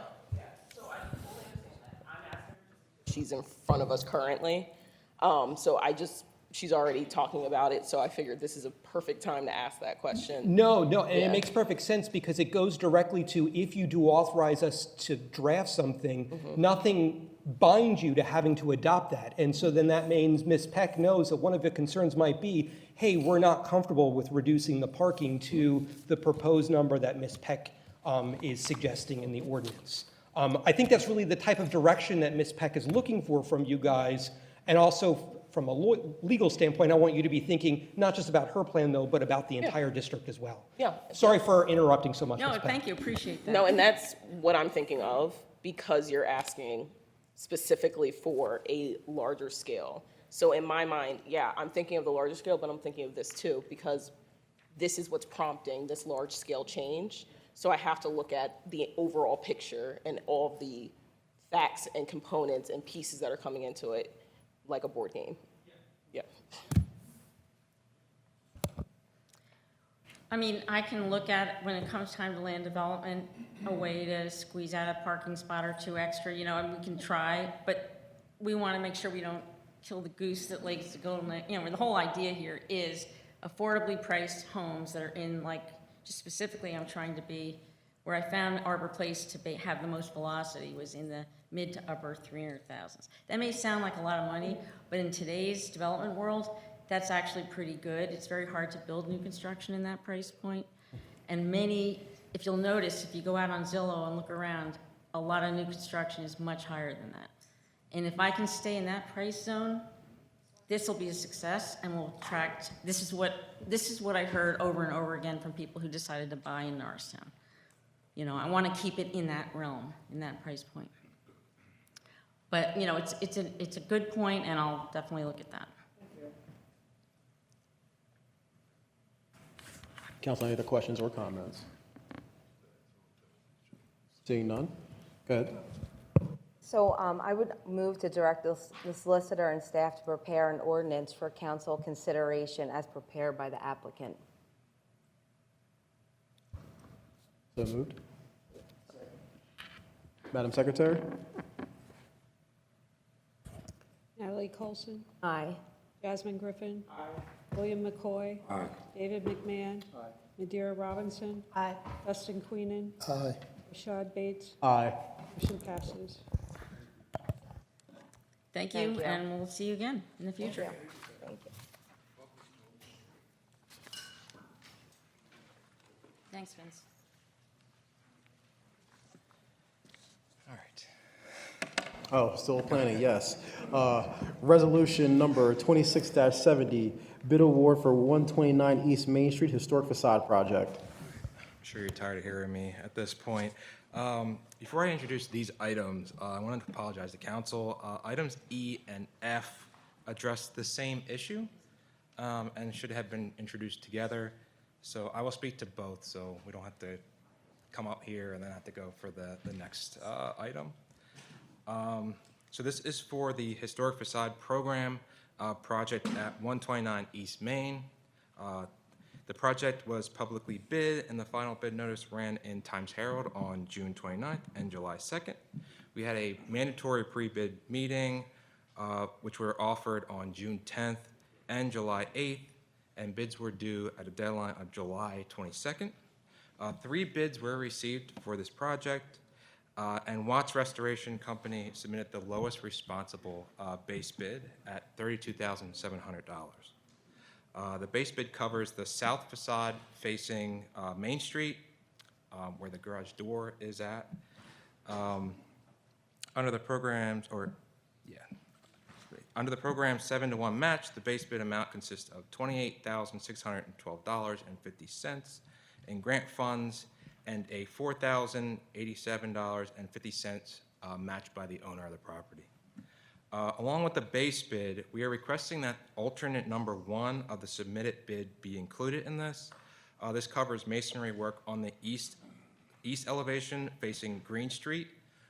She's in front of us currently. She's already talking about it, so I figured this is a perfect time to ask that question. No, and Yeah. it makes perfect sense because it goes directly to if you do authorize us to draft something, nothing binds you to having to adopt that. And so then that means Ms. Peck knows that one of the concerns might be, hey, we're not comfortable with reducing the parking to the proposed number that Ms. Peck is suggesting in the ordinance. I think that's really the type of direction that Ms. Peck is looking for from you guys. And also from a legal standpoint, I want you to be thinking not just about her plan though, but about the entire district as well. Yeah. Sorry for interrupting so much, No, Ms. Peck. thank you, appreciate that. No, and that's what I'm thinking of because you're asking specifically for a larger scale. So in my mind, yeah, I'm thinking of the larger scale, but I'm thinking of this too because this is what's prompting this large scale change. So I have to look at the overall picture and all of the facts and components and pieces that are coming into it like a board game. Yeah. I mean, I can look at, when it comes time to land development, a way to squeeze out a parking spot or two extra, and we can try, but we want to make sure we don't kill the goose that lays the golden egg. The whole idea here is affordably priced homes that are in, just specifically, I'm trying to be, where I found Arbor Place to have the most velocity was in the mid to upper 300,000s. That may sound like a lot of money, but in today's development world, that's actually pretty good. It's very hard to build new construction in that price point. And if you'll notice, if you go out on Zillow and look around, a lot of new construction is much higher than that. And if I can stay in that price zone, this will be a success and will attract, this is what I heard over and over again from people who decided to buy in Norristown. I want to keep it in that realm, in that price point. But, it's a good point, and I'll definitely look at that. Council, any other questions or comments? Seeing none? Go ahead. So I would move to direct the solicitor and staff to prepare an ordinance for council consideration as prepared by the applicant. So moved. Madam Secretary? Natalie Colson. Aye. Jasmine Griffin. William McCoy. Aye. David McMahon. Madeira Robinson. Aye. Dustin Queenan. Aye. Rashad Bates. Aye. Motion passes. Thank Thank you, you. and we'll see you again in the future. Thank you. Thanks, Vince. All right. Oh, still planning, yes. Resolution number 26-70, bid award for 129 East Main Street Historic Façade Project. I'm sure you're tired of hearing me at this point. Before I introduce these items, I wanted to apologize to council. Items E and F address the same issue and should have been introduced together. So I will speak to both, so we don't have to come up here and then have to go for the next item. So this is for the Historic Façade Program project at 129 East Main. The project was publicly bid, and the final bid notice ran in Times Herald on June 29th and July 2nd. We had a mandatory pre-bid meeting, which were offered on June 10th and July 8th, and bids were due at a deadline of July 22nd. 3 bids were received for this project, and Watts Restoration Company submitted the lowest responsible base bid at $32,700. The base bid covers the south facade facing Main Street, where the garage door is at. Under the program's 7-to-1 match, the base bid amount consists of $28,612.50 in grant funds and a $4,087.50 matched by the owner of the property. Along with the base bid, we are requesting that alternate number 1 of the submitted bid be included in this. This covers masonry work on the east east elevation facing Green Street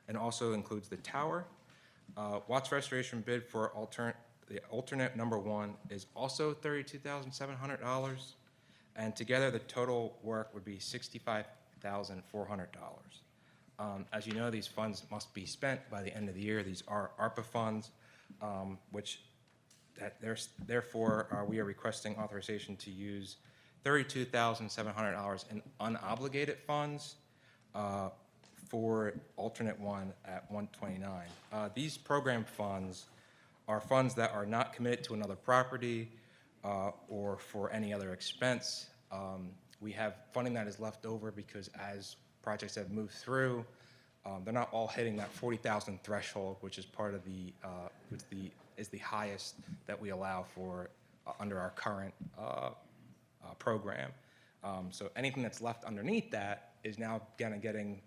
and also includes the tower. Watts restoration bid for the alternate number 1 is also $32,700. And together, the total work would be $65,400. As you know, these funds must be spent by the end of the year. These are ARPA funds, therefore, we are requesting authorization to use $32,700 in unobligated funds for alternate 1 at 129. These program funds are funds that are not committed to another property or for any other expense. We have funding that is left over because as projects have moved through, they're not all hitting that 40,000 threshold, which is part of is the highest that we allow for under our current program. So anything that's left underneath that is now getting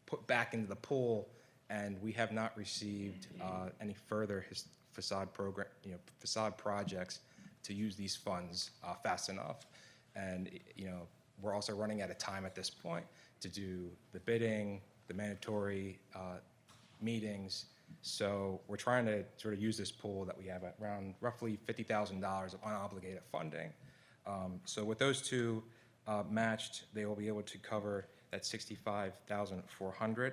put back into the pool, and we have not received any further facade projects to use these funds fast enough. And we're also running out of time at this point to do the bidding, the mandatory meetings. So we're trying to sort of use this pool that we have at around roughly $50,000 of unobligated funding. So with those two matched, they will be able to cover that $65,400.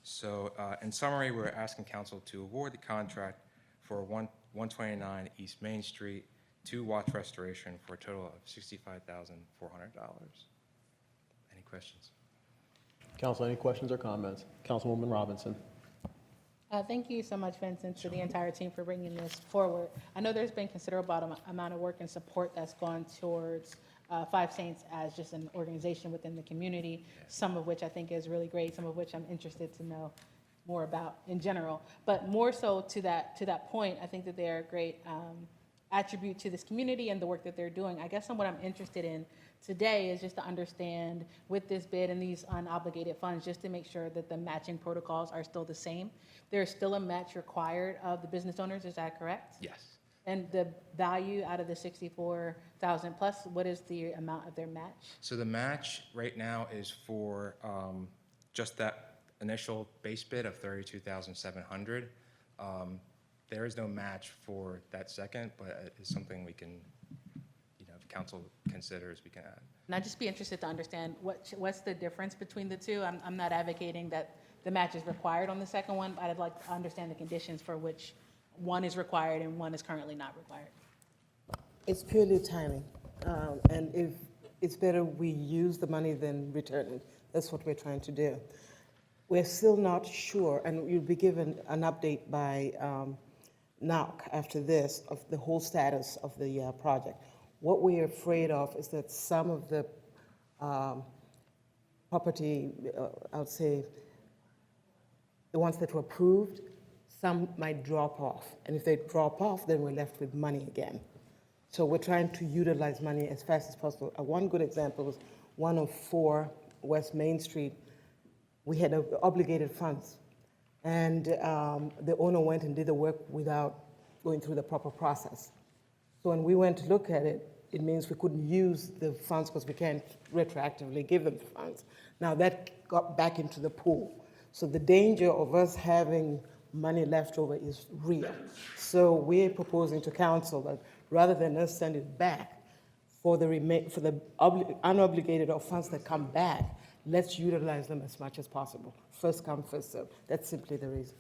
So in summary, we're asking council to award the contract for 129 East Main Street to Watts Restoration for a total of $65,400. Any questions? Council, any questions or comments? Councilwoman Robinson. Thank you so much, Vincent, to the entire team for bringing this forward. I know there's been considerable amount of work and support that's gone towards Five Saints as just an organization within the community, some of which I think is really great, some of which I'm interested to know more about in general. But more so to that point, I think that they're a great attribute to this community and the work that they're doing. I guess what I'm interested in today is just to understand with this bid and these unobligated funds, just to make sure that the matching protocols are still the same. There's still a match required of the business owners, is that correct? Yes. And the value out of the 64,000 plus, what is the amount of their match? So the match right now is for just that initial base bid of $32,700. There is no match for that second, but it's something we can, if council considers, we can add. And I'd just be interested to understand what's the difference between the two. I'm not advocating that the match is required on the second one, but I'd like to understand the conditions for which one is required and one is currently not required. It's purely timing. And if it's better we use the money than return it. That's what we're trying to do. We're still not sure, and you'll be given an update by NOC after this of the whole status of the project. What we're afraid of is that some of the property, I would say, the ones that were approved, some might drop off. And if they drop off, then we're left with money again. So we're trying to utilize money as fast as possible. One good example was 104 West Main Street. We had obligated funds. And the owner went and did the work without going through the proper process. So when we went to look at it, it means we couldn't use the funds because we can't retroactively give them the funds. Now that got back into the pool. So the danger of us having money left over is real. So we're proposing to council that rather than us send it back for the unobligated or funds that come back, let's utilize them as much as possible. First come, first serve. That's simply the reason.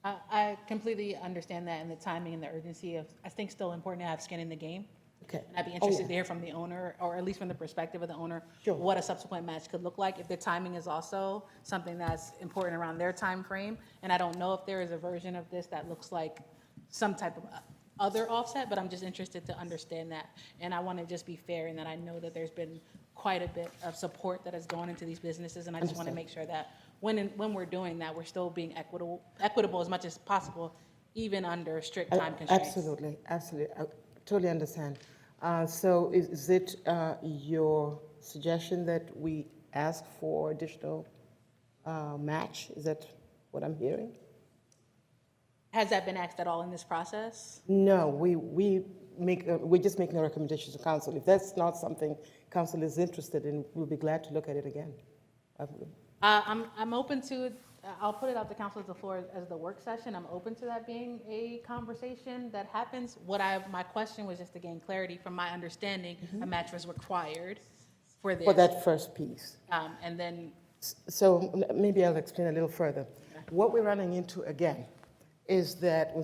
I completely understand that, and the timing and the urgency of, I think, still important to have skin in the game. Okay. And I'd be interested to hear from the owner, or at least from the perspective of the owner, what a subsequent match could look like. If the timing is also something that's important around their time frame, and I don't know if there is a version of this that looks like some type of other offset, but I'm just interested to understand that. And I want to just be fair in that I know that there's been quite a bit of support that has gone into these businesses, and I just want to make sure that when we're doing that, we're still being equitable as much as possible, even under strict time constraints. Absolutely, absolutely. I totally understand. So is it your suggestion that we ask for additional match? Is that what I'm hearing? Has that been asked at all in this process? No, we're just making a recommendation to council. If that's not something council is interested in, we'll be glad to look at it again. I'm open to, I'll put it out to council as the floor as the work session. I'm open to that being a conversation that happens. My question was just to gain clarity from my understanding, a match was required for this. For that first piece. And then, So maybe I'll explain a little further. What we're running into again is that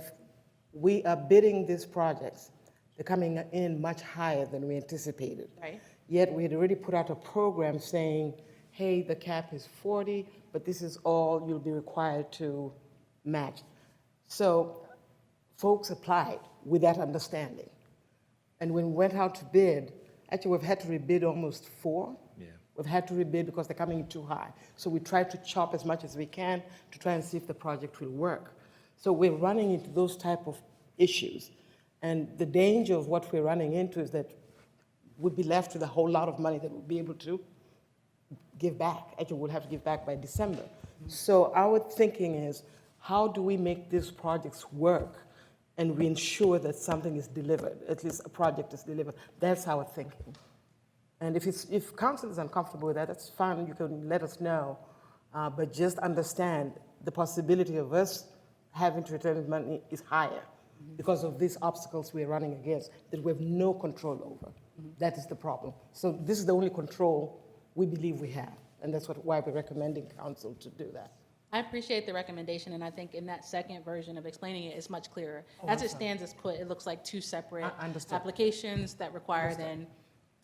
we are bidding these projects, they're coming in much higher than we anticipated. right? Yet we had already put out a program saying, hey, the cap is 40, but this is all you'll be required to match. So folks applied with that understanding. And when we went out to bid, actually we've had to rebid almost 4. Yeah. We've had to rebid because they're coming in too high. So we tried to chop as much as we can to try and see if the project will work. So we're running into those type of issues. And the danger of what we're running into is that we'll be left with a whole lot of money that we'll be able to give back. Actually, we'll have to give back by December. So our thinking is, how do we make these projects work and we ensure that something is delivered, at least a project is delivered? That's our thinking. And if council is uncomfortable with that, that's fine, you can let us know. But just understand the possibility of us having to return money is higher because of these obstacles we're running against that we have no control over. That is the problem. So this is the only control we believe we have. And that's why we're recommending council to do that. I appreciate the recommendation, and I think in that second version of explaining it, it's much clearer. As it stands as put, it looks like 2 separate applications that require then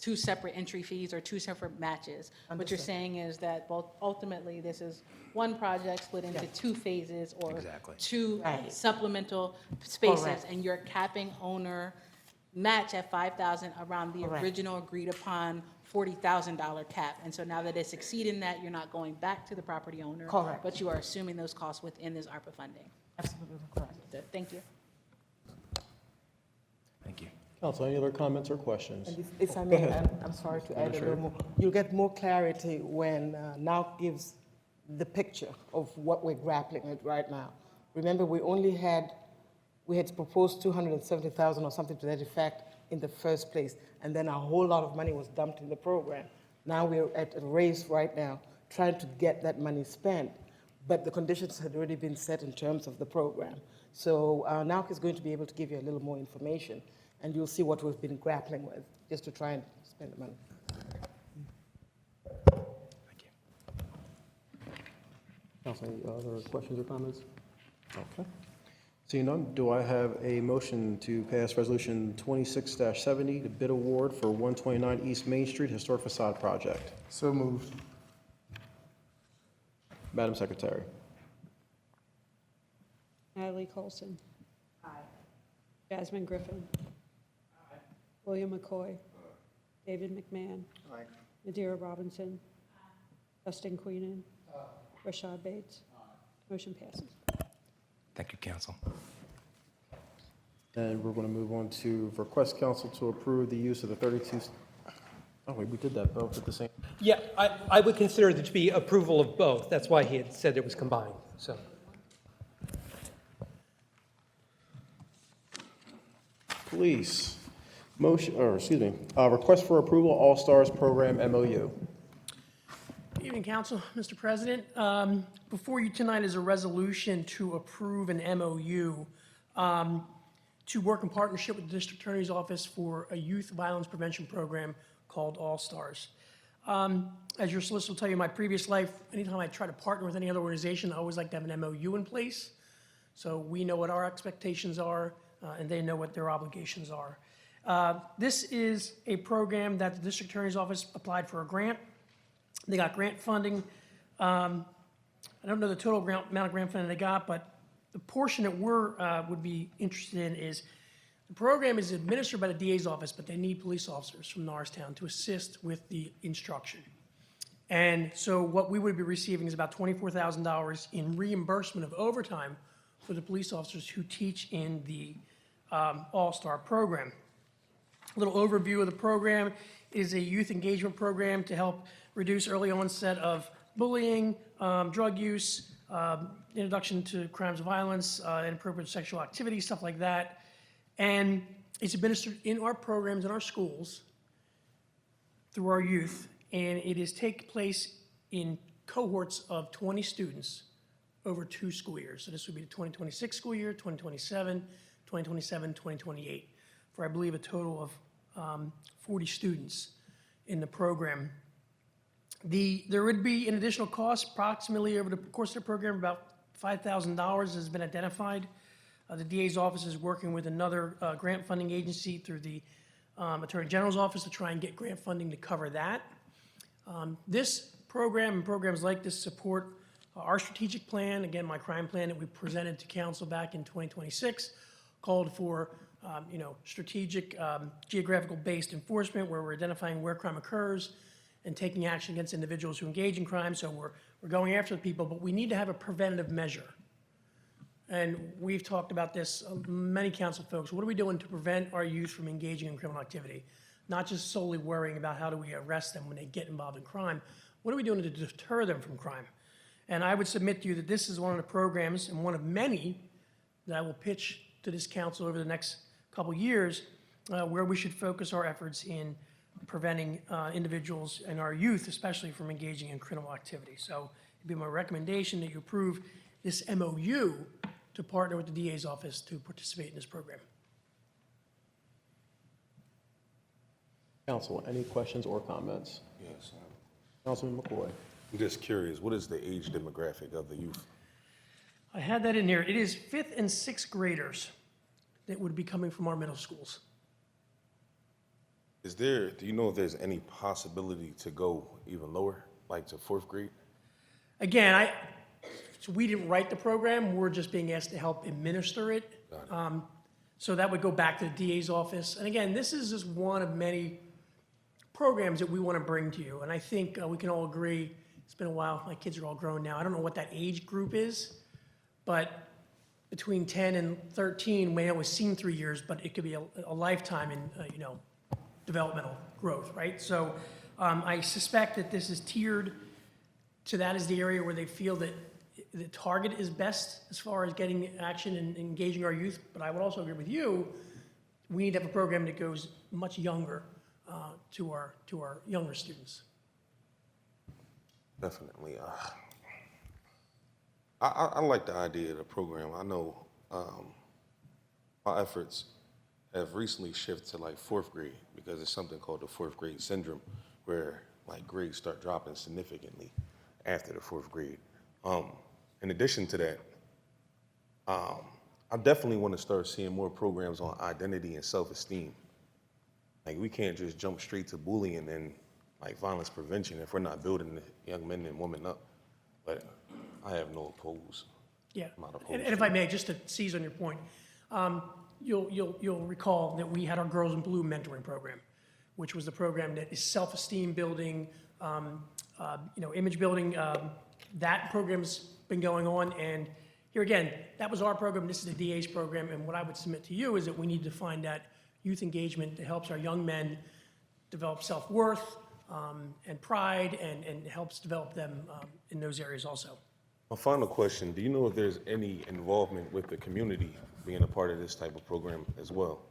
2 separate entry fees or 2 separate matches. What you're saying is that both ultimately this is one project split into 2 phases or 2 supplemental spaces, Correct. and you're capping owner match at $5,000 around the Correct. original agreed upon $40,000 cap. And so now that it's exceeding that, you're not going back to the property owner. Correct. But you are assuming those costs within this ARPA funding. Absolutely correct. Thank you. Thank you. Council, any other comments or questions? And if I Go may ahead. add, I'm sorry to add a Administrator. little more. You'll get more clarity when now gives the picture of what we're grappling with right now. Remember, we had proposed 270,000 or something to that effect in the first place, and then a whole lot of money was dumped in the program. Now we're at a race right now, trying to get that money spent, but the conditions had already been set in terms of the program. So now is going to be able to give you a little more information, and you'll see what we've been grappling with, just to try and spend the money. Council, any other questions or comments? Okay. Seeing none, do I have a motion to pass Resolution 26-70, the bid award for 129 East Main Street Historic Façade Project? So moved. Madam Secretary. Natalie Colson. Aye. Jasmine Griffin. Aye. William McCoy. David McMahon. Aye. Nadira Robinson. Justin Queenan. Rashad Bates. Motion passes. Thank you, council. And we're going to move on to request council to approve the use of the 32, oh wait, we did that both at the same. Yeah, I would consider it to be approval of both. That's why he had said it was combined, so. Police, request for approval, All Stars Program MOU. Good evening, Council. Mr. President, before you tonight is a resolution to approve an MOU to work in partnership with the District Attorney's Office for a youth violence prevention program called All Stars. As your solicitor will tell you, in my previous life, anytime I try to partner with any other organization, I always like to have an MOU in place. So we know what our expectations are, and they know what their obligations are. This is a program that the District Attorney's Office applied for a grant. They got grant funding. I don't know the total amount of grant funding they got, but the portion that would be interested in is the program is administered by the DA's office, but they need police officers from Norristown to assist with the instruction. And so what we would be receiving is about $24,000 in reimbursement of overtime for the police officers who teach in the All-Star program. A little overview of the program is a youth engagement program to help reduce early onset of bullying, drug use, introduction to crimes of violence, inappropriate sexual activity, stuff like that. And it's administered in our programs in our schools through our youth, and it is take place in cohorts of 20 students over 2 school years. So this would be the 2026 school year, 2027, 2027, 2028, for I believe a total of 40 students in the program. There would be an additional cost approximately over the course of the program, about $5,000 has been identified. The DA's office is working with another grant funding agency through the Attorney General's office to try and get grant funding to cover that. This program and programs like this support our strategic plan, again, my crime plan that we presented to council back in 2026, called for strategic geographical-based enforcement where we're identifying where crime occurs and taking action against individuals who engage in crime. So we're going after the people, but we need to have a preventative measure. And we've talked about this, many council folks. What are we doing to prevent our youth from engaging in criminal activity? Not just solely worrying about how do we arrest them when they get involved in crime. What are we doing to deter them from crime? And I would submit to you that this is one of the programs and one of many that I will pitch to this council over the next couple years where we should focus our efforts in preventing individuals and our youth, especially from engaging in criminal activity. So it'd be my recommendation that you approve this MOU to partner with the DA's office to participate in this program. Council, any questions or comments? Yes. Councilman McCoy. I'm just curious, what is the age demographic of the youth? I had that in there. It is 5th and 6th graders that would be coming from our middle schools. Do you know if there's any possibility to go even lower, like to 4th grade? Again, so we didn't write the program. We're just being asked to help administer it. So that would go back to the DA's office. And again, this is just one of many programs that we want to bring to you. And I think we can all agree, it's been a while. My kids are all grown now. I don't know what that age group is, but between 10 and 13, may not have seen 3 years, but it could be a lifetime in, developmental growth, right? So I suspect that this is tiered to that as the area where they feel that the target is best as far as getting action and engaging our youth. But I would also agree with you, we need to have a program that goes much younger to our younger students. Definitely. I like the idea of the program. I know my efforts have recently shifted to like 4th grade because it's something called the 4th grade syndrome where like grades start dropping significantly after the 4th grade. In addition to that, I definitely want to start seeing more programs on identity and self-esteem. Like we can't just jump straight to bullying and like violence prevention if we're not building the young men and women up. But I have no opposed. Yeah, I'm not opposed and if I may, just to seize on your point, you'll recall that we had our Girls in Blue mentoring program, which was the program that is self-esteem building, image building. That program's been going on, and here again, that was our program. This is the DA's program, and what I would submit to you is that we need to find that youth engagement that helps our young men develop self-worth and pride, and helps develop them in those areas also. My final question, do you know if there's any involvement with the community being a part of this type of program as well?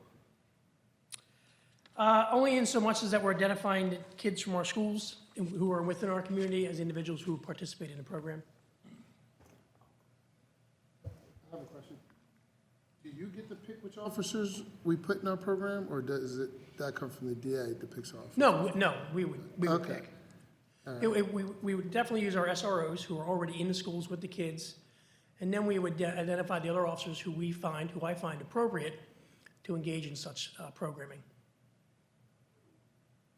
Only in so much as that we're identifying the kids from our schools who are within our community as individuals who participate in the program. I have a question. Do you get to pick which officers we put in our program, or does that come from the DA that picks officers? No, we would Okay. pick. We would definitely use our SROs who are already in the schools with the kids, and then we would identify the other officers who I find appropriate to engage in such programming.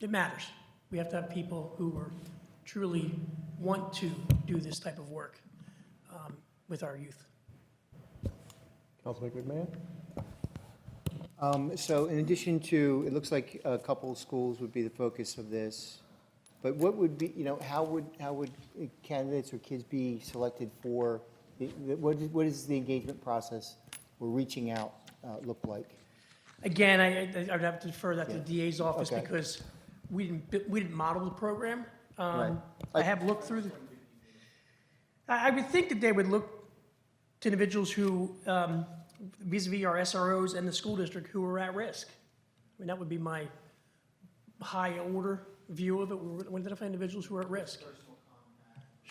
It matters. We have to have people who truly want to do this type of work with our youth. Councilman McMahon? So in addition to, it looks like a couple of schools would be the focus of this, but what would be, how would candidates or kids be selected for, what is the engagement process or reaching out look like? Again, I'd have to defer that to the DA's office Okay. because we didn't model the program. Right. I have looked through I would think that they would look to individuals who, vis-a-vis our SROs and the school district, who are at risk. I mean, that would be my high order view of it. We identify individuals who are at risk.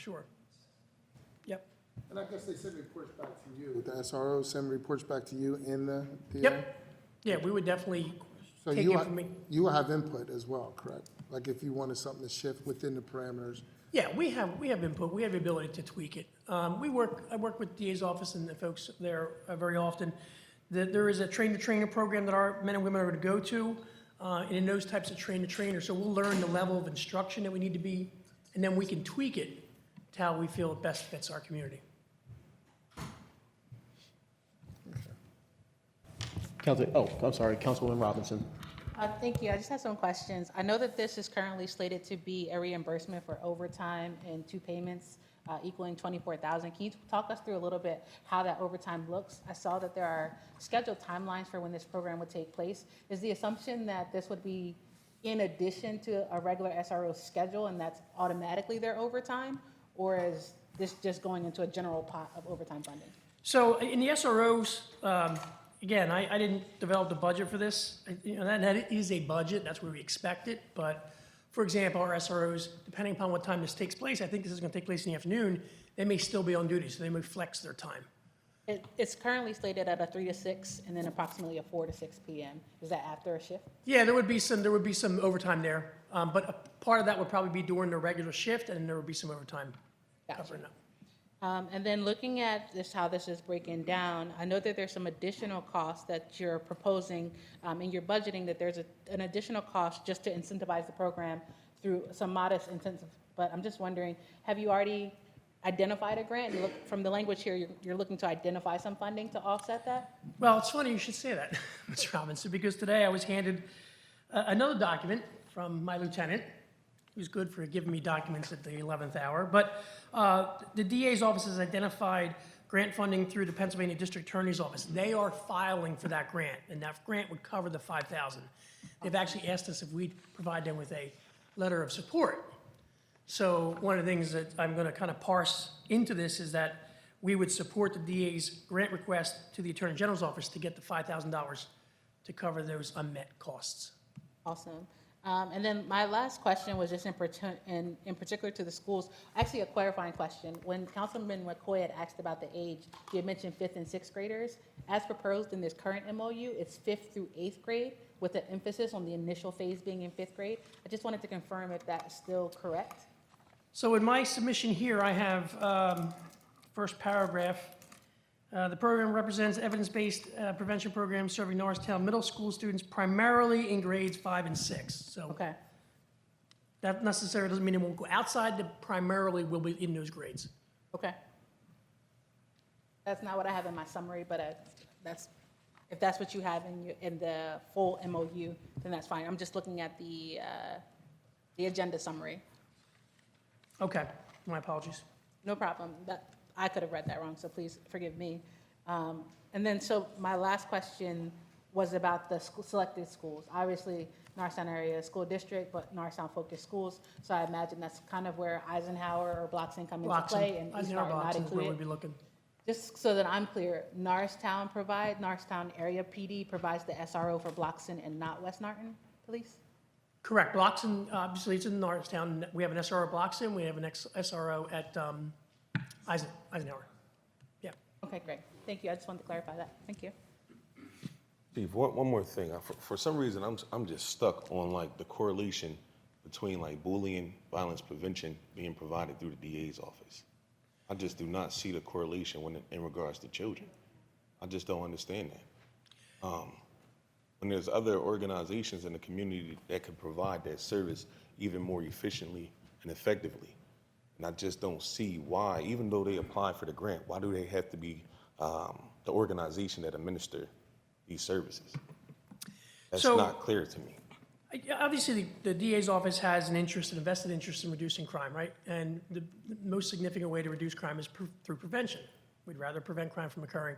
sure. Yep. And I guess they send reports back to you. The SRO send reports back to you in the. Yep. Yeah, we would definitely So take information. you will have input as well, correct? Like if you wanted something to shift within the parameters. Yeah, we have input. We have the ability to tweak it. I work with DA's office and the folks there very often. There is a train-the-trainer program that our men and women are going to go to, and in those types of train-the-trainer. So we'll learn the level of instruction that we need to be, and then we can tweak it to how we feel it best fits our community. Councilwoman Robinson. Thank you. I just have some questions. I know that this is currently slated to be a reimbursement for overtime and 2 payments equaling $24,000. Can you talk us through a little bit how that overtime looks? I saw that there are scheduled timelines for when this program would take place. Is the assumption that this would be in addition to a regular SRO schedule and that's automatically their overtime? Or is this just going into a general pot of overtime funding? So in the SROs, again, I didn't develop the budget for this. That is a budget, that's where we expect it. But for example, our SROs, depending upon what time this takes place, I think this is going to take place in the afternoon, they may still be on duty, so they may flex their time. It's currently slated at a 3 to 6 and then approximately a 4 to 6 p.m. Is that after a shift? Yeah, there would be some overtime there, but a part of that would probably be during the regular shift, and there would be some overtime covering that. And then looking at this, how this is breaking down, I know that there's some additional costs that you're proposing in your budgeting, that there's an additional cost just to incentivize the program through some modest incentive. But I'm just wondering, have you already identified a grant? And look, from the language here, you're looking to identify some funding to offset that? Well, it's funny you should say that, Ms. Robinson, because today I was handed another document from my lieutenant, who's good for giving me documents at the 11th hour. But the DA's office has identified grant funding through the Pennsylvania District Attorney's Office. They are filing for that grant, and that grant would cover the $5,000. They've actually asked us if we'd provide them with a letter of support. So one of the things that I'm going to kind of parse into this is that we would support the DA's grant request to the Attorney General's office to get the $5,000 to cover those unmet costs. Awesome. And then my last question was just in particular to the schools, actually a clarifying question. When Councilman McCoy had asked about the age, he had mentioned 5th and 6th graders. As proposed in this current MOU, it's 5th through 8th grade with an emphasis on the initial phase being in 5th grade. I just wanted to confirm if that's still correct. So in my submission here, I have first paragraph. The program represents evidence-based prevention program serving Norristown middle school students primarily in grades 5 and 6. So okay. That necessarily doesn't mean it won't go outside. The primarily will be in those grades. Okay. That's not what I have in my summary, but if that's what you have in the full MOU, then that's fine. I'm just looking at the agenda summary. Okay, my apologies. No problem. I could have read that wrong, so please forgive me. And then, so my last question was about the selected schools. Obviously, Norristown area school district, but Norristown focused schools. So I imagine that's kind of where Eisenhower or Bloxton come into play, and East Norton not is where included. we'd be looking. Just so that I'm clear, Norristown area PD provides the SRO for Bloxton and not West Norton Police? Correct. Bloxton, obviously, it's in Norristown. We have an SRO at Bloxton. We have an SRO at Eisenhower. Yeah. Okay, great. Thank you. I just wanted to clarify that. Thank you. Steve, one more thing. For some reason, I'm just stuck on like the correlation between like bullying, violence prevention being provided through the DA's office. I just do not see the correlation in regards to children. I just don't understand that. When there's other organizations in the community that can provide that service even more efficiently and effectively, and I just don't see why, even though they apply for the grant, why do they have to be the organization that administer these services? That's not clear to me. Obviously, the DA's office has an invested interest in reducing crime, right? And the most significant way to reduce crime is through prevention. We'd rather prevent crime from occurring.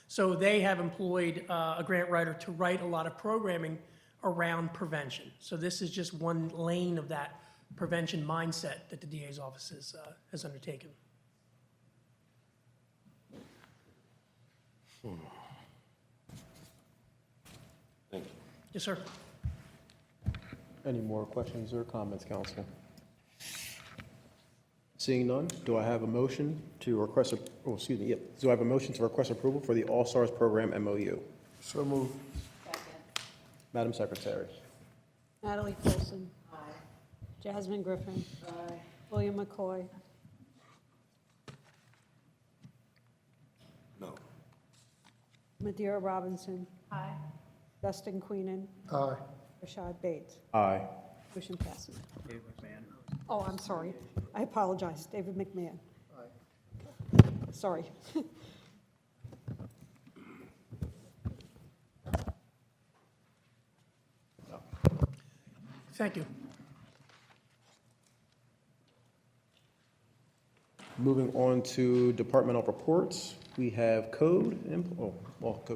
So they have employed a grant writer to write a lot of programming around prevention. So this is just one lane of that prevention mindset that the DA's office has undertaken. Thank you. Yes, sir. Any more questions or comments, council? Seeing none, do I have a motion to request, do I have a motion to request approval for the All-Stars Program MOU? So moved. Madam Secretary. Natalie Colson. Aye. Jasmine Griffin. Aye. William McCoy. No. Madeira Robinson. Aye. Dustin Queenan. Aye. Rashad Bates. Aye. Motion passes. David McMahon. Oh, I'm sorry. I apologize. David McMahon. Aye. Sorry. Thank you. Moving on to departmental reports, we have code,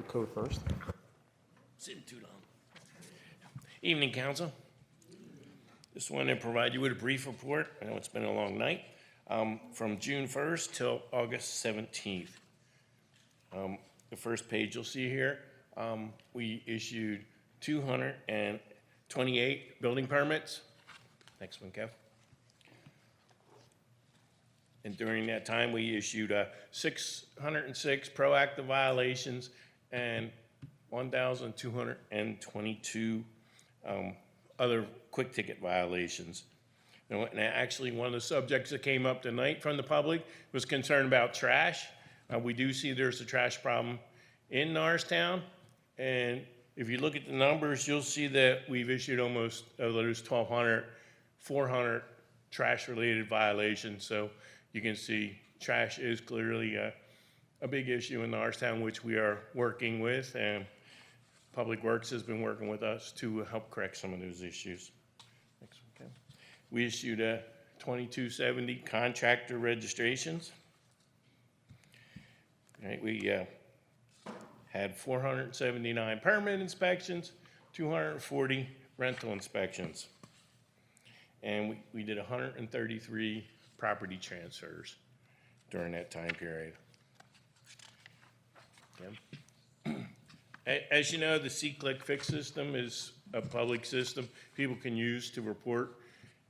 code first. Sitting too long. Evening, council. Just wanted to provide you with a brief report. I know it's been a long night. From June 1st till August 17th. The first page you'll see here, we issued 228 building permits. Next one, Kev. And during that time, we issued 606 proactive violations and 1,222 other quick ticket violations. And actually, one of the subjects that came up tonight from the public was concerned about trash. We do see there's a trash problem in Norristown. And if you look at the numbers, you'll see that we've issued almost, of those 1,200, 400 trash-related violations. So you can see trash is clearly a big issue in Norristown, which we are working with, and Public Works has been working with us to help correct some of those issues. Next one, okay. We issued 2270 contractor registrations. Right, we had 479 permit inspections, 240 rental inspections, and we did 133 property transfers during that time period. Okay. As you know, the C-Click Fix system is a public system people can use to report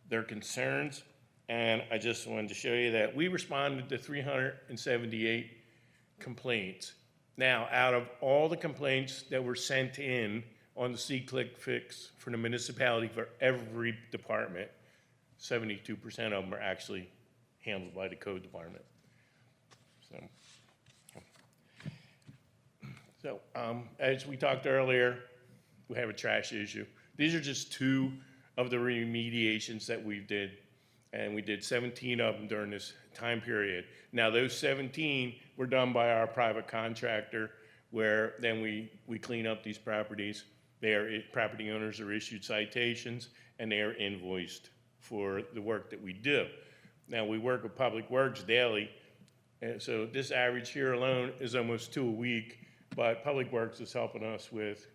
their concerns, and I just wanted to show you that we responded to 378 complaints. Now, out of all the complaints that were sent in on the C-Click Fix for the municipality for every department, 72% of them are actually handled by the code department. So, as we talked earlier, we have a trash issue. These are just two of the remediations that we did, and we did 17 of them during this time period. Now, those 17 were done by our private contractor, where then we clean up these properties. Property owners are issued citations, and they are invoiced for the work that we do. Now, we work with Public Works daily, and so this average here alone is almost 2 a week, but Public Works is helping us with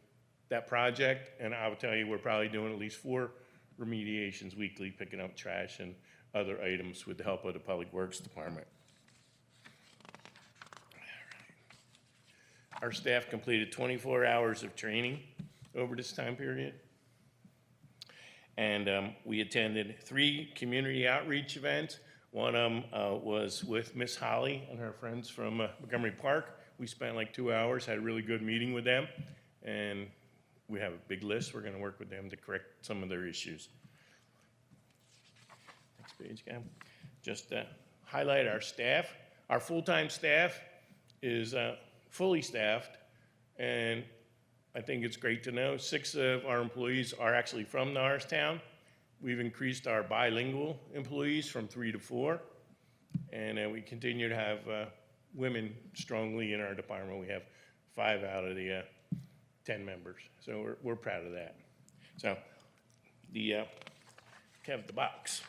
that project, and I will tell you, we're probably doing at least 4 remediations weekly, picking up trash and other items with the help of the Public Works Department. Our staff completed 24 hours of training over this time period. And we attended 3 community outreach events. One of them was with Miss Holly and her friends from Montgomery Park. We spent like 2 hours, had a really good meeting with them, and we have a big list. We're gonna work with them to correct some of their issues. Next page, Cam. Just highlight our staff. Our full-time staff is fully staffed, and I think it's great to know 6 of our employees are actually from Norristown. We've increased our bilingual employees from 3 to 4, and we continue to have women strongly in our department. We have 5 out of the 10 members, so we're proud of that. So the box.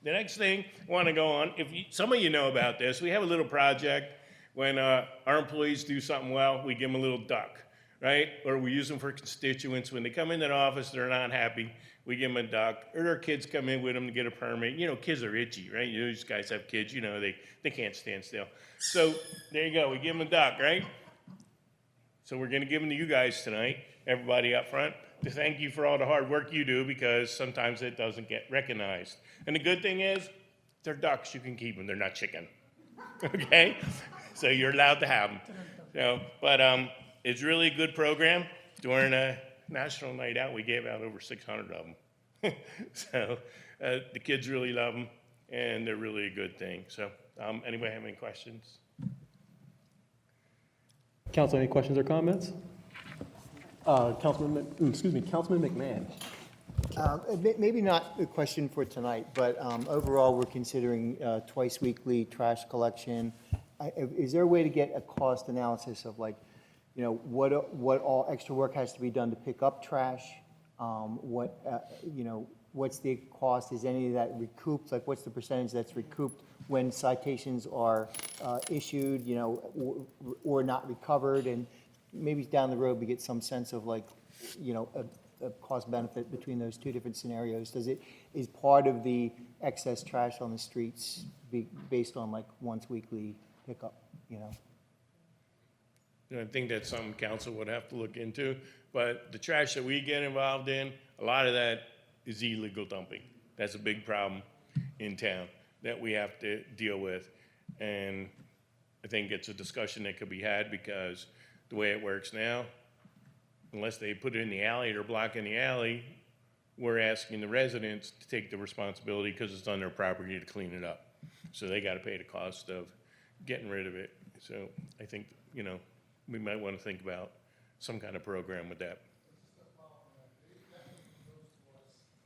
The next thing I want to go on, some of you know about this, we have a little project when our employees do something well, we give them a little duck, right? Or we use them for constituents. When they come into the office, they're not happy, we give them a duck. Or their kids come in with them to get a permit. You know, kids are itchy, right? You know, these guys have kids, you know, they can't stand still. So there you go, we give them a duck, right? So we're gonna give them to you guys tonight, everybody up front, to thank you for all the hard work you do, because sometimes it doesn't get recognized. And the good thing is, they're ducks, you can keep them, they're not chicken. Okay? So you're allowed to have them. So, but it's really a good program. During a national night out, we gave out over 600 of them. So the kids really love them, and they're really a good thing. So anybody have any questions? Council, any questions or comments? Councilman McMahon. Maybe not a question for tonight, but overall, we're considering twice weekly trash collection. Is there a way to get a cost analysis of like, you know, what all extra work has to be done to pick up trash? You know, what's the cost? Is any of that recouped? Like, what's the percentage that's recouped when citations are issued, you know, or not recovered? And maybe down the road, we get some sense of like, you know, a cost benefit between those two different scenarios. Is part of the excess trash on the streets be based on like once weekly pickup, you know? And I think that's something council would have to look into. But the trash that we get involved in, a lot of that is illegal dumping. That's a big problem in town that we have to deal with. And I think it's a discussion that could be had, because the way it works now, unless they put it in the alley or blocking the alley, we're asking the residents to take the responsibility because it's on their property to clean it up. So they got to pay the cost of getting rid of it. So I think, you know, we might want to think about some kind of program with that.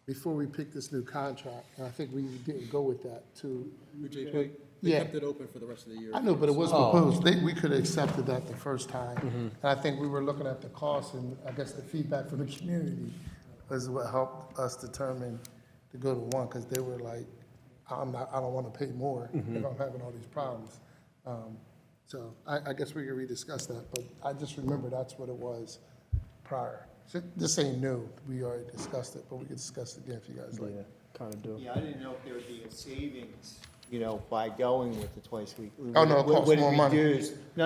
Before we picked this new contract, and I think we didn't go with that too. They Yeah. kept it open for the rest of the year. I know, but it was proposed. We could have accepted that the first time. And I think we were looking at the cost, and I guess the feedback from the community was what helped us determine to go to one, because they were like, I don't want to pay more if I'm having all these problems. So I guess we could rediscuss that, but I just remember that's what it was prior. So this ain't new. We already discussed it, but we could discuss it again if you guys like. Yeah, kind of do. Yeah, I didn't know if there would be a savings, you know, by going with the twice weekly. Oh, no, it costs Would more money. reduce- No,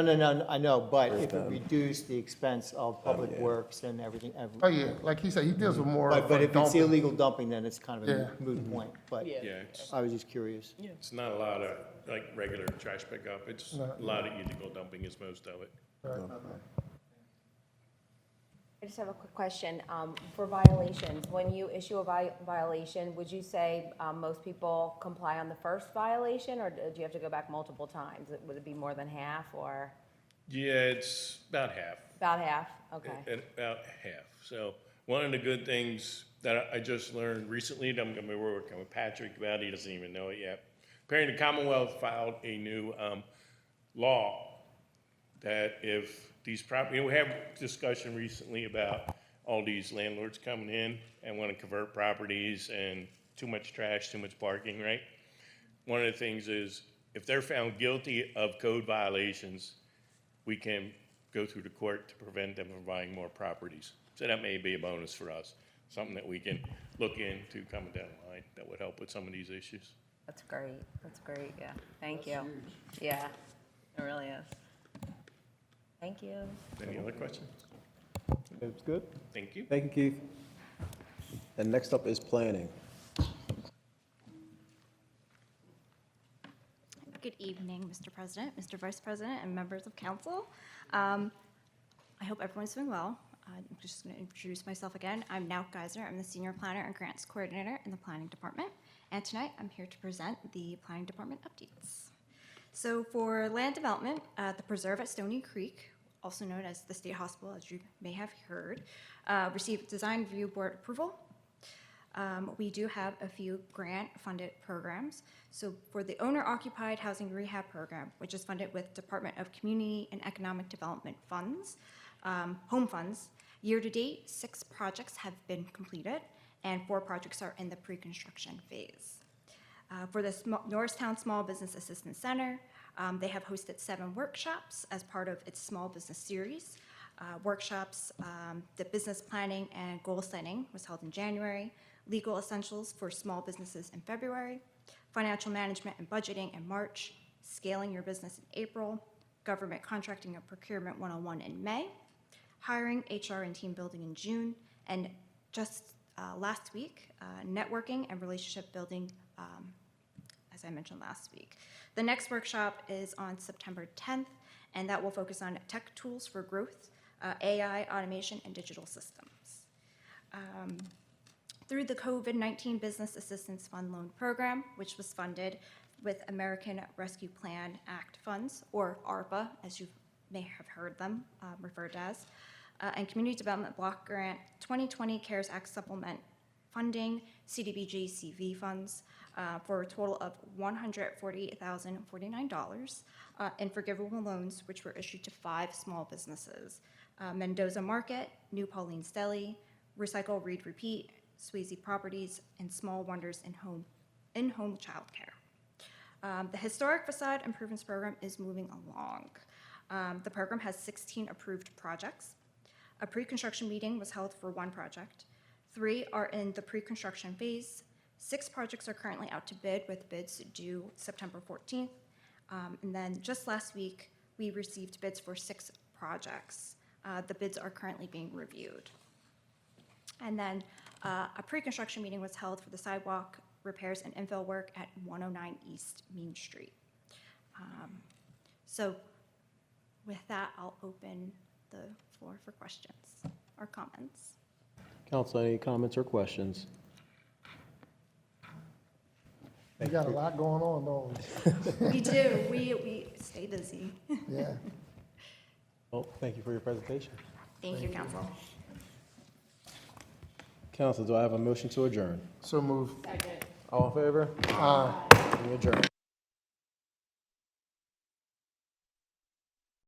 I know, but if it reduced the expense of public works and everything. Oh, yeah, like he said, he deals with more. But if it's dumping. illegal dumping, then it's kind of Yeah. a moot point, but Yeah, it's, I was just curious. it's not a lot of like regular trash pickup. It's a lot of illegal dumping is most of it. I just have a quick question. For violations, when you issue a violation, would you say most people comply on the first violation, or do you have to go back multiple times? Would it be more than half, or Yeah, it's about half. about half? Okay. About half. So one of the good things that I just learned recently that I'm going to be working with Patrick about, he doesn't even know it yet. Apparently the Commonwealth filed a new law that if these property, we have discussion recently about all these landlords coming in and want to convert properties and too much trash, too much parking, right? One of the things is if they're found guilty of code violations, we can go through the court to prevent them from buying more properties. So that may be a bonus for us, something that we can look into coming down the line that would help with some of these issues. That's great, yeah. Thank you. Yeah, it really is. Thank you. Any other questions? That's good. Thank you. Thank you, Keith. And next up is planning. Good evening, Mr. President, Mr. Vice President, and members of council. I hope everyone's doing well. I'm just going to introduce myself again. I'm Nauk Geiser. I'm the Senior Planner and Grants Coordinator in the Planning Department. And tonight, I'm here to present the Planning Department updates. So for land development, the preserve at Stony Creek, also known as the State Hospital, as you may have heard, received Design Review Board approval. We do have a few grant-funded programs. So for the Owner-Occupied Housing Rehab Program, which is funded with Department of Community and Economic Development funds, home funds, year-to-date, 6 projects have been completed, and 4 projects are in the pre-construction phase. For the Norristown Small Business Assistance Center, they have hosted 7 workshops as part of its small business series. Workshops, the business planning and goal setting was held in January, legal essentials for small businesses in February, financial management and budgeting in March, scaling your business in April, government contracting and procurement 101 in May, hiring, HR, and team building in June, and just last week, networking and relationship building, as I mentioned last week. The next workshop is on September 10th, and that will focus on tech tools for growth, AI, automation, and digital systems. Through the COVID-19 Business Assistance Fund Loan Program, which was funded with American Rescue Plan Act funds, or ARPA, as you may have heard them referred as, and Community Development Block Grant 2020 CARES Act Supplement funding, CDBG CV funds, for a total of $148,049 in forgivable loans, which were issued to 5 small businesses: Mendoza Market, New Pauline's Deli, Recycle, Read, Repeat, Swayze Properties, and Small Wonders in-home childcare. The Historic Façade Improvements Program is moving along. The program has 16 approved projects. A pre-construction meeting was held for 1 project. 3 are in the pre-construction phase. 6 projects are currently out to bid, with bids due September 14th. And then just last week, we received bids for 6 projects. The bids are currently being reviewed. And then a pre-construction meeting was held for the sidewalk repairs and infill work at 109 East Main Street. So with that, I'll open the floor for questions or comments. Council, any comments or questions? We got a lot going on, don't we? We do. We stay busy. Yeah. Well, thank you for your presentation. Thank you, Council. Council, do I have a motion to adjourn? So move. All in favor? Aye. We adjourn.